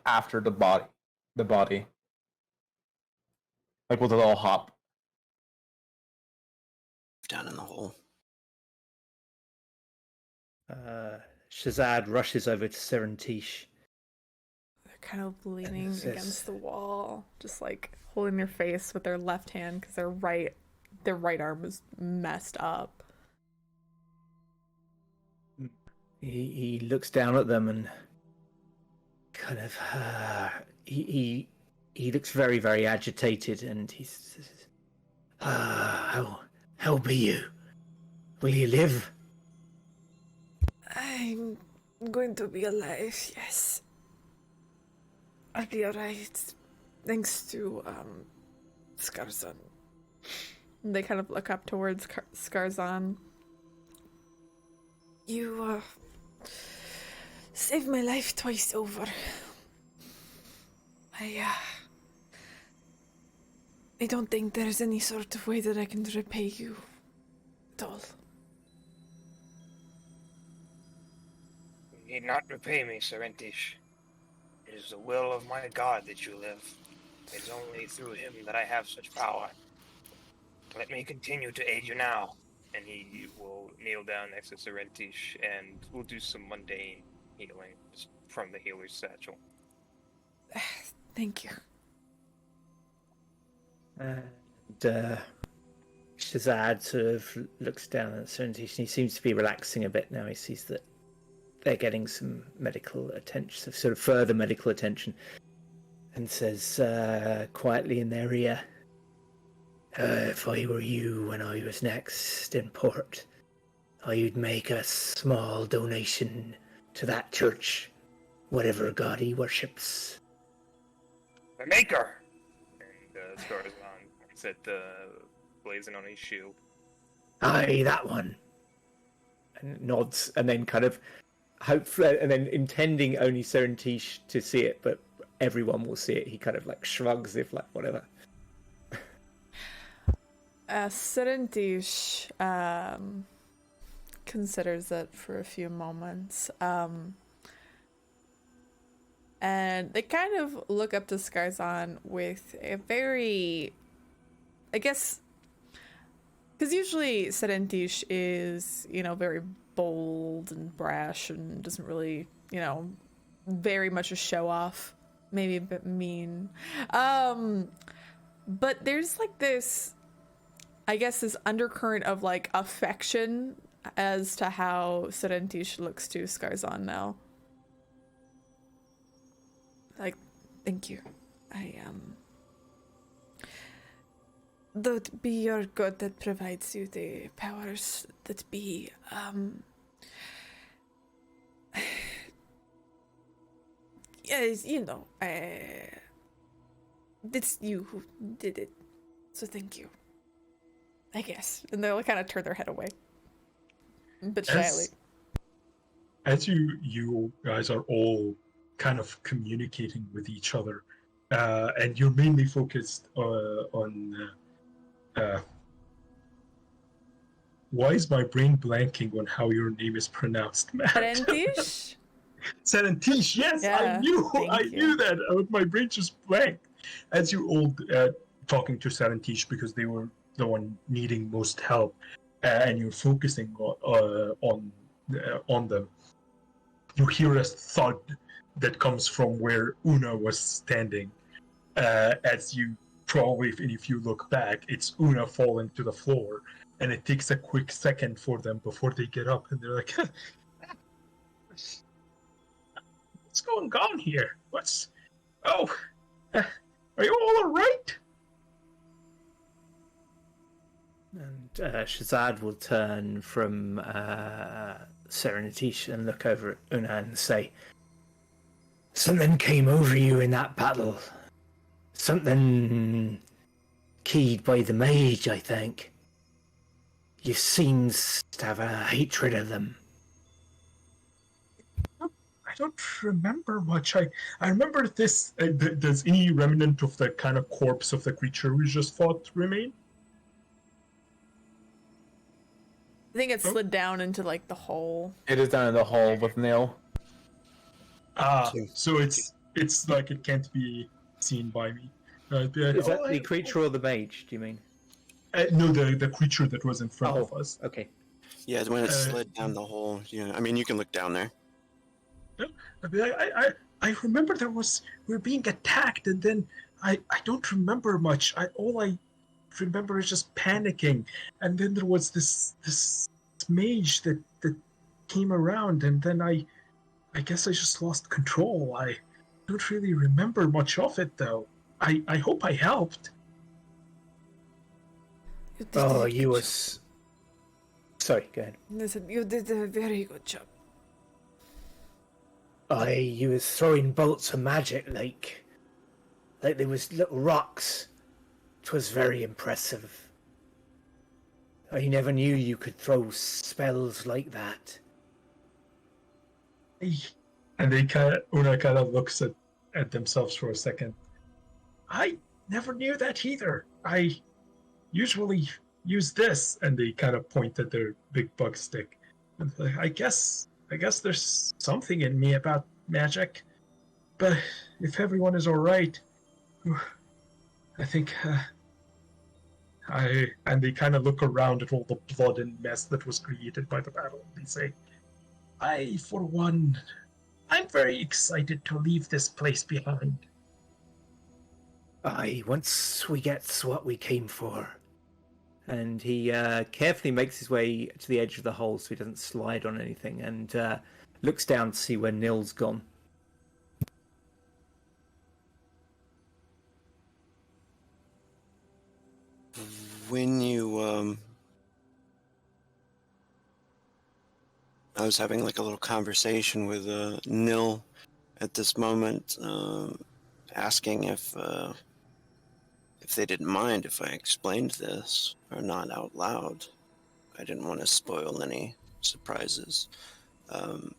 S6: after the body, with a little hop.
S1: Down in the hole.
S2: Shazad rushes over to Serentish.
S4: They're kind of leaning
S2: This is-
S4: against the wall, just holding their face with their left hand because their right arm is messed up.
S2: He looks down at them and kind of he looks very, very agitated, and he says, how be you? Will you live?
S4: I'm going to be alive, yes. I'll be alright. Thanks to, Scarzon. They kind of look up towards Scarzon. You, saved my life twice over. I don't think there's any sort of way that I can repay you at all.
S3: You need not repay me, Serentish. It is the will of my God that you live. It is only through him that I have such power. Let me continue to aid you now. And he will kneel down next to Serentish and we'll do some mundane healing from the healer's satchel.
S4: Thank you.
S2: And Shazad sort of looks down at Serenity. He seems to be relaxing a bit now. He sees that they're getting some medical attention, sort of further medical attention, and says quietly in their ear, if I were you when I was next in port, I'd make a small donation to that church, whatever god he worships.
S3: The Maker! And Scarzon looks at the blazon on his shield.
S2: Aye, that one. And nods, and then kind of hopefully, and then intending only Serentish to see it, but everyone will see it. He kind of like shrugs, if like whatever.
S4: Serentish considers it for a few moments. And they kind of look up to Scarzon with a very, I guess, because usually Serentish is, very bold and brash and doesn't really, very much a show off, maybe a bit mean. But there's like this, I guess, this undercurrent of like affection as to how Serentish looks to Scarzon now. Like, thank you. Though it be your God that provides you the powers that be, yes, it's you who did it, so thank you, I guess. And they'll kind of turn their head away, but shyly.
S5: As you guys are all kind of communicating with each other, and you're mainly focused on why is my brain blanking on how your name is pronounced, Matt?
S4: Serentish?
S5: Serentish, yes,
S4: Yeah,
S5: I knew
S4: you.
S5: that. My brain just blanked. As you all talking to Serentish because they were the one needing most help, and you're focusing on them. You hear a thud that comes from where Una was standing. As you probably, if you look back, it's Una falling to the floor, and it takes a quick second for them before they get up, and they're like, "What's going on here? Are you all alright?"
S2: And Shazad will turn from Serentish and look over at Una and say, something came over you in that battle. Something keyed by the Mage, I think. You seem to have a hatred of them.
S5: I don't remember much. I remember this. Does any remnant of the kind of corpse of the creature we just fought remain?
S4: I think it slid down into like the hole.
S6: It is down in the hole with Neil.
S5: So it's like it can't be seen by me. Like,
S2: Is that the creature or the Mage, do you mean?
S5: No, the creature that was in front of us.
S2: Okay.
S1: Yeah, when it slid down the hole. Yeah, I mean, you can look down there.
S5: I remember we were being attacked, and then I don't remember much. All I remember is just panicking, and then there was this mage that came around, and then I guess I just lost control. I don't really remember much of it, though. I hope I helped.
S2: Oh, you was... Sorry, go ahead.
S4: Listen, you did a very good job.
S2: You was throwing bolts of magic like there was little rocks. 'Twas very impressive. I never knew you could throw spells like that.
S5: And Una kind of looks at themselves for a second. I never knew that either. I usually use this, and they kind of point at their big bug stick. And I guess there's something in me about magic, but if everyone is all right, I think and they kind of look around at all the blood and mess that was created by the battle. And they say, I, for one, I'm very excited to leave this place behind.
S2: Aye, once we get what we came for. And he carefully makes his way to the edge of the hole so he doesn't slide on anything, and looks down to see where Nil's gone.
S1: When you I was having like a little conversation with Nil at this moment, asking if they didn't mind if I explained this or not out loud. I didn't want to spoil any surprises.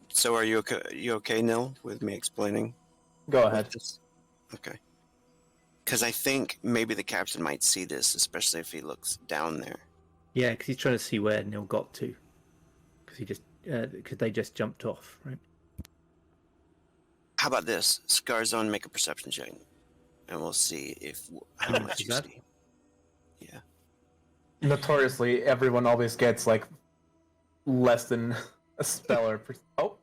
S1: So are you okay? You okay, Nil, with me explaining?
S6: Go ahead.
S1: This? Okay. Because I think maybe the captain might see this, especially if he looks down there.
S2: Yeah, because he's trying to see where Nil got to. Because they just jumped off, right?
S1: How about this? Scarzone, make a perception check, and we'll see how much you see. Yeah.
S6: Notoriously, everyone always gets like less than a stellar. Oh,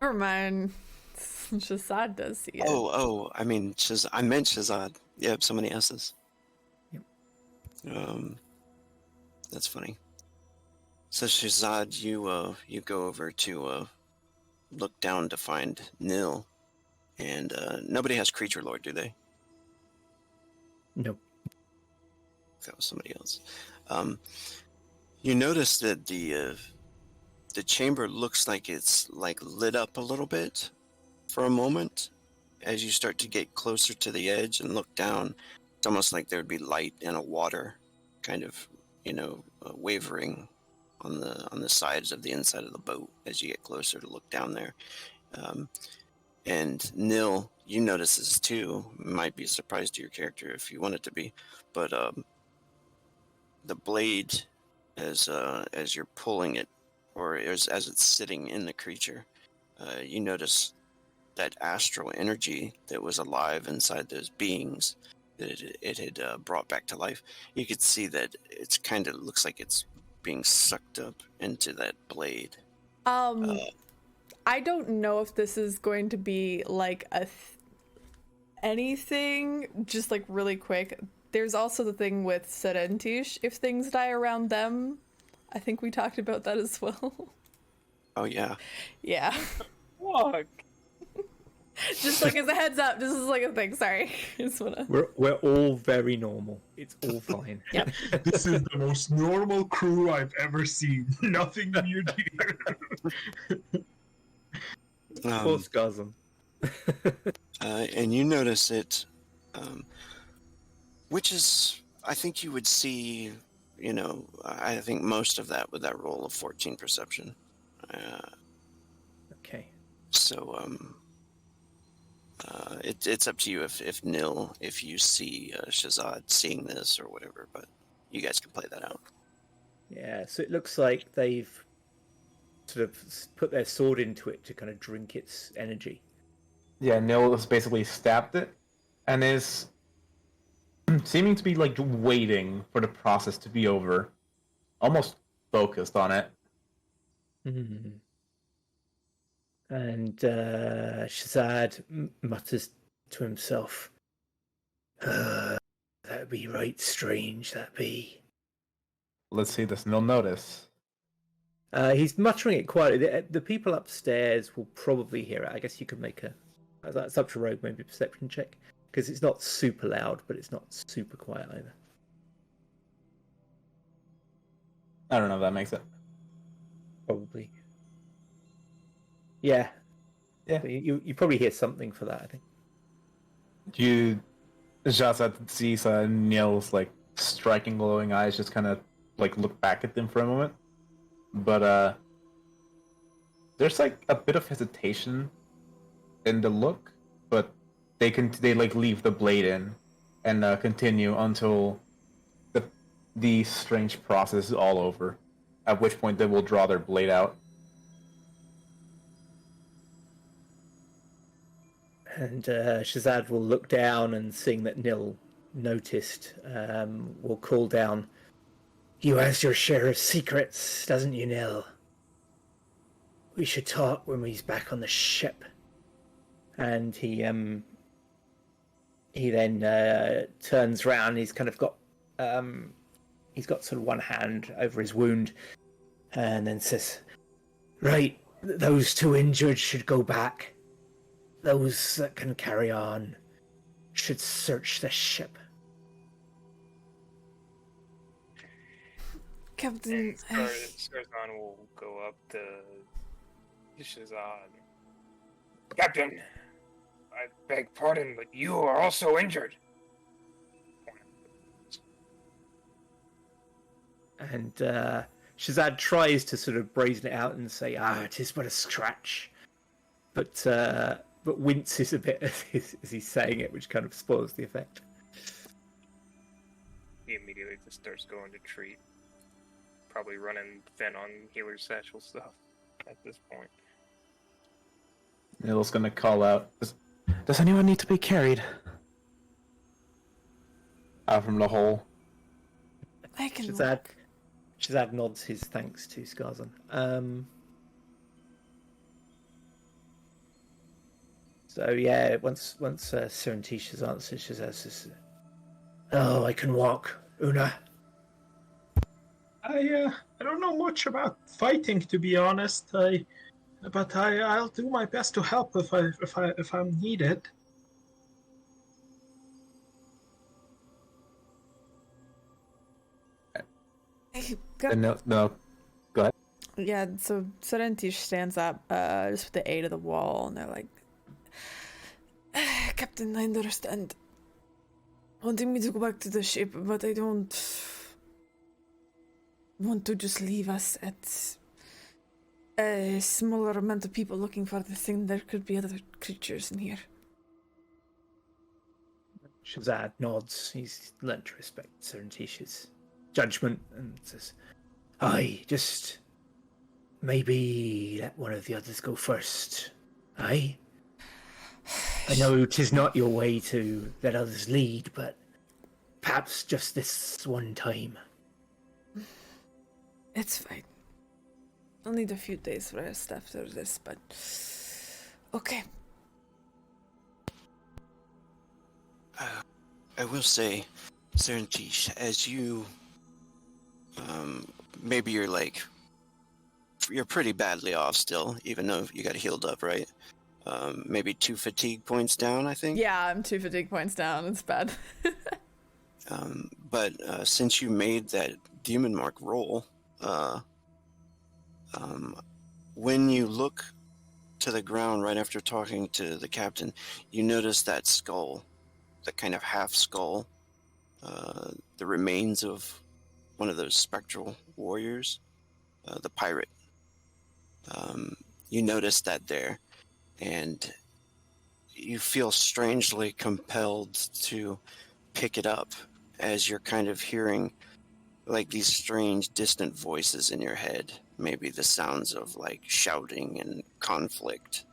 S4: Never mind. Shazad does see it.
S1: Oh, I mean, I meant Shazad. Yep, so many S's.
S2: Yep.
S1: That's funny. So Shazad, you go over to look down to find Nil, and nobody has Creature Lord, do they?
S2: Nope.
S1: That was somebody else. You notice that the chamber looks like it's like lit up a little bit for a moment. As you start to get closer to the edge and look down, it's almost like there'd be light in a water, kind of, wavering on the sides of the inside of the boat as you get closer to look down there. And Nil, you notice this too. Might be a surprise to your character if you want it to be, but the blade, as you're pulling it, or as it's sitting in the creature, you notice that astral energy that was alive inside those beings that it had brought back to life. You could see that it's kind of looks like it's being sucked up into that blade.
S4: I don't know if this is going to be like anything, just like really quick. There's also the thing with Serentish. If things die around them, I think we talked about that as well.
S1: Oh, yeah.
S4: Yeah.
S3: Fuck.
S4: Just like as a heads up, this is like a thing. Sorry. Just wanna...
S2: We're all very normal. It's all fine.
S4: Yep.
S5: This is the most normal crew I've ever seen. Nothing weird here.
S2: Poor Scarzon.
S1: And you notice it, which is, I think you would see, I think most of that with that roll of 14 perception.
S2: Okay.
S1: So, it's up to you if Nil, if you see Shazad seeing this or whatever, but you guys can play that out.
S2: Yeah, so it looks like they've sort of put their sword into it to kind of drink its energy.
S6: yeah. Nil has basically stabbed it, and is seeming to be like waiting for the process to be over, almost focused on it.
S2: Mm-hmm. And Shazad mutters to himself, "That'd be right strange, that be."
S6: Let's see this. Nil notice.
S2: He's muttering it quietly. The people upstairs will probably hear it. I guess you could make that's up to Rogue, maybe a perception check, because it's not super loud, but it's not super quiet either.
S6: I don't know if that makes it.
S2: Probably. Yeah.
S6: Yeah.
S2: So you probably hear something for that, I think.
S6: You, Shazad sees Nil's like striking, glowing eyes, just kind of like look back at them for a moment. But there's like a bit of hesitation in the look, but they like leave the blade in and continue until the strange process is all over, at which point they will draw their blade out.
S2: And Shazad will look down and seeing that Nil noticed, will call down, "You has your share of secrets, doesn't you, Nil? We should talk when he's back on the ship." And he then turns round. He's kind of got he's got sort of one hand over his wound, and then says, "Right, those 2 injured should go back. Those that can carry on should search the ship."
S4: Captain,
S3: Scarzon will go up to Shazad. Captain, I beg pardon, but you are also injured.
S2: And Shazad tries to sort of brazen it out and say, "It is but a scratch," but winces a bit as he's saying it, which kind of spoils the effect.
S3: He immediately just starts going to treat. Probably running thin on healer satchel stuff at this point.
S6: Nil's gonna call out, Does anyone need to be carried? Out from the hole.
S4: I can
S2: Shazad nods his thanks to Skarzan. So yeah, once Serentisha's answered, Shazad says, "Oh, I can walk, Una."
S5: I don't know much about fighting, to be honest. But I'll do my best to help if I'm needed.
S6: No, go ahead.
S4: Yeah, so Serentish stands up just with the aid of the wall, and they're like, "Captain, I understand. Wanting me to go back to the ship, but I don't want to just leave us at a smaller amount of people looking for the thing. There could be other creatures in here."
S2: Shazad nods. He's learnt to respect Serentisha's judgment and says, "Aye, just maybe let one of the others go first. Aye? I know 'tis not your way to let others lead, but perhaps just this one time."
S4: It's fine. I'll need a few days rest after this, but okay.
S1: I will say, Serentish, as you, maybe you're pretty badly off still, even though you got healed up, right? Maybe 2 fatigue points down, I think.
S4: Yeah, I'm 2 fatigue points down. It's bad.
S1: But since you made that demon mark roll, when you look to the ground right after talking to the captain, you notice that skull, that kind of half skull, the remains of one of those spectral warriors, the pirate. You notice that there, and you feel strangely compelled to pick it up as you're kind of hearing like these strange distant voices in your head, maybe the sounds of like shouting and conflict.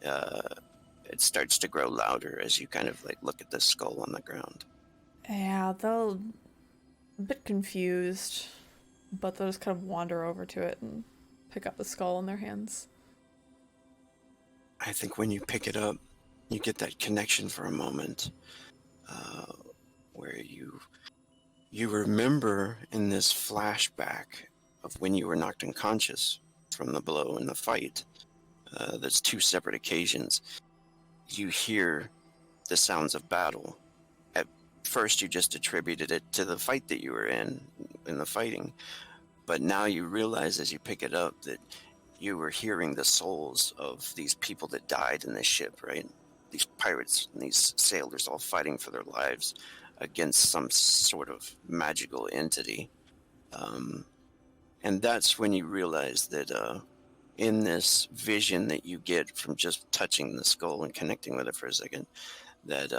S1: It starts to grow louder as you kind of like look at the skull on the ground.
S4: Yeah, they'll a bit confused, but they'll just kind of wander over to it and pick up the skull in their hands.
S1: I think when you pick it up, you get that connection for a moment, where you remember in this flashback of when you were knocked unconscious from the blow in the fight. That's 2 separate occasions. You hear the sounds of battle. At first, you just attributed it to the fight that you were in the fighting, but now you realize as you pick it up that you were hearing the souls of these people that died in this ship, right? These pirates and these sailors all fighting for their lives against some sort of magical entity. And that's when you realize that in this vision that you get from just touching the skull and connecting with it for a second, that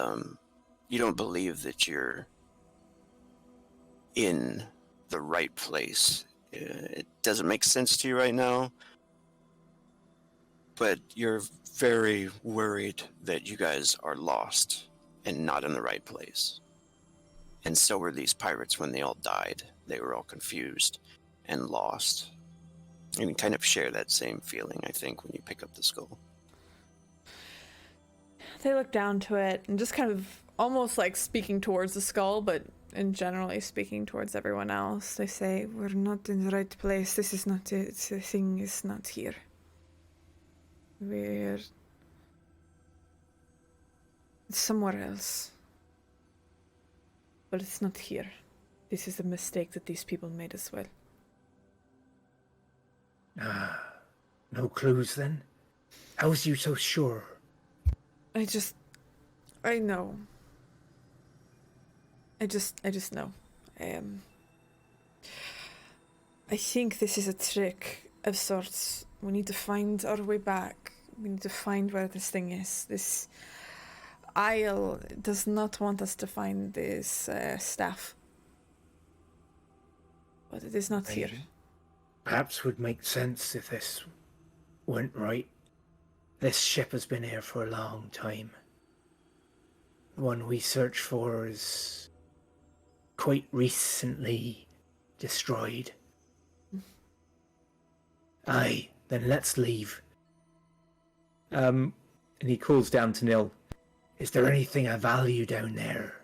S1: you don't believe that you're in the right place. It doesn't make sense to you right now, but you're very worried that you guys are lost and not in the right place. And so were these pirates when they all died. They were all confused and lost. And you kind of share that same feeling, I think, when you pick up the skull.
S4: They look down to it and just kind of almost like speaking towards the skull, but in generally speaking towards everyone else. They say, "We're not in the right place. This is not it. The thing is not here. We're somewhere else. But it's not here. This is a mistake that these people made as well."
S2: No clues then? How's you so sure?
S4: I know. I just know. I think this is a trick of sorts. We need to find our way back. We need to find where this thing is. This Isle does not want us to find this staff. But it is not here.
S2: Perhaps would make sense if this went right. This ship has been here for a long time. The one we search for is quite recently destroyed. Aye, then let's leave. And he calls down to Nil. Is there anything I value down there?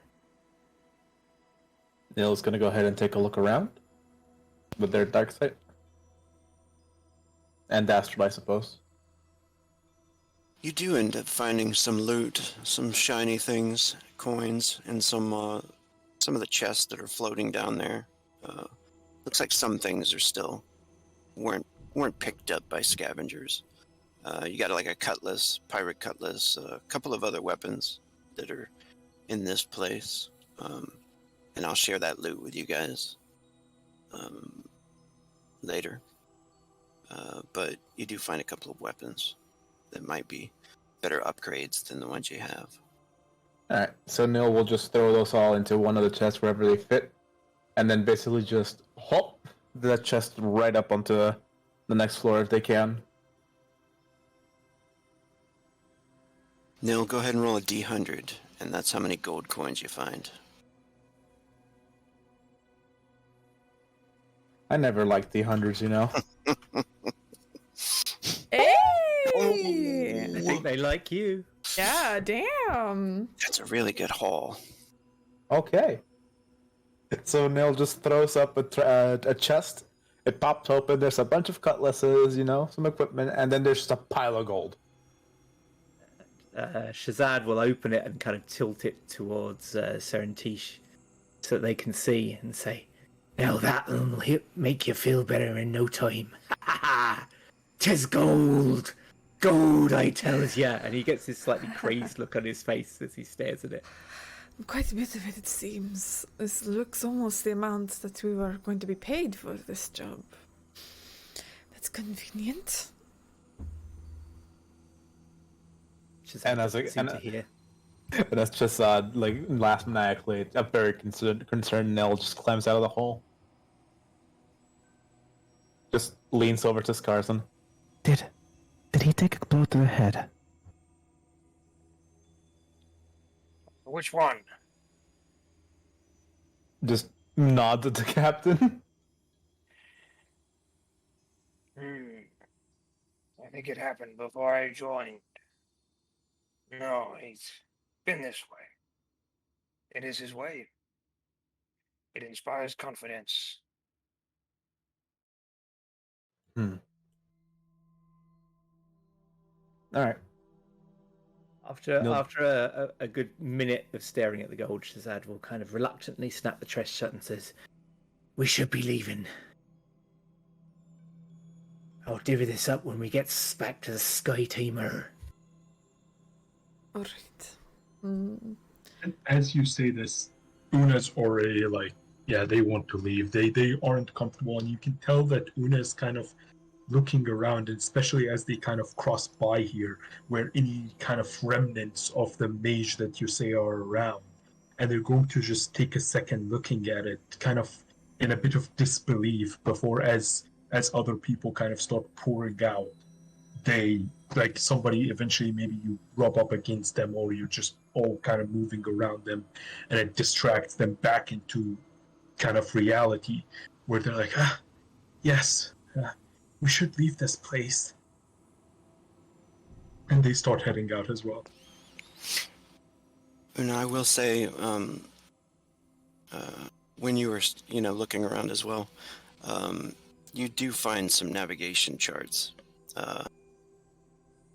S6: Neil's gonna go ahead and take a look around with their dark sight. And Astral, I suppose.
S1: You do end up finding some loot, some shiny things, coins, and some of the chests that are floating down there. Looks like some things are still weren't picked up by scavengers. You got like a cutlass, pirate cutlass, a couple of other weapons that are in this place, and I'll share that loot with you guys later. But you do find a couple of weapons that might be better upgrades than the ones you have.
S6: Alright, so Neil will just throw those all into one of the chests wherever they fit, and then basically just hop that chest right up onto the next floor if they can.
S1: Neil, go ahead and roll a D100, and that's how many gold coins you find.
S6: I never liked the hundreds, you know.
S4: Hey!
S2: I think they like you.
S4: Yeah, damn.
S1: That's a really good haul.
S6: Okay. So Neil just throws up a chest. It pops open. There's a bunch of cutlasses, you know, some equipment, and then there's just a pile of gold.
S2: Shazad will open it and kind of tilt it towards Serentish so that they can see and say, "Now that'll make you feel better in no time. Ha ha ha! 'Tis gold! Gold, I tells ya!" And he gets this slightly crazed look on his face as he stares at it.
S4: Quite a bit of it seems. This looks almost the amount that we were going to be paid for this job. That's convenient.
S2: Shazad
S6: And as
S2: doesn't seem to hear.
S6: But that's just like last maniacally, a very concerned Nell just climbs out of the hole. Just leans over to Scarson. Did he take a blow to the head?
S3: Which one?
S6: Just nod to the captain.
S3: I think it happened before I joined. No, he's been this way. It is his way. It inspires confidence.
S6: Alright.
S2: After a good minute of staring at the gold, Shazad will kind of reluctantly snap the chest shut and says, "We should be leaving. I'll divvy this up when we get back to the Sky Tamer."
S4: Alright.
S5: And as you say this, Una's already like, yeah, they want to leave. They aren't comfortable, and you can tell that Una's kind of looking around, and especially as they kind of cross by here, where any kind of remnants of the mage that you say are around, and they're going to just take a second looking at it, kind of in a bit of disbelief before, as other people kind of start pouring out, they, like, somebody eventually, maybe you rub up against them, or you're just all kind of moving around them, and it distracts them back into kind of reality, where they're like, yes, we should leave this place. And they start heading out as well.
S1: And I will say, when you were, looking around as well, you do find some navigation charts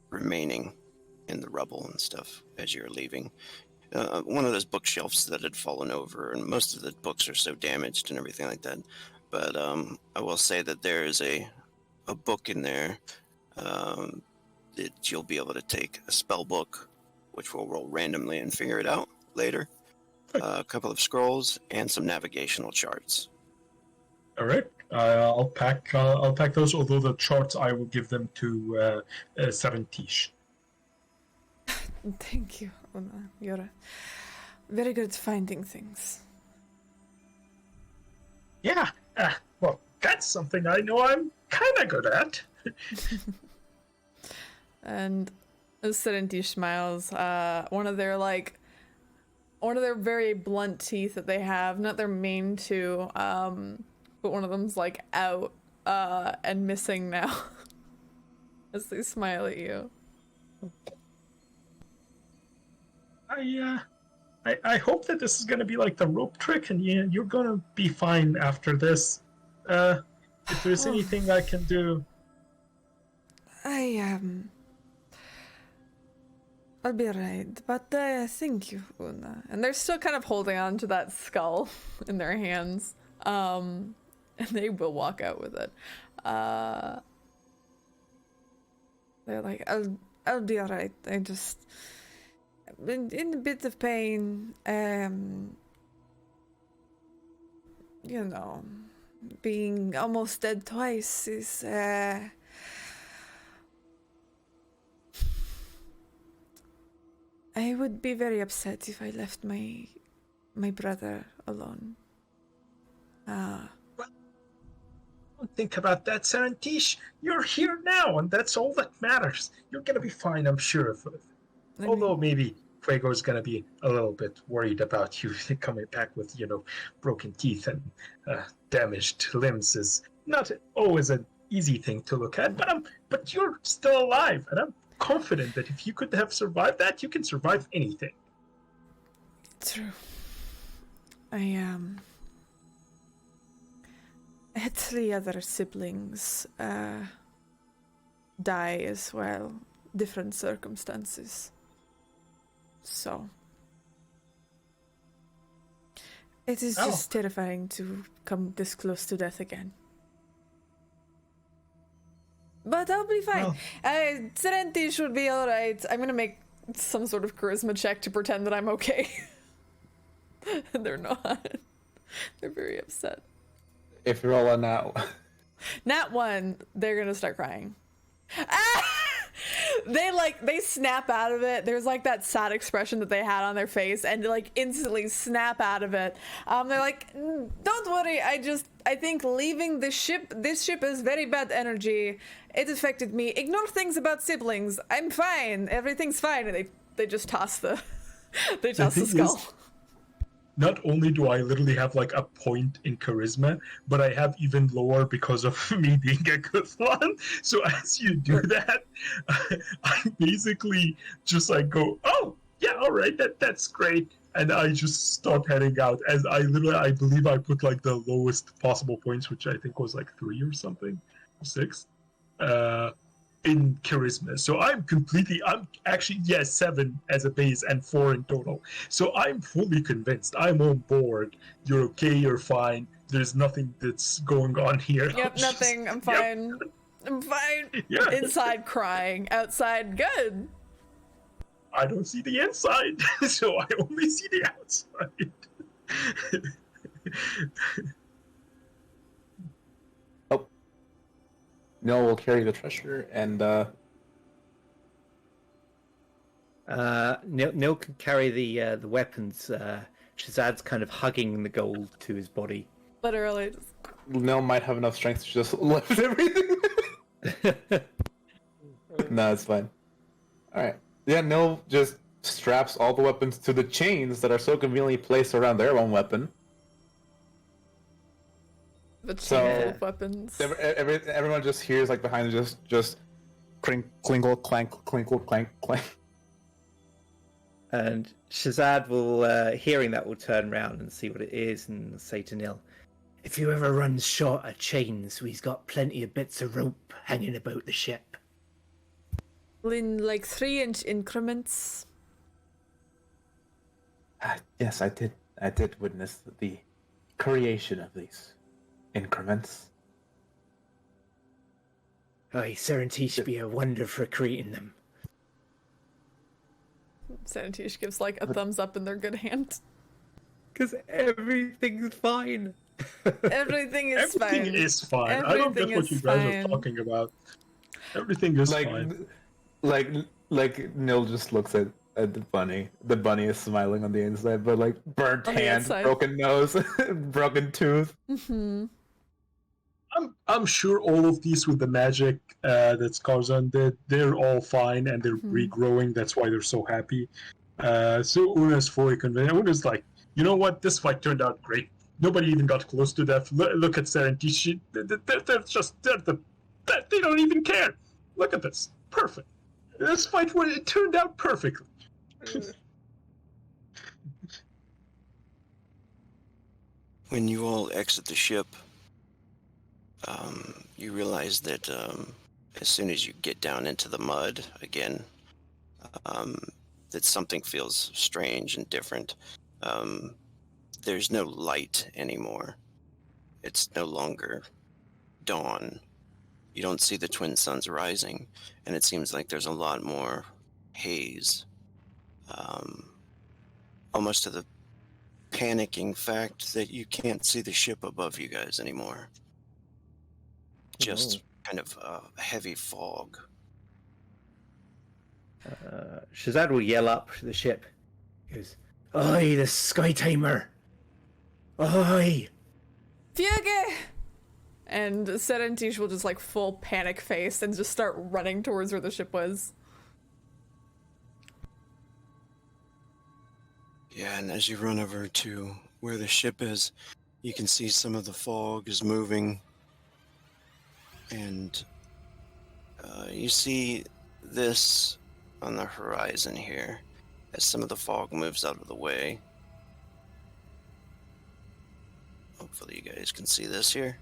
S1: remaining in the rubble and stuff as you're leaving. One of those bookshelves that had fallen over, and most of the books are so damaged and everything like that. But I will say that there is a book in there that you'll be able to take, a spell book, which we'll roll randomly and figure it out later. A couple of scrolls and some navigational charts.
S5: All right, I'll pack those. Although the charts, I will give them to Sarantish.
S4: Thank you, Una. You're very good at finding things.
S5: Yeah, well, that's something I know I'm kind of good at.
S4: And as Serenti smiles, one of their very blunt teeth that they have, not their main two, but one of them's like out and missing now. As they smile at you.
S5: I hope that this is gonna be like the rope trick, and you're gonna be fine after this. If there's anything I can do,
S4: I'll be alright, but thank you, Una. And they're still kind of holding on to that skull in their hands, and they will walk out with it. They're like, I'll be alright. I just in a bit of pain. Being almost dead twice is I would be very upset if I left my brother alone.
S5: don't think about that, Sarantish. You're here now, and that's all that matters. You're gonna be fine, I'm sure of it. Although maybe Fuego's gonna be a little bit worried about you coming back with, broken teeth and damaged limbs is not always an easy thing to look at. But you're still alive, and I'm confident that if you could have survived that, you can survive anything.
S4: True. I had 3 other siblings die as well, different circumstances. So it is just terrifying to come this close to death again. But I'll be fine. Serenti should be alright. I'm gonna make some sort of charisma check to pretend that I'm okay. They're not. They're very upset.
S6: If you roll a
S4: Nat 1, they're gonna start crying. They snap out of it. There's like that sad expression that they had on their face, and like instantly snap out of it. They're like, don't worry, I think leaving this ship is very bad energy. It affected me. Ignore things about siblings. I'm fine. Everything's fine. And they just toss the skull.
S5: Not only do I literally have like a point in charisma, but I have even lower because of me being a good one. So as you do that, I basically just like go, oh yeah, all right, that's great, and I just start heading out. As I believe I put like the lowest possible points, which I think was like 3 or something, 6. In charisma. So I'm actually 7 as a base and 4 in total. So I'm fully convinced. I'm on board. You're okay, you're fine. There's nothing that's going on here.
S4: Yep, nothing. I'm fine. Yep. I'm fine. Yeah. Inside crying. Outside good.
S5: I don't see the inside, so I only see the outside.
S6: Nil will carry the treasure, and
S2: Nil can carry the weapons. Shazad's kind of hugging the gold to his body,
S4: Literally.
S6: Nil might have enough strength to just lift everything. No, it's fine. Alright. Yeah, Nil just straps all the weapons to the chains that are so conveniently placed around their own weapon.
S4: The chain
S6: So-
S4: full of weapons.
S6: Everyone just hears like behind it just clinkle, clank, clinkle, clank, clank.
S2: And Shazad will, hearing that, will turn round and see what it is and say to Nil, "If you ever run short of chains, we've got plenty of bits of rope hanging about the ship."
S4: In like 3-inch increments.
S6: Yes, I did witness the creation of these increments.
S2: Aye, Serentish be a wonder for creating them.
S4: Sanitish gives like a thumbs up in their good hand.
S2: Because everything's fine.
S4: Everything is fine.
S5: Everything is fine. I don't get
S4: Everything
S5: what you
S4: is
S5: guys
S4: fine.
S5: are talking about. Everything is
S6: Like,
S5: fine.
S6: like Nil just looks at the bunny. The bunny is smiling on the inside, but like burnt
S4: On the
S6: hand,
S4: inside.
S6: broken nose, broken tooth.
S4: Mm-hmm.
S5: I'm sure all of these with the magic that Skarzan did, they're all fine and they're regrowing. That's why they're so happy. So Una's fully convinced. Una's like, you know what? This fight turned out great. Nobody even got close to death. Look at Serentish. They don't even care. Look at this. Perfect. This fight, it turned out perfectly.
S1: When you all exit the ship, you realize that as soon as you get down into the mud again, that something feels strange and different. There's no light anymore. It's no longer dawn. You don't see the twin suns rising, and it seems like there's a lot more haze. Almost to the panicking fact that you can't see the ship above you guys anymore. Just kind of a heavy fog.
S2: Shazad will yell up to the ship. He goes, "Oi, the Sky Tamer! Oi!"
S4: Fiege! And Serentish will just like full panic face and just start running towards where the ship was.
S1: Yeah, and as you run over to where the ship is, you can see some of the fog is moving. And you see this on the horizon here as some of the fog moves out of the way. Hopefully you guys can see this here.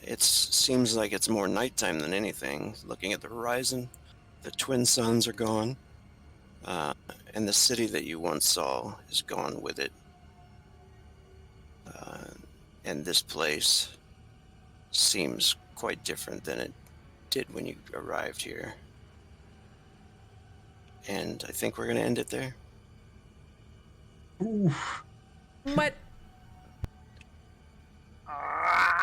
S1: It seems like it's more nighttime than anything. Looking at the horizon, the twin suns are gone. And the city that you once saw is gone with it. And this place seems quite different than it did when you arrived here. And I think we're going to end it there.
S5: Oof.
S4: What?
S3: Ah!